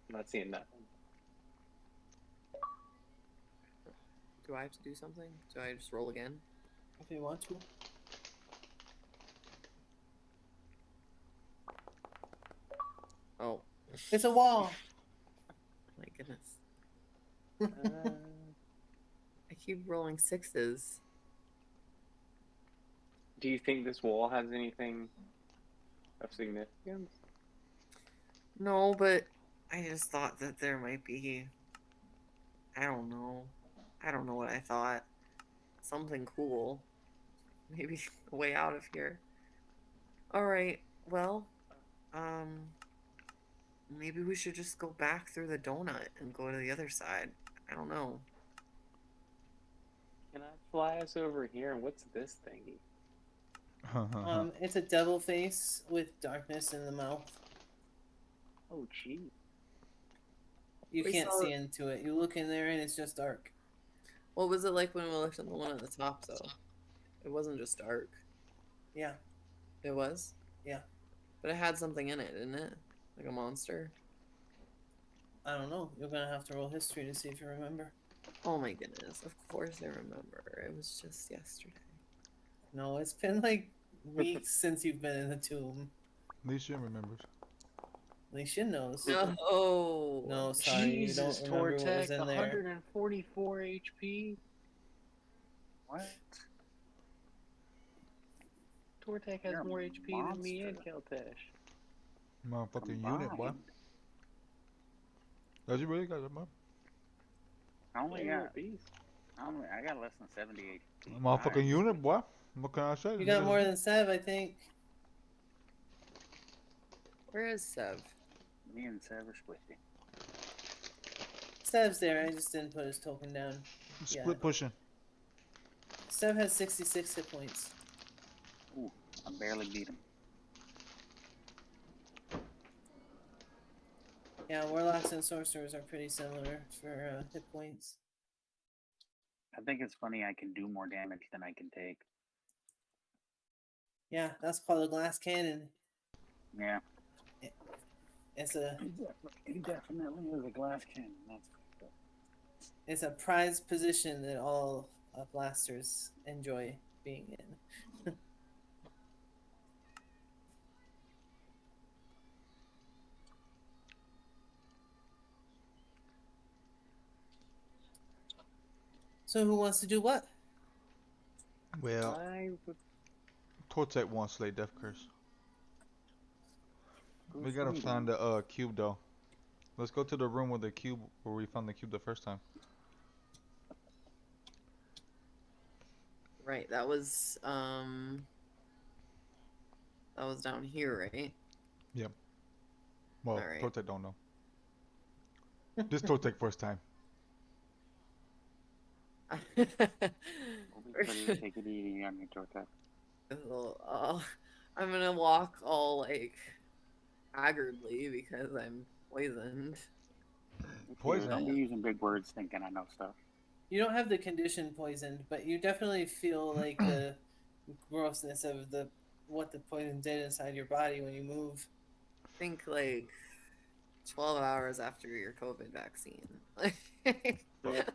not seeing nothing. Do I have to do something? Do I just roll again? If you want to. Oh, It's a wall. my goodness. I keep rolling sixes. Do you think this wall has anything of significance? No, but I just thought that there might be. I don't know. I don't know what I thought. Something cool. Maybe a way out of here. Alright, well, maybe we should just go back through the donut and go to the other side. I don't know. Can I fly us over here? And what's this thingy? It's a devil face with darkness in the mouth. Oh, gee. You We can't saw- see into it. You look in there and it's just dark. What was it like when we looked at the one at the top, though? It wasn't just dark. Yeah. It was? Yeah. But it had something in it, didn't it? Like a monster? I don't know. You're gonna have to roll history to see if you remember. Oh my goodness. Of course I remember. It was just yesterday. No, it's been like weeks since you've been in the tomb. Alicia remembers. Alicia knows. No. No, sorry, Jesus, you don't remember what was Tortec, in there. 144 HP. What? Tortec has You're a more HP than me and monster. Keltesh. Motherfucking unit, boy. Combined. Does he really got that much? I only Yeah, got beast. I got less than 70 HP. Motherfucking unit, boy. What can I say? You got more than Sev, I think. Where is Sev? Me and Sev are splitting. Sev's there. I just didn't put his token down. Split pushing. Sev has 66 hit points. Ooh, I barely beat him. Yeah, warlocks and sorcerers are pretty similar for hit points. I think it's funny I can do more damage than I can take. Yeah, that's called a glass cannon. Yeah. It's a He definitely is a glass cannon. That's for sure. it's a prized position that all blasters enjoy being in. So who wants to do what? Well, I would Tortec wants Slay Death Curse. go We gotta Sweden. find the cube though. Let's go to the room with the cube where we found the cube the first time. Right, that was down here, right? Well, Alright. Tortec don't know. This Tortec first time. We'll be pretty take it easy on you, Tortec. I'm gonna walk all like haggardly because I'm poisoned. Poison? Don't be using big words thinking I know stuff. You don't have the condition poisoned, but you definitely feel like the grossness of what the poison did inside your body when you move. Think like 12 hours after your COVID vaccine. Oh, Lord.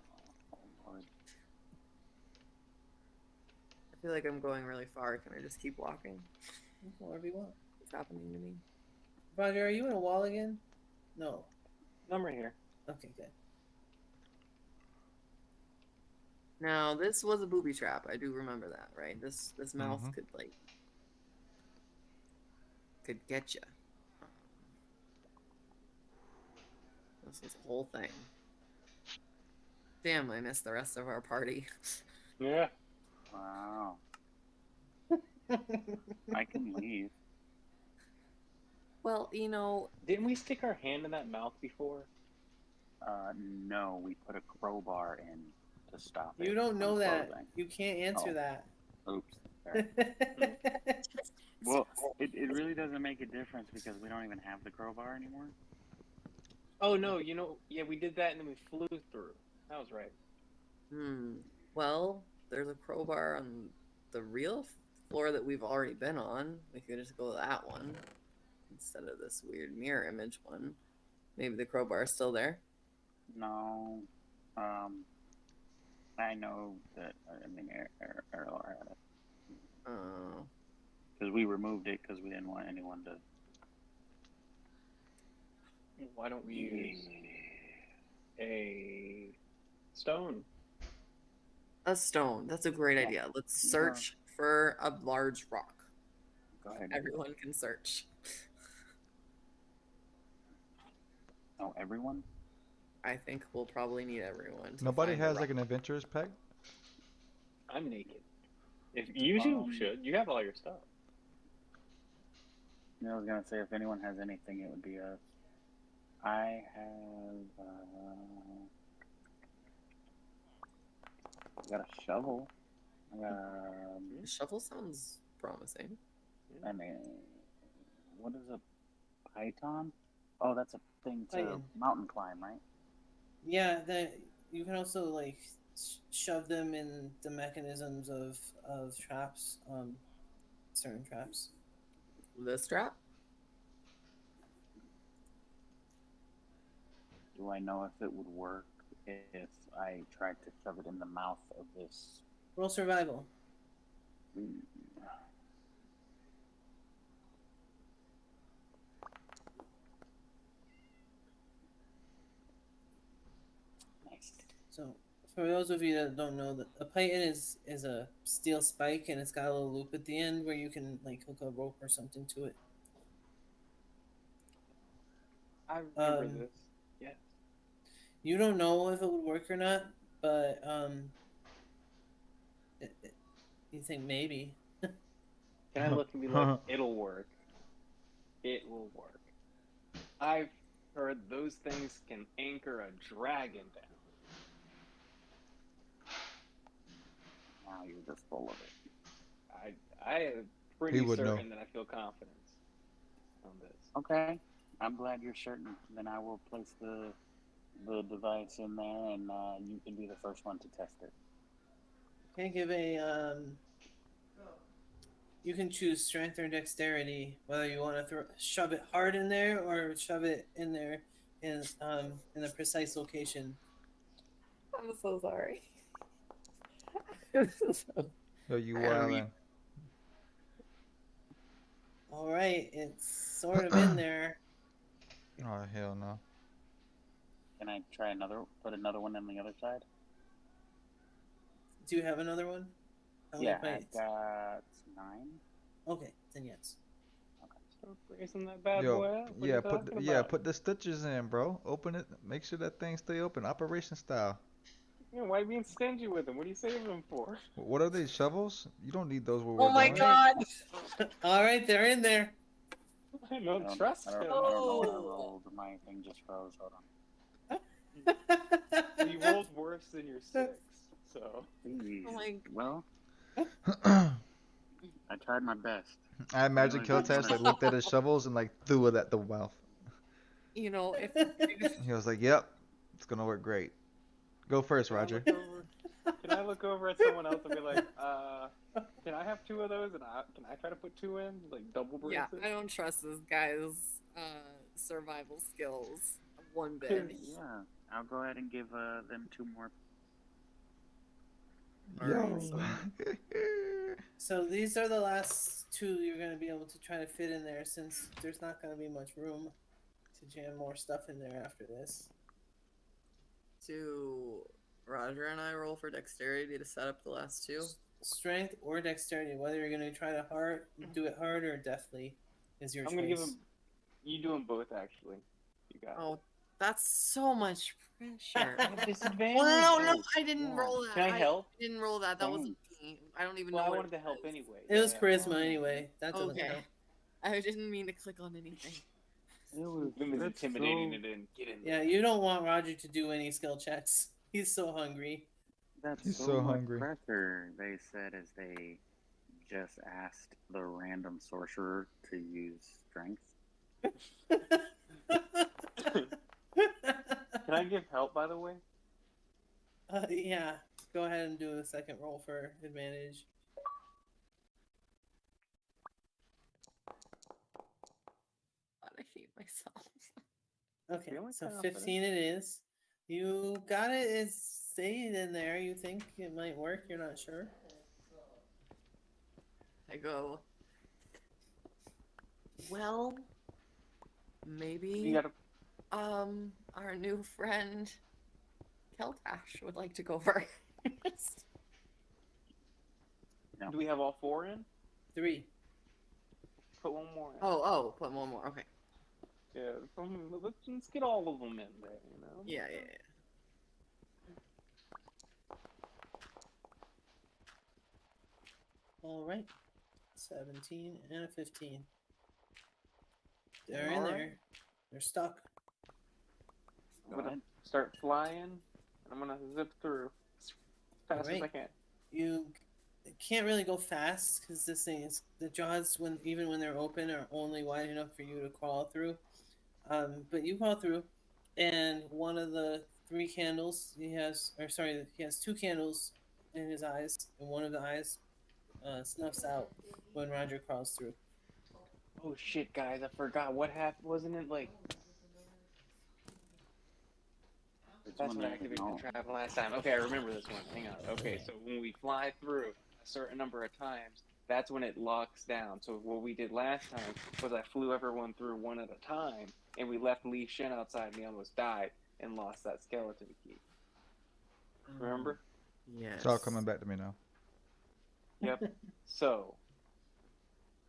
I feel like I'm going really far. Can I just keep walking? Whatever you want. What's happening to me? Roger, are you in a wall again? No. I'm right here. Okay, good. Now, this was a booby trap. I do remember that, right? This mouth Mhm. could get you. This was a whole thing. Damn, I missed the rest of our party. Yeah. Wow. I can leave. Well, you know, Didn't we stick our hand in that mouth before? No, we put a crowbar in to stop it. You don't from know that. closing. You can't answer Oh. that. Oops. Sorry. Well, it really doesn't make a difference because we don't even have the crowbar anymore. Oh no, yeah, we did that and then we flew through. That was right. Well, there's a crowbar on the real floor that we've already been on. We could just go to that one instead of this weird mirror image one. Maybe the crowbar is still there. No. I know that. I mean, Errol had it Oh. because we removed it because we didn't want anyone to. Why don't we use a stone? A stone. That's a great idea. Let's search for a large rock. Go ahead. Everyone can search. Oh, everyone? I think we'll probably need everyone. To Nobody find a has rock. like an adventurer's pack? I'm naked. If you should, you have all your stuff. I was gonna say if anyone has anything, it would be us. I have. I got a shovel. I got. Shovel sounds promising. I mean, what is a python? Oh, that's a thing to Python. mountain climb, right? Yeah, that you can also like shove them in the mechanisms of traps, certain traps. The strap? Do I know if it would work if I tried to shove it in the mouth of this? Roll survival. Nice. So, for those of you that don't know, that a python is a steel spike, and it's got a little loop at the end where you can like hook a rope or something to it. I remember Um, this. Yes. You don't know if it would work or not, but you think maybe. Can I look and be like, it'll work. It will work. I've heard those things can anchor a dragon down. Now you're just full of it. I am pretty He would know. certain that I feel confidence on this. Okay. I'm glad you're certain. Then I will place the device in there, and you can be the first one to test it. Okay, give a you can choose strength or dexterity, whether you want to shove it hard in there or shove it in there in the precise location. I'm so sorry. Yo, you wildin'. All right, it's sort of in there. Oh hell no. Can I try put another one on the other side? Do you have another one? How many Yeah, I've pints? got 9. Okay, then yes. Start raising that bad boy Yo, up. What are yeah, you talking yeah, about? put the stitches in, bro. Open it. Make sure that thing stay open, operation style. Yeah, why are you being stingy with them? What are you saving them for? What are these, shovels? You don't need those where Oh we're my going. god! All right, they're in there. I don't trust him. I don't know what I rolled. My thing just froze. Hold on. You rolled worse than your 6, so. Jeez. Oh my Well, I tried my best. I imagine Really Kiltash like looked at his shovels and like threw it at the mouth. You know, if He was like, "Yep, it's gonna work great." Go first, Roger. Can I look over at someone else and be like, can I have 2 of those? And can I try to put 2 in? Like double braces? yeah, I don't trust this guy's survival skills one bit. Yeah, I'll go ahead and give them 2 more. Yo. So these are the last 2 you're going to be able to try to fit in there, since there's not going to be much room to jam more stuff in there after this. Do Roger and I roll for dexterity to set up the last 2? Strength or dexterity, whether you're going to try to do it hard or deftly, is your I'm choice. gonna give him. You do them both, actually. You got Oh, that's so much pressure. it. Disadvantage. Well, no, I didn't Yeah. roll that. Can I help? didn't roll that. That wasn't Thanks. me. I don't even Well, know I what wanted to help was. anyway. It was Yeah. charisma anyway. That doesn't Okay. count. I didn't mean to click on anything. It was It was that's intimidating so- and didn't get in Yeah, there. you don't want Roger to do any skill checks. He's so hungry. That's He's so, so much hungry. pressure, they said as they just asked the random sorcerer to use strength. Can I give help, by the way? Yeah, go ahead and do a second roll for advantage. God, I hate myself. Okay, Feeling so confident. 15 it is. You got it. It's stayed in there. You think it might work. You're not sure. I go. Well, maybe. You gotta. Our new friend Keltash would like to go first. No. Do we have all 4 in? 3. Put 1 more in. Oh, put one more. Okay. Yeah. Let's get all of them in there. You know. Yeah. All right. 17 and a 15. They're in Alright. there. They're stuck. I'm gonna start flying, and I'm gonna zip through as fast as I Alright. can. You can't really go fast because this thing is the jaws even when they're open are only wide enough for you to crawl through. But you crawl through, and one of the three candles he has, or sorry, he has two candles in his eyes, and one of the eyes snuffs out when Roger crawls through. Oh shit, guys! I forgot what happened. Wasn't it like? That's what activated the trap last time. Okay, I remember this one. Hang on. Okay, so when we fly through a certain number of times, that's when it locks down. So what we did last time was I flew everyone through one at a time, and we left Lee Shen outside, and he almost died and lost that skeleton key. Remember? Yes. It's all coming back to me now. Yep. So,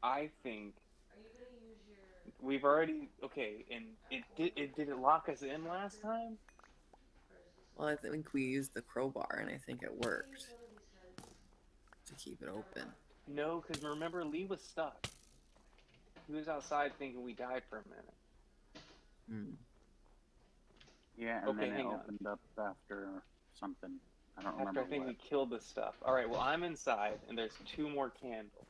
I think we've already and did it lock us in last time? Well, I think we used the crowbar, and I think it worked to keep it open. No, because remember, Lee was stuck. He was outside thinking we died for a minute. Yeah, and then it opened up after something. I don't remember. I think we killed the stuff. All right, well, I'm inside, and there's 2 more candles.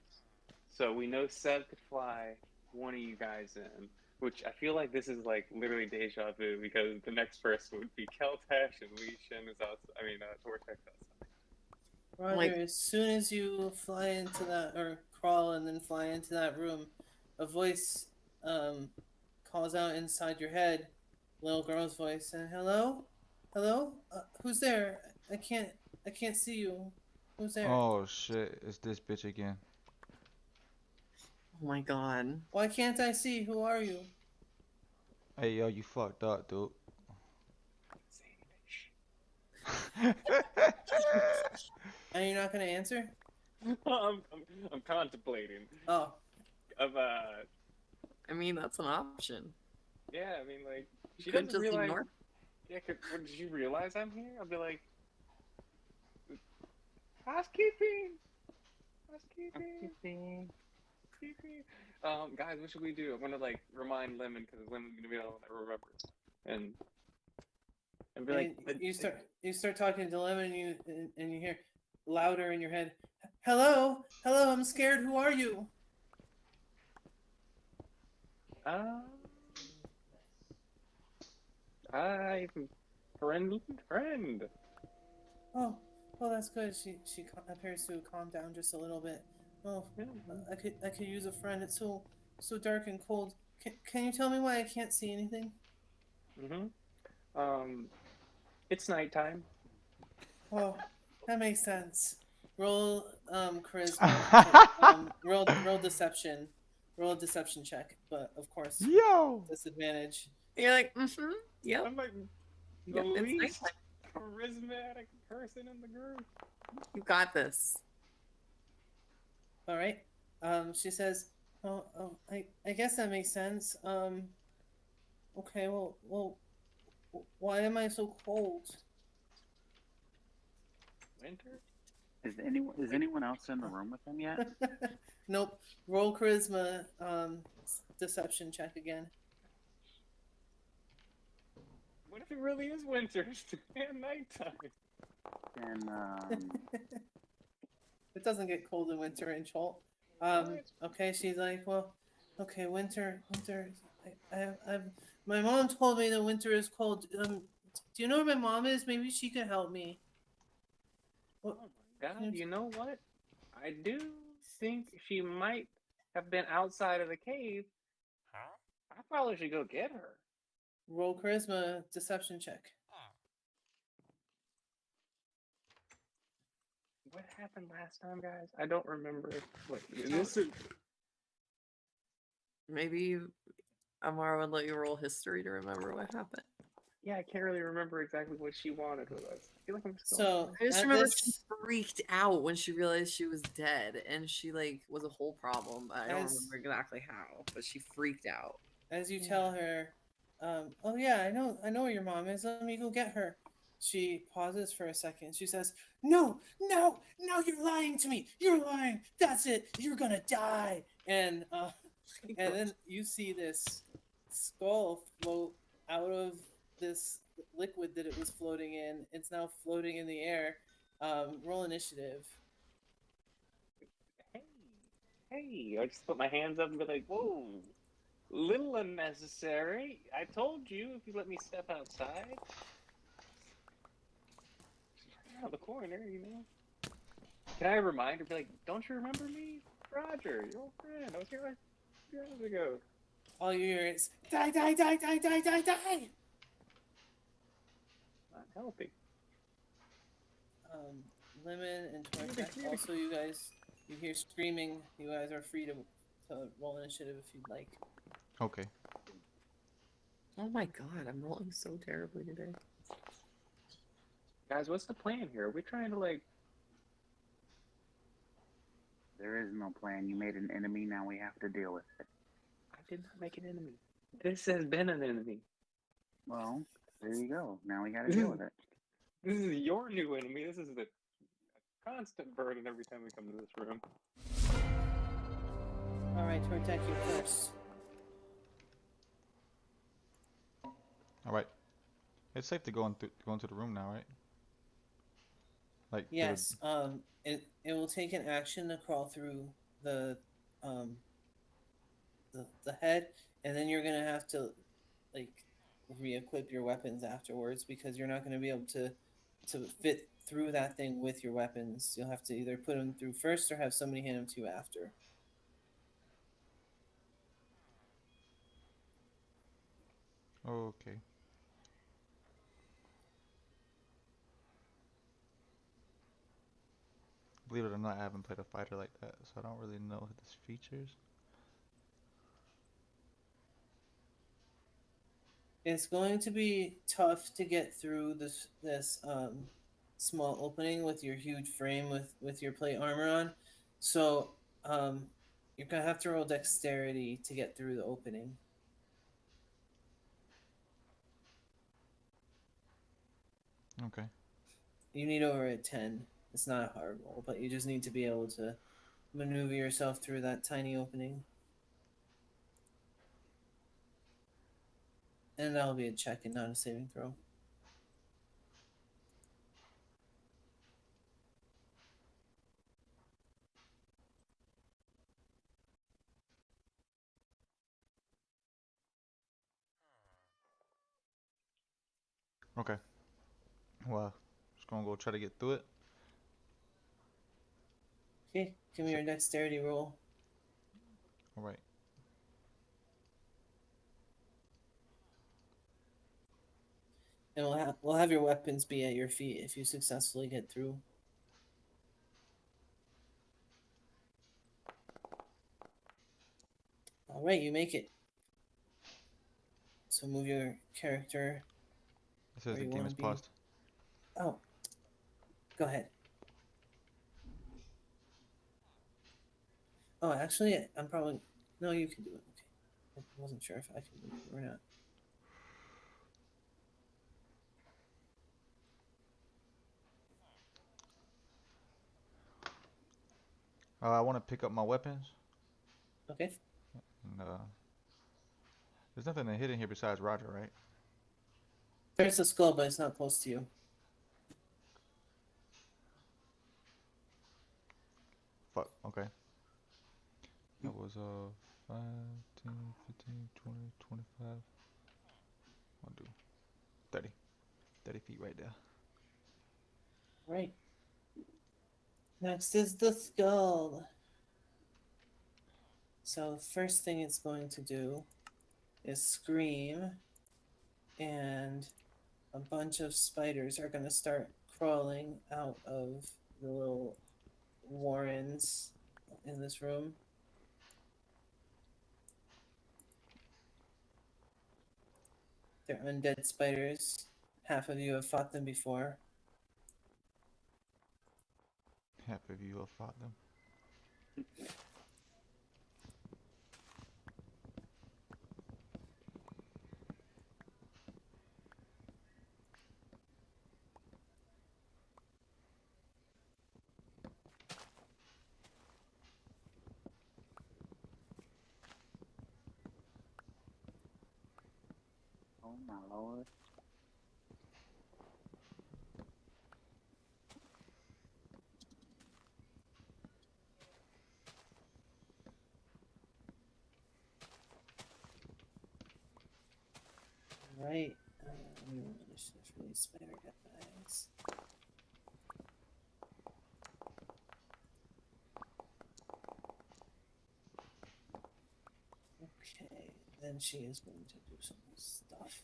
So we know Seb could fly one of you guys in, which I feel like this is like literally deja vu because the next person would be Keltash and Lee Shen is outside. I mean, Tortex outside. Roger, as soon as you fly into that, or crawl and then fly into that room, a voice calls out inside your head, little girl's voice, and hello? Hello? Who's there? I can't see you. Who's there? Oh shit, it's this bitch again. Oh my god. Why can't I see? Who are you? Hey yo, you fucked up, dude. Are you not gonna answer? I'm contemplating. Oh. I mean, that's an option. Yeah, I mean, like, she couldn't doesn't just realize. ignore. Yeah, did you realize I'm here? I'll be like, housekeeping. Guys, what should we do? I'm gonna like remind Lemon because Lemon's gonna be the one that remembers, and be like, you start talking to Lemon, and you hear louder in your head, hello, I'm scared. Who are you? I'm friend. Oh, that's good. She appears to have calmed down just a little bit. Oh, I could use a friend. It's so dark and cold. Can you tell me why I can't see anything? It's nighttime. Oh, that makes sense. Roll charisma. Roll deception. Roll a deception check, but of course, disadvantage. You're like, yep. I'm like the least charismatic person in the group. You got this. All right. She says, "Oh, I guess that makes sense. Okay. Well, why am I so cold?" Winter? Is anyone else in the room with him yet? Nope. Roll charisma. Deception check again. What if it really is winter and nighttime? And It doesn't get cold in winter in Cholt. Okay, she's like, well, okay, winter. My mom told me that winter is cold. Do you know where my mom is? Maybe she could help me. Oh my god, you know what? I do think she might have been outside of the cave. I probably should go get her. Roll charisma deception check. What happened last time, guys? I don't remember. Maybe Amara would let you roll history to remember what happened. Yeah, I can't really remember exactly what she wanted with us. I feel like I'm just So I just remember she freaked out when she realized she was dead, and she like was a whole problem. I don't remember exactly how, but she freaked out. As you tell her, oh yeah, I know where your mom is. Let me go get her. She pauses for a second. She says, No, you're lying to me. You're lying. That's it. You're gonna die. And then you see this skull float out of this liquid that it was floating in. It's now floating in the air. Roll initiative. hey, I just put my hands up and be like, whoa, little unnecessary. I told you if you let me step outside. Around the corner, you know. Can I remind her, be like, don't you remember me? Roger, your old friend. I was here like 2 hours ago. All you hear is die, die, die, die, die, die, die. Not healthy. Lemon and Tortek. Also, you guys, you hear screaming. You guys are free to roll initiative if you'd like. Okay. Oh my god, I'm rolling so terribly today. Guys, what's the plan here? Are we trying to, like... There is no plan. You made an enemy, now we have to deal with it. I did not make an enemy. This has been an enemy. Well, there you go. Now we gotta deal with it. This is your new enemy. This is a constant burden every time we come to this room. All right, Tortek, you first. All right. It's safe to go into the room now, right? Like Yes. It will take an action to crawl through the head, and then you're gonna have to like re-equip your weapons afterwards because you're not gonna be able to fit through that thing with your weapons. You'll have to either put them through first or have somebody hand them to you after. Okay. Believe it or not, I haven't played a fighter like that, so I don't really know his features. It's going to be tough to get through this small opening with your huge frame with your plate armor on. So you're gonna have to roll dexterity to get through the opening. Okay. You need over a 10. It's not a hard roll, but you just need to be able to maneuver yourself through that tiny opening. And that'll be a check and not a saving throw. Okay. Well, just gonna go try to get through it. Okay, give me your dexterity roll. All right. And we'll have your weapons be at your feet if you successfully get through. All right, you make it. So move your character. It says where the you game wanna is be. paused. Oh, go ahead. Oh, actually, I'm probably... No, you can do it. Okay. I wasn't sure if I can move it or not. I want to pick up my weapons. Okay. And, there's nothing hidden here besides Roger, right? There's a skull, but it's not close to you. Fuck, okay. That was 5, 10, 15, 20, 25. I'll do 30. 30 feet right there. Right. Next is the skull. So the first thing it's going to do is scream, and a bunch of spiders are going to start crawling out of the little warrens in this room. They're undead spiders. Half of you have fought them before. Half of you have fought them. Oh my lord. Right. Initiative for these spider guys. Okay, then she is going to do some stuff.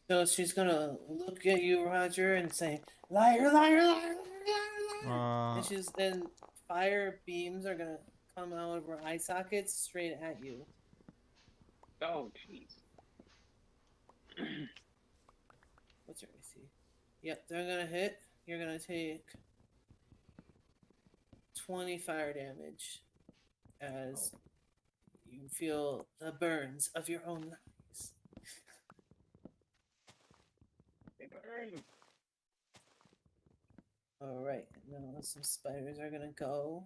So she's gonna look at you, Roger, and say, "Liar, liar, liar, liar, liar!" And fire beams are gonna come out of her eye sockets straight at you. Oh, jeez. What's your AC? Yep, they're gonna hit. You're gonna take 20 fire damage as you feel the burns of your own eyes. They burn. Alright, now some spiders are gonna go.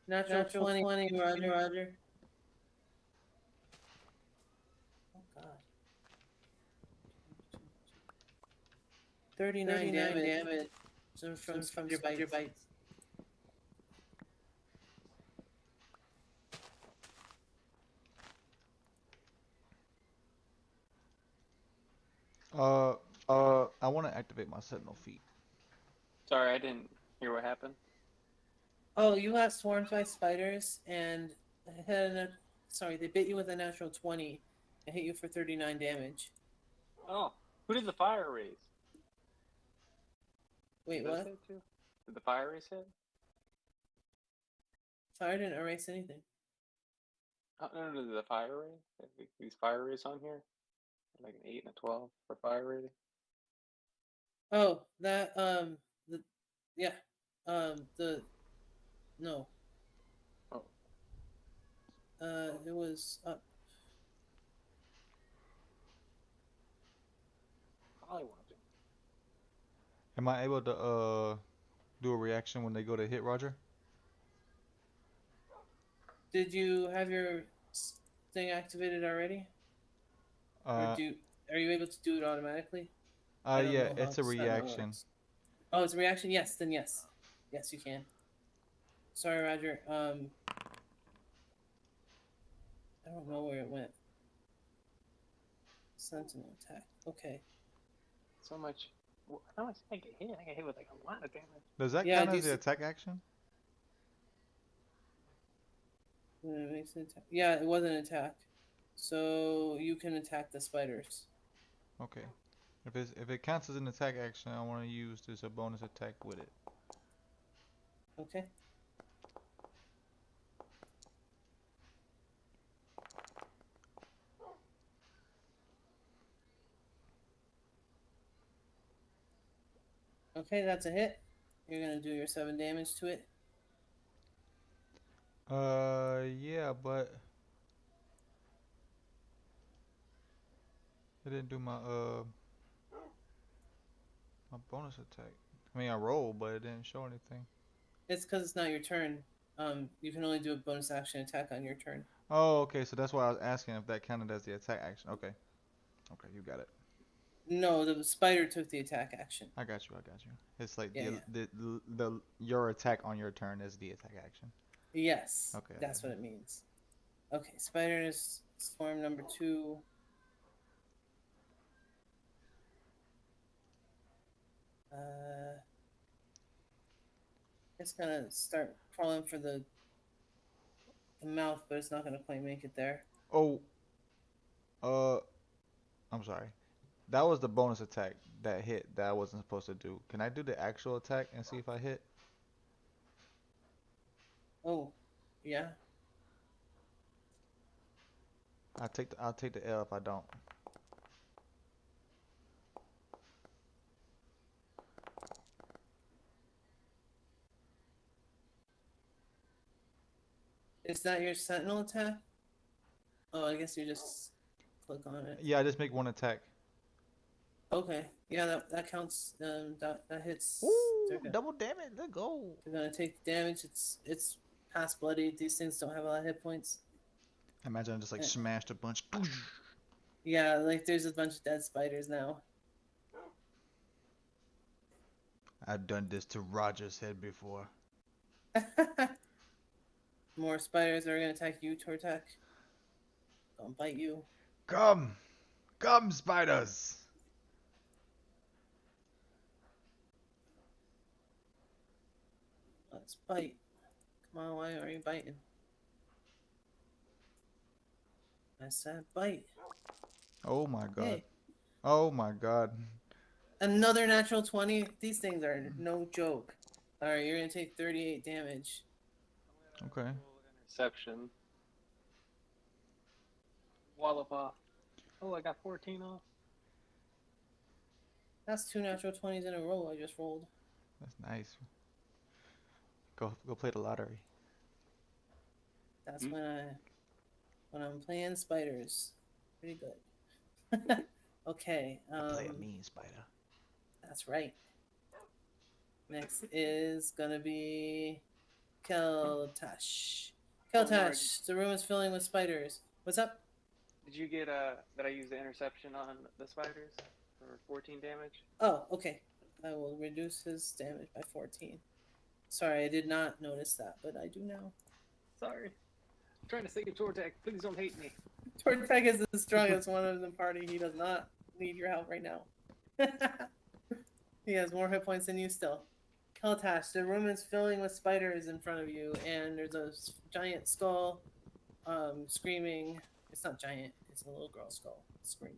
Natural 20, Roger. Oh god. 39 damage. So from your bites. I want to activate my Sentinel feat. Sorry, I didn't hear what happened. Oh, you got swarmed by spiders and they bit you with a natural 20 and hit you for 39 damage. Oh, who did the fire raise? Wait, Did those what? hit too? Did the fire raise hit? Fire didn't erase anything. Oh, no, the fire raise? These fire raise on here? Like an 8 and a 12 for fire rating? Oh, that, no. Oh. It was up. Probably watching. Am I able to do a reaction when they go to hit Roger? Did you have your thing activated already? Or are you able to do it automatically? Yeah, it's a reaction. Oh, it's a reaction? Yes, then yes. Yes, you can. Sorry, Roger. I don't know where it went. Sentinel attack. Okay. So much. How much did I get hit? I got hit with like a lot of damage. Does that count as the attack action? It makes an attack. Yeah, it was an attack. So you can attack the spiders. Okay. If it counts as an attack action, I want to use this a bonus attack with it. Okay. Okay, that's a hit. You're gonna do your 7 damage to it. Yeah, but it didn't do my bonus attack. I mean, I rolled, but it didn't show anything. It's because it's not your turn. You can only do a bonus action attack on your turn. Oh, okay. So that's why I was asking if that counted as the attack action. Okay. Okay, you got it. No, the spider took the attack action. I got you. It's like the your attack on your turn is the attack action. Yes. Okay. That's what it means. Okay, spider is swarm number 2. It's gonna start crawling for the mouth, but it's not gonna quite make it there. Oh. I'm sorry. That was the bonus attack that hit that I wasn't supposed to do. Can I do the actual attack and see if I hit? Oh, yeah. I'll take the L if I don't. Is that your sentinel attack? Oh, I guess you just click on it. Yeah, I just make one attack. Okay, yeah, that counts. That hits. Ooh, They're gonna, double damage. Let's go. they're gonna take damage. It's past bloodied. These things don't have a lot of hit points. Imagine I just like Yeah. smashed a bunch. Yeah, like there's a bunch of dead spiders now. I've done this to Roger's head before. More spiders are gonna attack you, Tortek. Gonna bite you. Come, come, spiders. Let's bite. Come on, why are you biting? I said bite. Oh my god. Hey, Oh my god. another natural 20. These things are no joke. Alright, you're gonna take 38 damage. Okay. Interception. Wallop off. Oh, I got 14 off. That's 2 natural 20s in a row I just rolled. That's nice. Go play the lottery. That's when I'm playing spiders. Pretty good. Okay. Play a mean spider. That's right. Next is gonna be Keltash. Keltash, the room is filling with spiders. What's up? Did you get that I used the interception on the spiders for 14 damage? Oh, okay. I will reduce his damage by 14. Sorry, I did not notice that, but I do now. Sorry. I'm trying to save Tortek. Please don't hate me. Tortek is the strongest one of the party. He does not need your help right now. He has more hit points than you still. Keltash, the room is filling with spiders in front of you, and there's a giant skull screaming. It's not giant, it's a little girl skull screaming.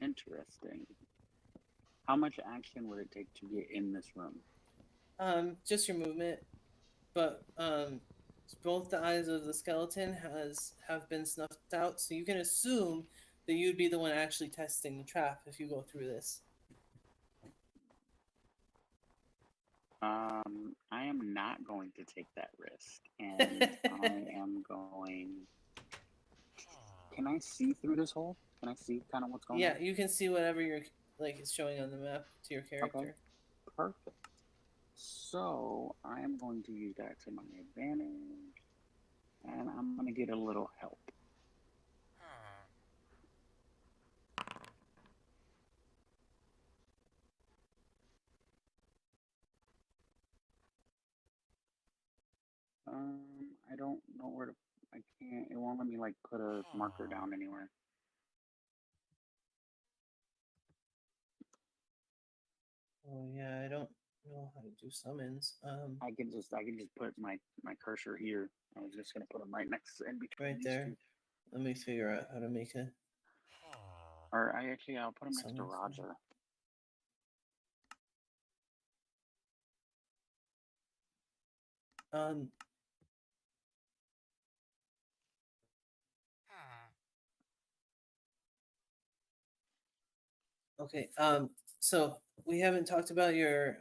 Interesting. How much action would it take to get in this room? Just your movement, but both the eyes of the skeleton have been snuffed out, so you can assume that you'd be the one actually testing the trap if you go through this. I am not going to take that risk, and I am going. Can I see through this hole? Can I see kind of what's going on? Yeah, you can see whatever you're is showing on the map to your character. Okay. Perfect. So I am going to use that to my advantage, and I'm going to get a little help. I don't know where to. I can't. It won't let me like put a marker down anywhere. Oh yeah, I don't know how to do summons. I can just put my cursor here. I was just gonna put them right next in between. Right these there. two. Let me figure out how to make it. Or I'll put them next to Summons. Roger. Okay, so we haven't talked about your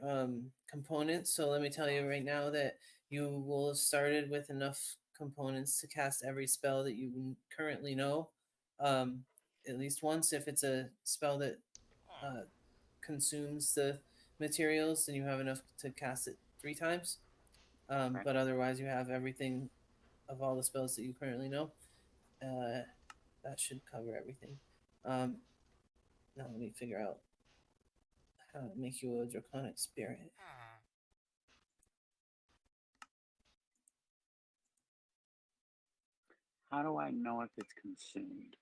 components, so let me tell you right now that you will have started with enough components to cast every spell that you currently know, at least once. If it's a spell that consumes the materials, then you have enough to cast it 3 times. Okay. But otherwise, you have everything of all the spells that you currently know. That should cover everything. Now let me figure out how to make you a draconic spirit. How do I know if it's consumed?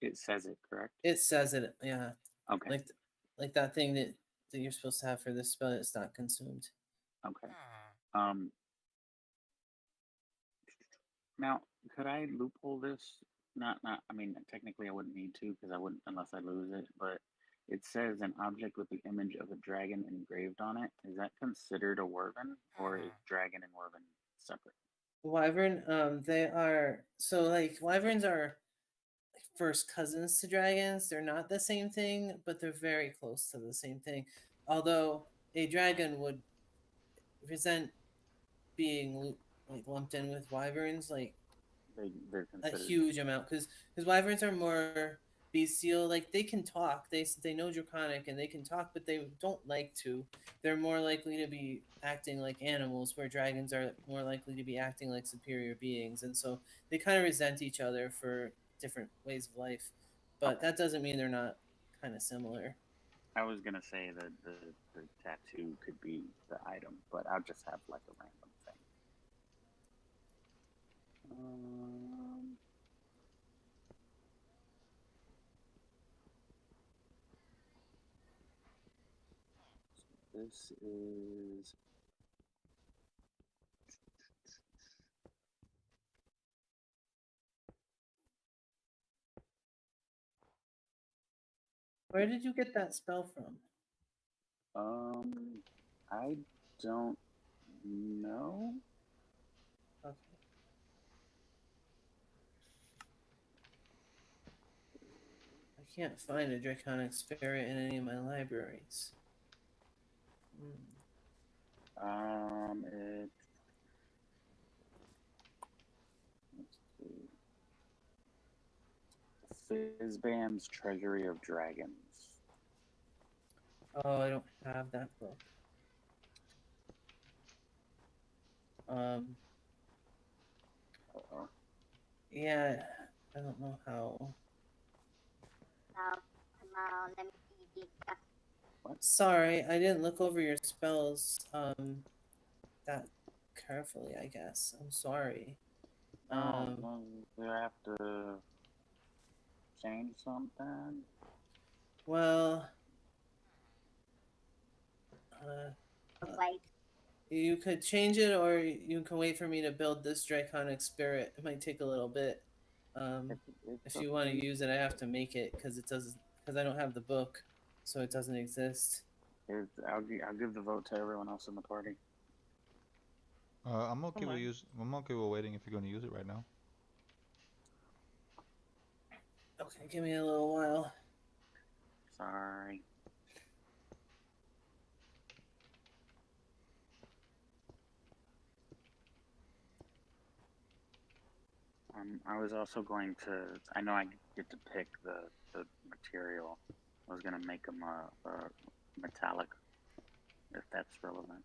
It says it, correct? It says it, yeah. Okay. Like that thing that you're supposed to have for this spell. It's not consumed. Okay. Now, could I loophole this? Not. I mean, technically, I wouldn't need to because I wouldn't unless I lose it. But it says an object with the image of a dragon engraved on it. Is that considered a wyvern, or is dragon and wyvern separate? Wyvern, they are so like wyverns are like first cousins to dragons. They're not the same thing, but they're very close to the same thing. Although a dragon would resent being like lumped in with wyverns like They're a considered. huge amount because wyverns are more bestial. Like they can talk, they know draconic and they can talk, but they don't like to. They're more likely to be acting like animals, where dragons are more likely to be acting like superior beings, and so they kind of resent each other for different ways of life. But Okay. that doesn't mean they're not kind of similar. I was gonna say that the tattoo could be the item, but I'll just have like a random thing. This is Where did you get that spell from? I don't know. Okay. I can't find a draconic spirit in any of my libraries. It. Let's see. Fizbam's Treasury of Dragons. Oh, I don't have that book. Uh-oh. Yeah, I don't know how. Let me see. What? Sorry, I didn't look over your spells that carefully, I guess. I'm sorry. Well, do I have to change something? Well, Wait. you could change it, or you can wait for me to build this draconic spirit. It might take a little bit. If you want to use it, I have to make it because I don't have the book, so it doesn't exist. I'll give the vote to everyone else in the party. I'm okay with waiting if you're going to use it right now. Okay, give me a little while. Sorry. I was also going to. I know I get to pick the material. I was gonna make them a metallic, if that's relevant.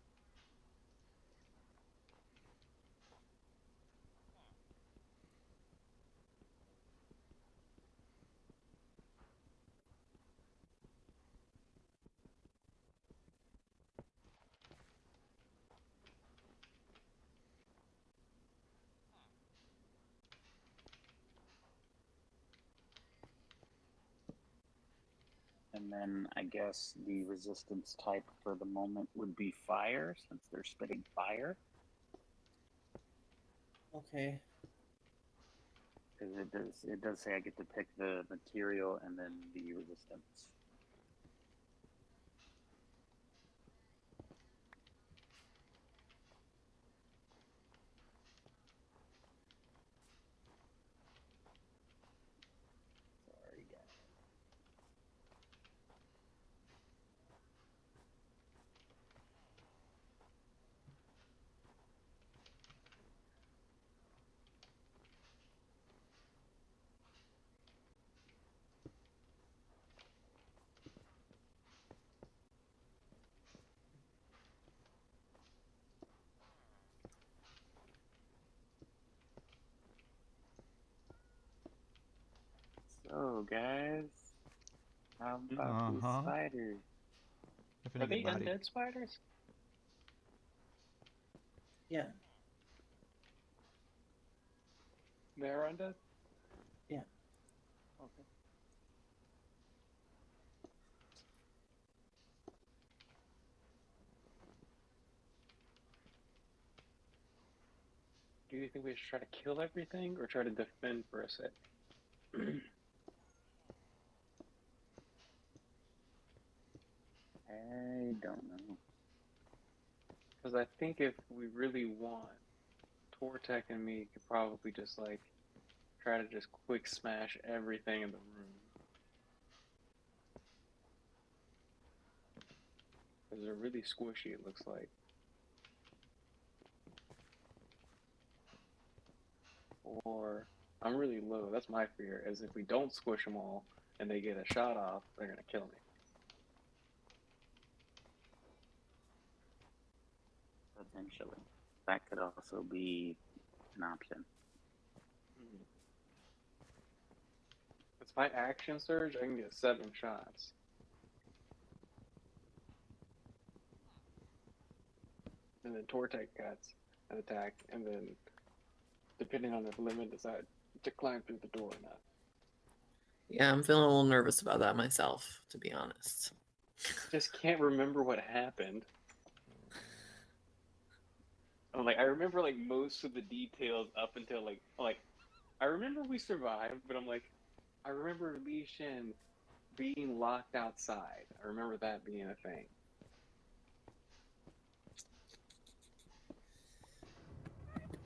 And then I guess the resistance type for the moment would be fire, since they're spitting fire. Okay. Because it does say I get to pick the material and then the resistance. Sorry, guys. So, guys, how about these spiders? Are they undead spiders? Yeah. They're undead? Yeah. Okay. Do you think we should try to kill everything or try to defend for a sec? I don't know. Because I think if we really want, Tortek and me could probably just like try to just quick smash everything in the room. Because they're really squishy, it looks like. Or I'm really low. That's my fear, is if we don't squish them all and they get a shot off, they're going to kill me. Potentially. That could also be an option. If my action surge, I can get 7 shots. And then Tortek gets an attack, and then depending on if Lemon decide to climb through the door or not. Yeah, I'm feeling a little nervous about that myself, to be honest. Just can't remember what happened. Like I remember like most of the details up until like I remember we survived, but I'm like I remember Li Shen being locked outside. I remember that being a thing.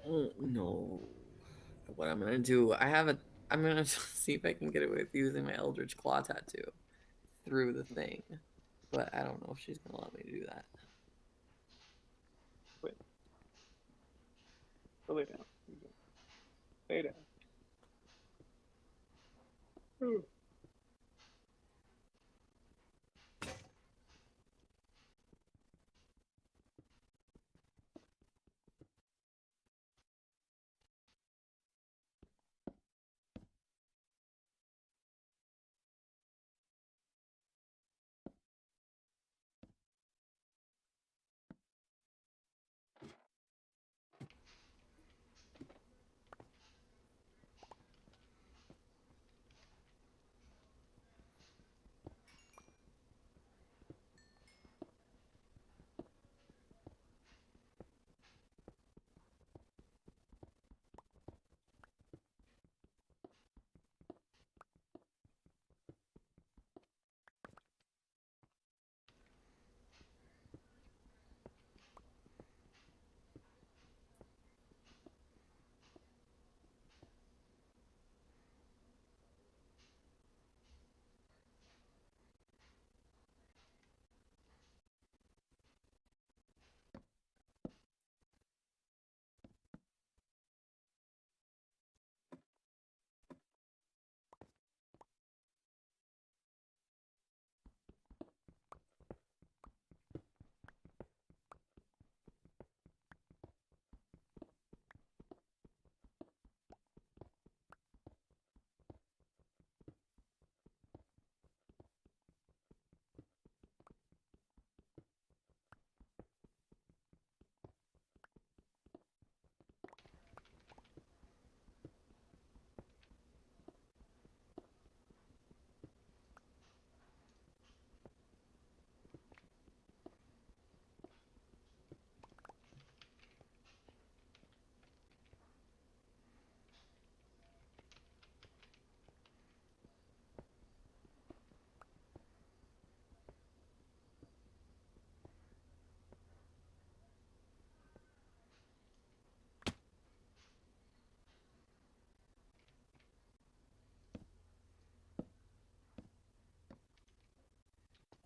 Oh no. What I'm gonna do, I'm gonna see if I can get it with using my Eldritch Claw tattoo through the thing. But I don't know if she's gonna let me do that. Wait. Go lay down. Lay down. Ooh.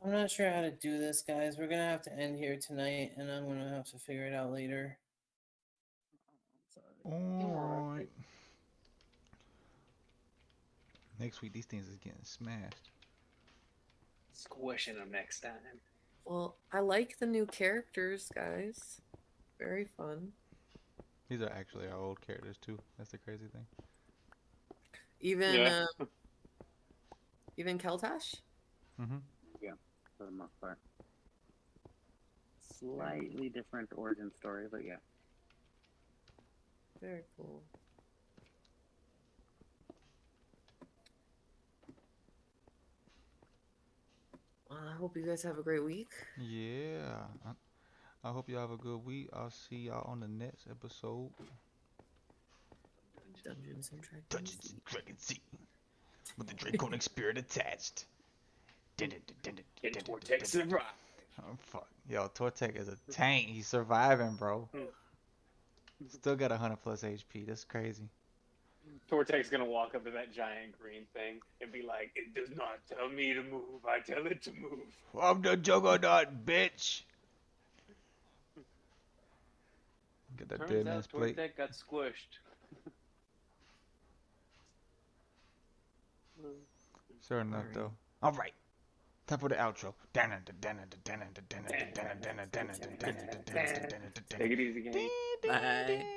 I'm not sure how to do this, guys. We're gonna have to end here tonight, and I'm gonna have to figure it out later. Alright. Next week, these things is getting smashed. Squishing them next time. Well, I like the new characters, guys. Very fun. These are actually our old characters too. That's the crazy thing. Even Yeah. even Keltash? Mm-hmm. Yeah, for the most part. Slightly different origin story, but yeah. Very cool. Well, I hope you guys have a great week. Yeah. I hope you have a good week. I'll see y'all on the next episode. Dungeons and Dragons. Dungeons and Dragons Z. With the draconic spirit attached. And Tortek survived. Oh fuck. Yo, Tortek is a tank. He's surviving, bro. Still got 100+ HP. That's crazy. Tortek's gonna walk up to that giant green thing and be like, "It does not tell me to move. I tell it to move." I'm the juggernaut, bitch. Get that dead Turns man's out plate. Tortek got squished. Sure enough, though. All right. Time for the outro. Take it easy, gang. Bye.